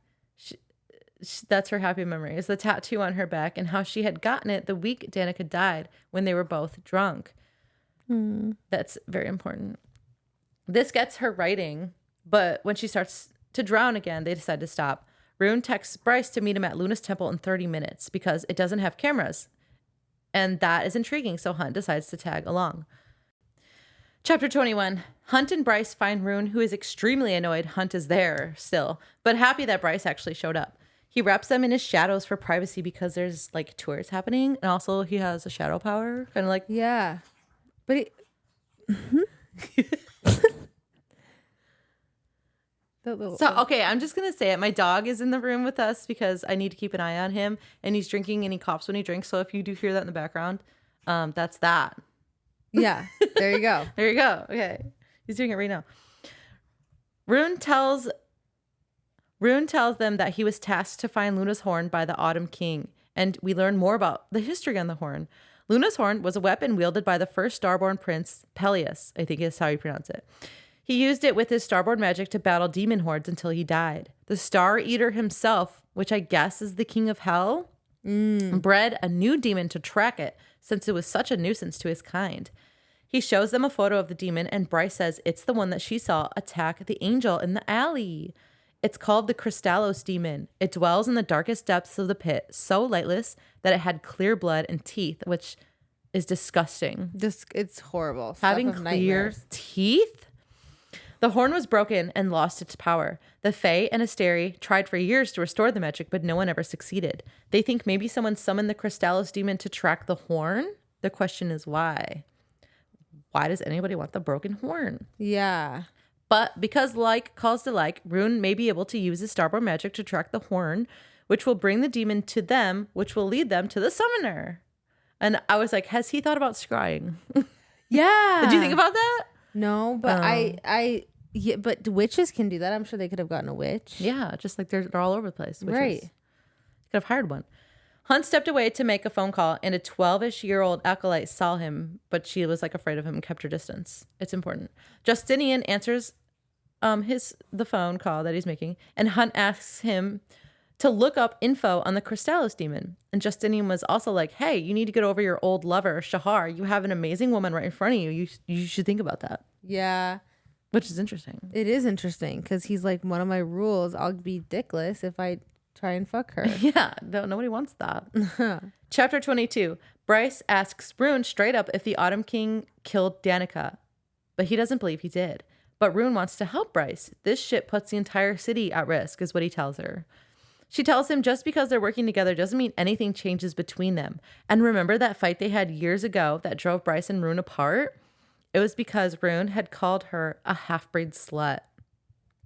[SPEAKER 2] That's her happy memory, is the tattoo on her back and how she had gotten it the week Danica died when they were both drunk. That's very important. This gets her writing, but when she starts to drown again, they decide to stop. Rune texts Bryce to meet him at Luna's temple in 30 minutes because it doesn't have cameras. And that is intriguing, so Hunt decides to tag along. Chapter 21. Hunt and Bryce find Rune, who is extremely annoyed Hunt is there still, but happy that Bryce actually showed up. He wraps them in his shadows for privacy because there's like tours happening, and also he has a shadow power, kind of like
[SPEAKER 1] Yeah, but
[SPEAKER 2] So okay, I'm just gonna say it. My dog is in the room with us because I need to keep an eye on him, and he's drinking and he coughs when he drinks. So if you do hear that in the background, that's that.
[SPEAKER 1] Yeah, there you go.
[SPEAKER 2] There you go. Okay, he's doing it right now. Rune tells them that he was tasked to find Luna's horn by the Autumn King, and we learn more about the history on the horn. Luna's horn was a weapon wielded by the first Starborn prince, Peleus, I think is how you pronounce it. He used it with his Starborn magic to battle demon hordes until he died. The Star Eater himself, which I guess is the king of hell, bred a new demon to track it since it was such a nuisance to his kind. He shows them a photo of the demon, and Bryce says it's the one that she saw attack the angel in the alley. It's called the Crystallos demon. It dwells in the darkest depths of the pit, so lightless that it had clear blood and teeth, which is disgusting.
[SPEAKER 1] It's horrible.
[SPEAKER 2] Having clear teeth? The horn was broken and lost its power. The Fae and Asteri tried for years to restore the magic, but no one ever succeeded. They think maybe someone summoned the Crystallos demon to track the horn. The question is why? Why does anybody want the broken horn?
[SPEAKER 1] Yeah.
[SPEAKER 2] But because like calls to like, Rune may be able to use his Starborn magic to track the horn, which will bring the demon to them, which will lead them to the summoner. And I was like, has he thought about scrying?
[SPEAKER 1] Yeah.
[SPEAKER 2] Did you think about that?
[SPEAKER 1] No, but yeah, but witches can do that. I'm sure they could have gotten a witch.
[SPEAKER 2] Yeah, just like they're all over the place. Witches.
[SPEAKER 1] Right.
[SPEAKER 2] Could have hired one. Hunt stepped away to make a phone call, and a 12-ish-year-old acolyte saw him, but she was like afraid of him and kept her distance. It's important. Justinian answers the phone call that he's making, and Hunt asks him to look up info on the Crystallos demon. And Justinian was also like, hey, you need to get over your old lover, Shahar. You have an amazing woman right in front of you. You should think about that.
[SPEAKER 1] Yeah.
[SPEAKER 2] Which is interesting.
[SPEAKER 1] It is interesting because he's like, one of my rules, I'll be dickless if I try and fuck her.
[SPEAKER 2] Yeah, nobody wants that. Chapter 22. Bryce asks Rune straight up if the Autumn King killed Danica, but he doesn't believe he did. But Rune wants to help Bryce. This shit puts the entire city at risk, is what he tells her. She tells him just because they're working together doesn't mean anything changes between them. And remember that fight they had years ago that drove Bryce and Rune apart? It was because Rune had called her a half-breed slut.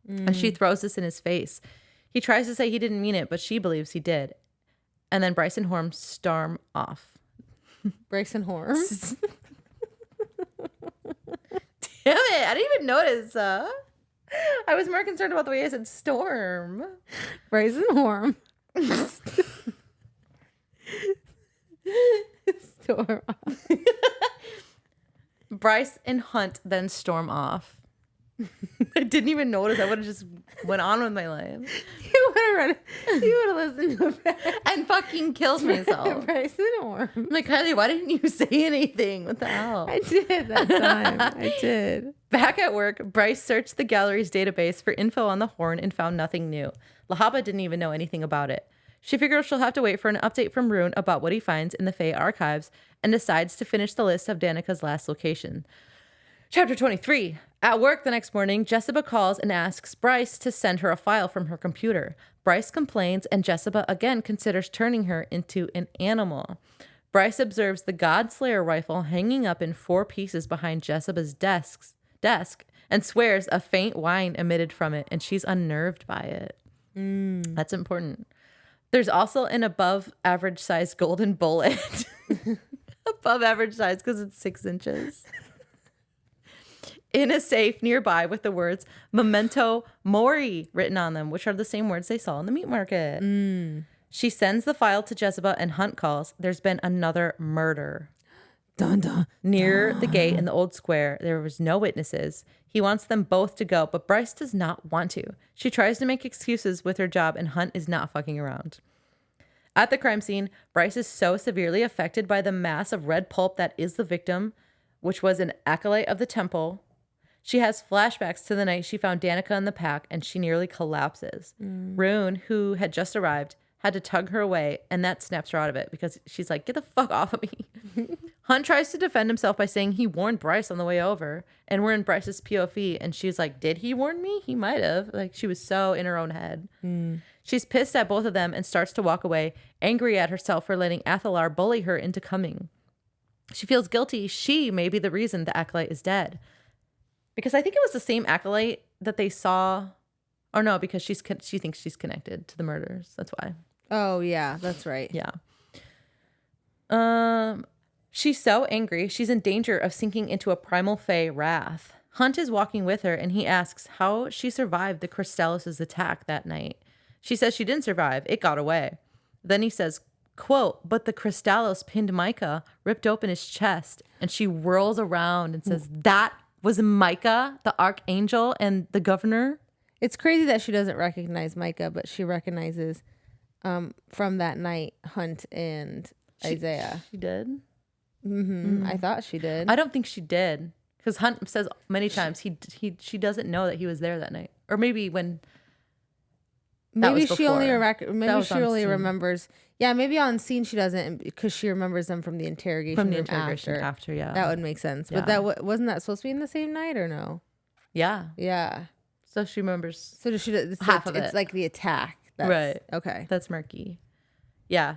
[SPEAKER 2] And she throws this in his face. He tries to say he didn't mean it, but she believes he did. And then Bryce and Horm storm off.
[SPEAKER 1] Bryce and Horm?
[SPEAKER 2] Damn it, I didn't even notice. I was more concerned about the way I said storm.
[SPEAKER 1] Bryce and Horm. Storm off.
[SPEAKER 2] Bryce and Hunt then storm off. I didn't even notice. I would have just went on with my life.
[SPEAKER 1] You would have listened to it
[SPEAKER 2] and fucking killed myself.
[SPEAKER 1] Bryce and Horm.
[SPEAKER 2] I'm like, Kylie, why didn't you say anything? What the hell?
[SPEAKER 1] I did that time. I did.
[SPEAKER 2] Back at work, Bryce searched the gallery's database for info on the horn and found nothing new. Lahaba didn't even know anything about it. She figures she'll have to wait for an update from Rune about what he finds in the Fae archives and decides to finish the list of Danica's last location. Chapter 23. At work the next morning, Jessica calls and asks Bryce to send her a file from her computer. Bryce complains, and Jessica again considers turning her into an animal. Bryce observes the Godslayer rifle hanging up in 4 pieces behind Jessica's desk and swears a faint whine emitted from it, and she's unnerved by it. That's important. There's also an above average size golden bullet. Above average size because it's 6 inches. In a safe nearby with the words Memento Mori written on them, which are the same words they saw in the meat market. She sends the file to Jezebel and Hunt calls. There's been another murder.
[SPEAKER 1] Dun, dun,
[SPEAKER 2] Near the gate in the old square, there was no witnesses. He wants them both to go, but Bryce does not want to. She tries to make excuses with her job, and Hunt is not fucking around. At the crime scene, Bryce is so severely affected by the mass of red pulp that is the victim, which was an acolyte of the temple. She has flashbacks to the night she found Danica in the pack, and she nearly collapses. Rune, who had just arrived, had to tug her away, and that snaps her out of it because she's like, get the fuck off of me. Hunt tries to defend himself by saying he warned Bryce on the way over, and we're in Bryce's POV, and she's like, did he warn me? He might have. Like, she was so in her own head. She's pissed at both of them and starts to walk away, angry at herself for letting Athalar bully her into coming. She feels guilty. She may be the reason the acolyte is dead. Because I think it was the same acolyte that they saw. Or no, because she thinks she's connected to the murders. That's why.
[SPEAKER 1] Oh, yeah, that's right.
[SPEAKER 2] Yeah. She's so angry. She's in danger of sinking into a primal fey wrath. Hunt is walking with her, and he asks how she survived the Crystallis' attack that night. She says she didn't survive. It got away. Then he says, quote, but the Crystallis pinned Micah, ripped open his chest, and she whirls around and says, that was Micah, the archangel, and the governor.
[SPEAKER 1] It's crazy that she doesn't recognize Micah, but she recognizes from that night Hunt and Isaiah.
[SPEAKER 2] She did?
[SPEAKER 1] I thought she did.
[SPEAKER 2] I don't think she did. Because Hunt says many times she doesn't know that he was there that night. Or maybe when...
[SPEAKER 1] Maybe she only remembers. Yeah, maybe on scene she doesn't because she remembers them from the interrogation room after.
[SPEAKER 2] Yeah.
[SPEAKER 1] That would make sense.
[SPEAKER 2] Yeah.
[SPEAKER 1] But that wasn't that supposed to be in the same night or no?
[SPEAKER 2] Yeah.
[SPEAKER 1] Yeah.
[SPEAKER 2] So she remembers.
[SPEAKER 1] So she
[SPEAKER 2] half of it.
[SPEAKER 1] It's like the attack.
[SPEAKER 2] Right.
[SPEAKER 1] Okay.
[SPEAKER 2] That's murky. Yeah.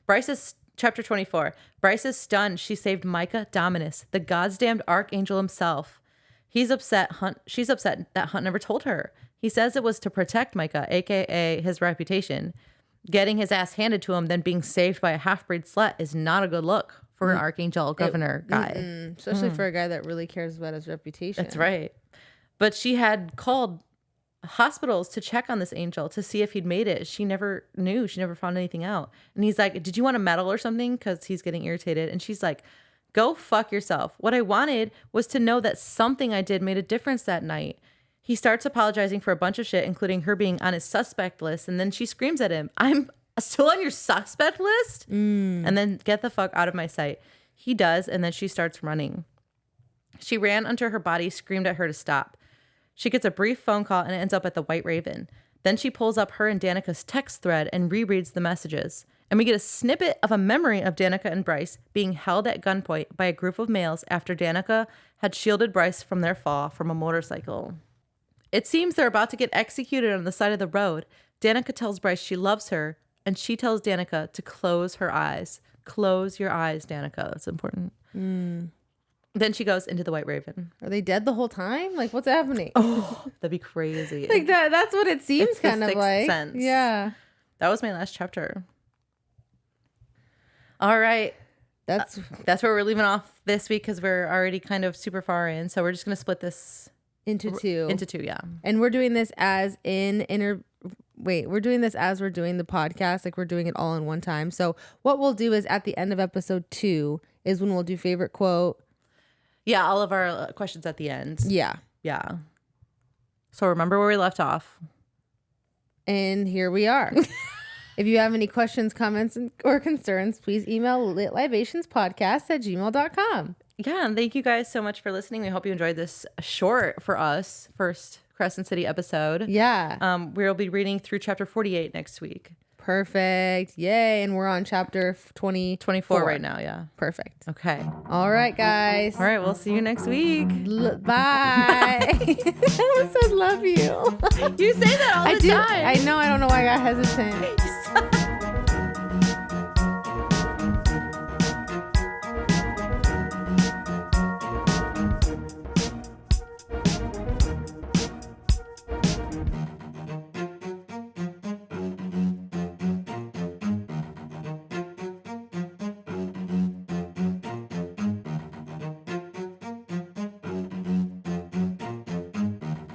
[SPEAKER 2] Bryce is chapter 24. Bryce is stunned. She saved Micah Dominus, the God's damned archangel himself. She's upset that Hunt never told her. He says it was to protect Micah, aka his reputation. Getting his ass handed to him, then being saved by a half-breed slut is not a good look for an archangel governor guy.
[SPEAKER 1] Especially for a guy that really cares about his reputation.
[SPEAKER 2] That's right. But she had called hospitals to check on this angel to see if he'd made it. She never knew. She never found anything out. And he's like, did you want a medal or something? Because he's getting irritated. And she's like, go fuck yourself. What I wanted was to know that something I did made a difference that night. He starts apologizing for a bunch of shit, including her being on his suspect list. And then she screams at him, I'm still on your suspect list? And then get the fuck out of my sight. He does. And then she starts running. She ran under her body, screamed at her to stop. She gets a brief phone call and ends up at the White Raven. Then she pulls up her and Danica's text thread and rereads the messages. And we get a snippet of a memory of Danica and Bryce being held at gunpoint by a group of males after Danica had shielded Bryce from their fall from a motorcycle. It seems they're about to get executed on the side of the road. Danica tells Bryce she loves her, and she tells Danica to close her eyes. Close your eyes, Danica. That's important. Then she goes into the White Raven.
[SPEAKER 1] Are they dead the whole time? Like, what's happening?
[SPEAKER 2] Oh, that'd be crazy.
[SPEAKER 1] Like that's what it seems
[SPEAKER 2] It's
[SPEAKER 1] kind
[SPEAKER 2] the
[SPEAKER 1] of
[SPEAKER 2] Sixth
[SPEAKER 1] like.
[SPEAKER 2] Sense.
[SPEAKER 1] Yeah.
[SPEAKER 2] That was my last chapter. All right.
[SPEAKER 1] That's
[SPEAKER 2] where we're leaving off this week because we're already kind of super far in. So we're just going to split this
[SPEAKER 1] into two.
[SPEAKER 2] Yeah.
[SPEAKER 1] And we're doing this as we're doing this as we're doing the podcast. Like we're doing it all in one time. So what we'll do is at the end of episode 2 is when we'll do favorite quote.
[SPEAKER 2] Yeah, all of our questions at the end.
[SPEAKER 1] Yeah.
[SPEAKER 2] Yeah. So remember where we left off.
[SPEAKER 1] And here we are. If you have any questions, comments, or concerns, please email litlibationspodcast@gmail.com.
[SPEAKER 2] Yeah, and thank you guys so much for listening. We hope you enjoyed this short for us first Crescent City episode.
[SPEAKER 1] Yeah.
[SPEAKER 2] We'll be reading through chapter 48 next week.
[SPEAKER 1] Perfect. Yay. And we're on chapter
[SPEAKER 2] 24 right now. Yeah.
[SPEAKER 1] Perfect.
[SPEAKER 2] Okay.
[SPEAKER 1] All right, guys.
[SPEAKER 2] All right. We'll see you next week.
[SPEAKER 1] Bye. I said love you.
[SPEAKER 2] You say that all the time.
[SPEAKER 1] I know. I don't know why I got hesitant.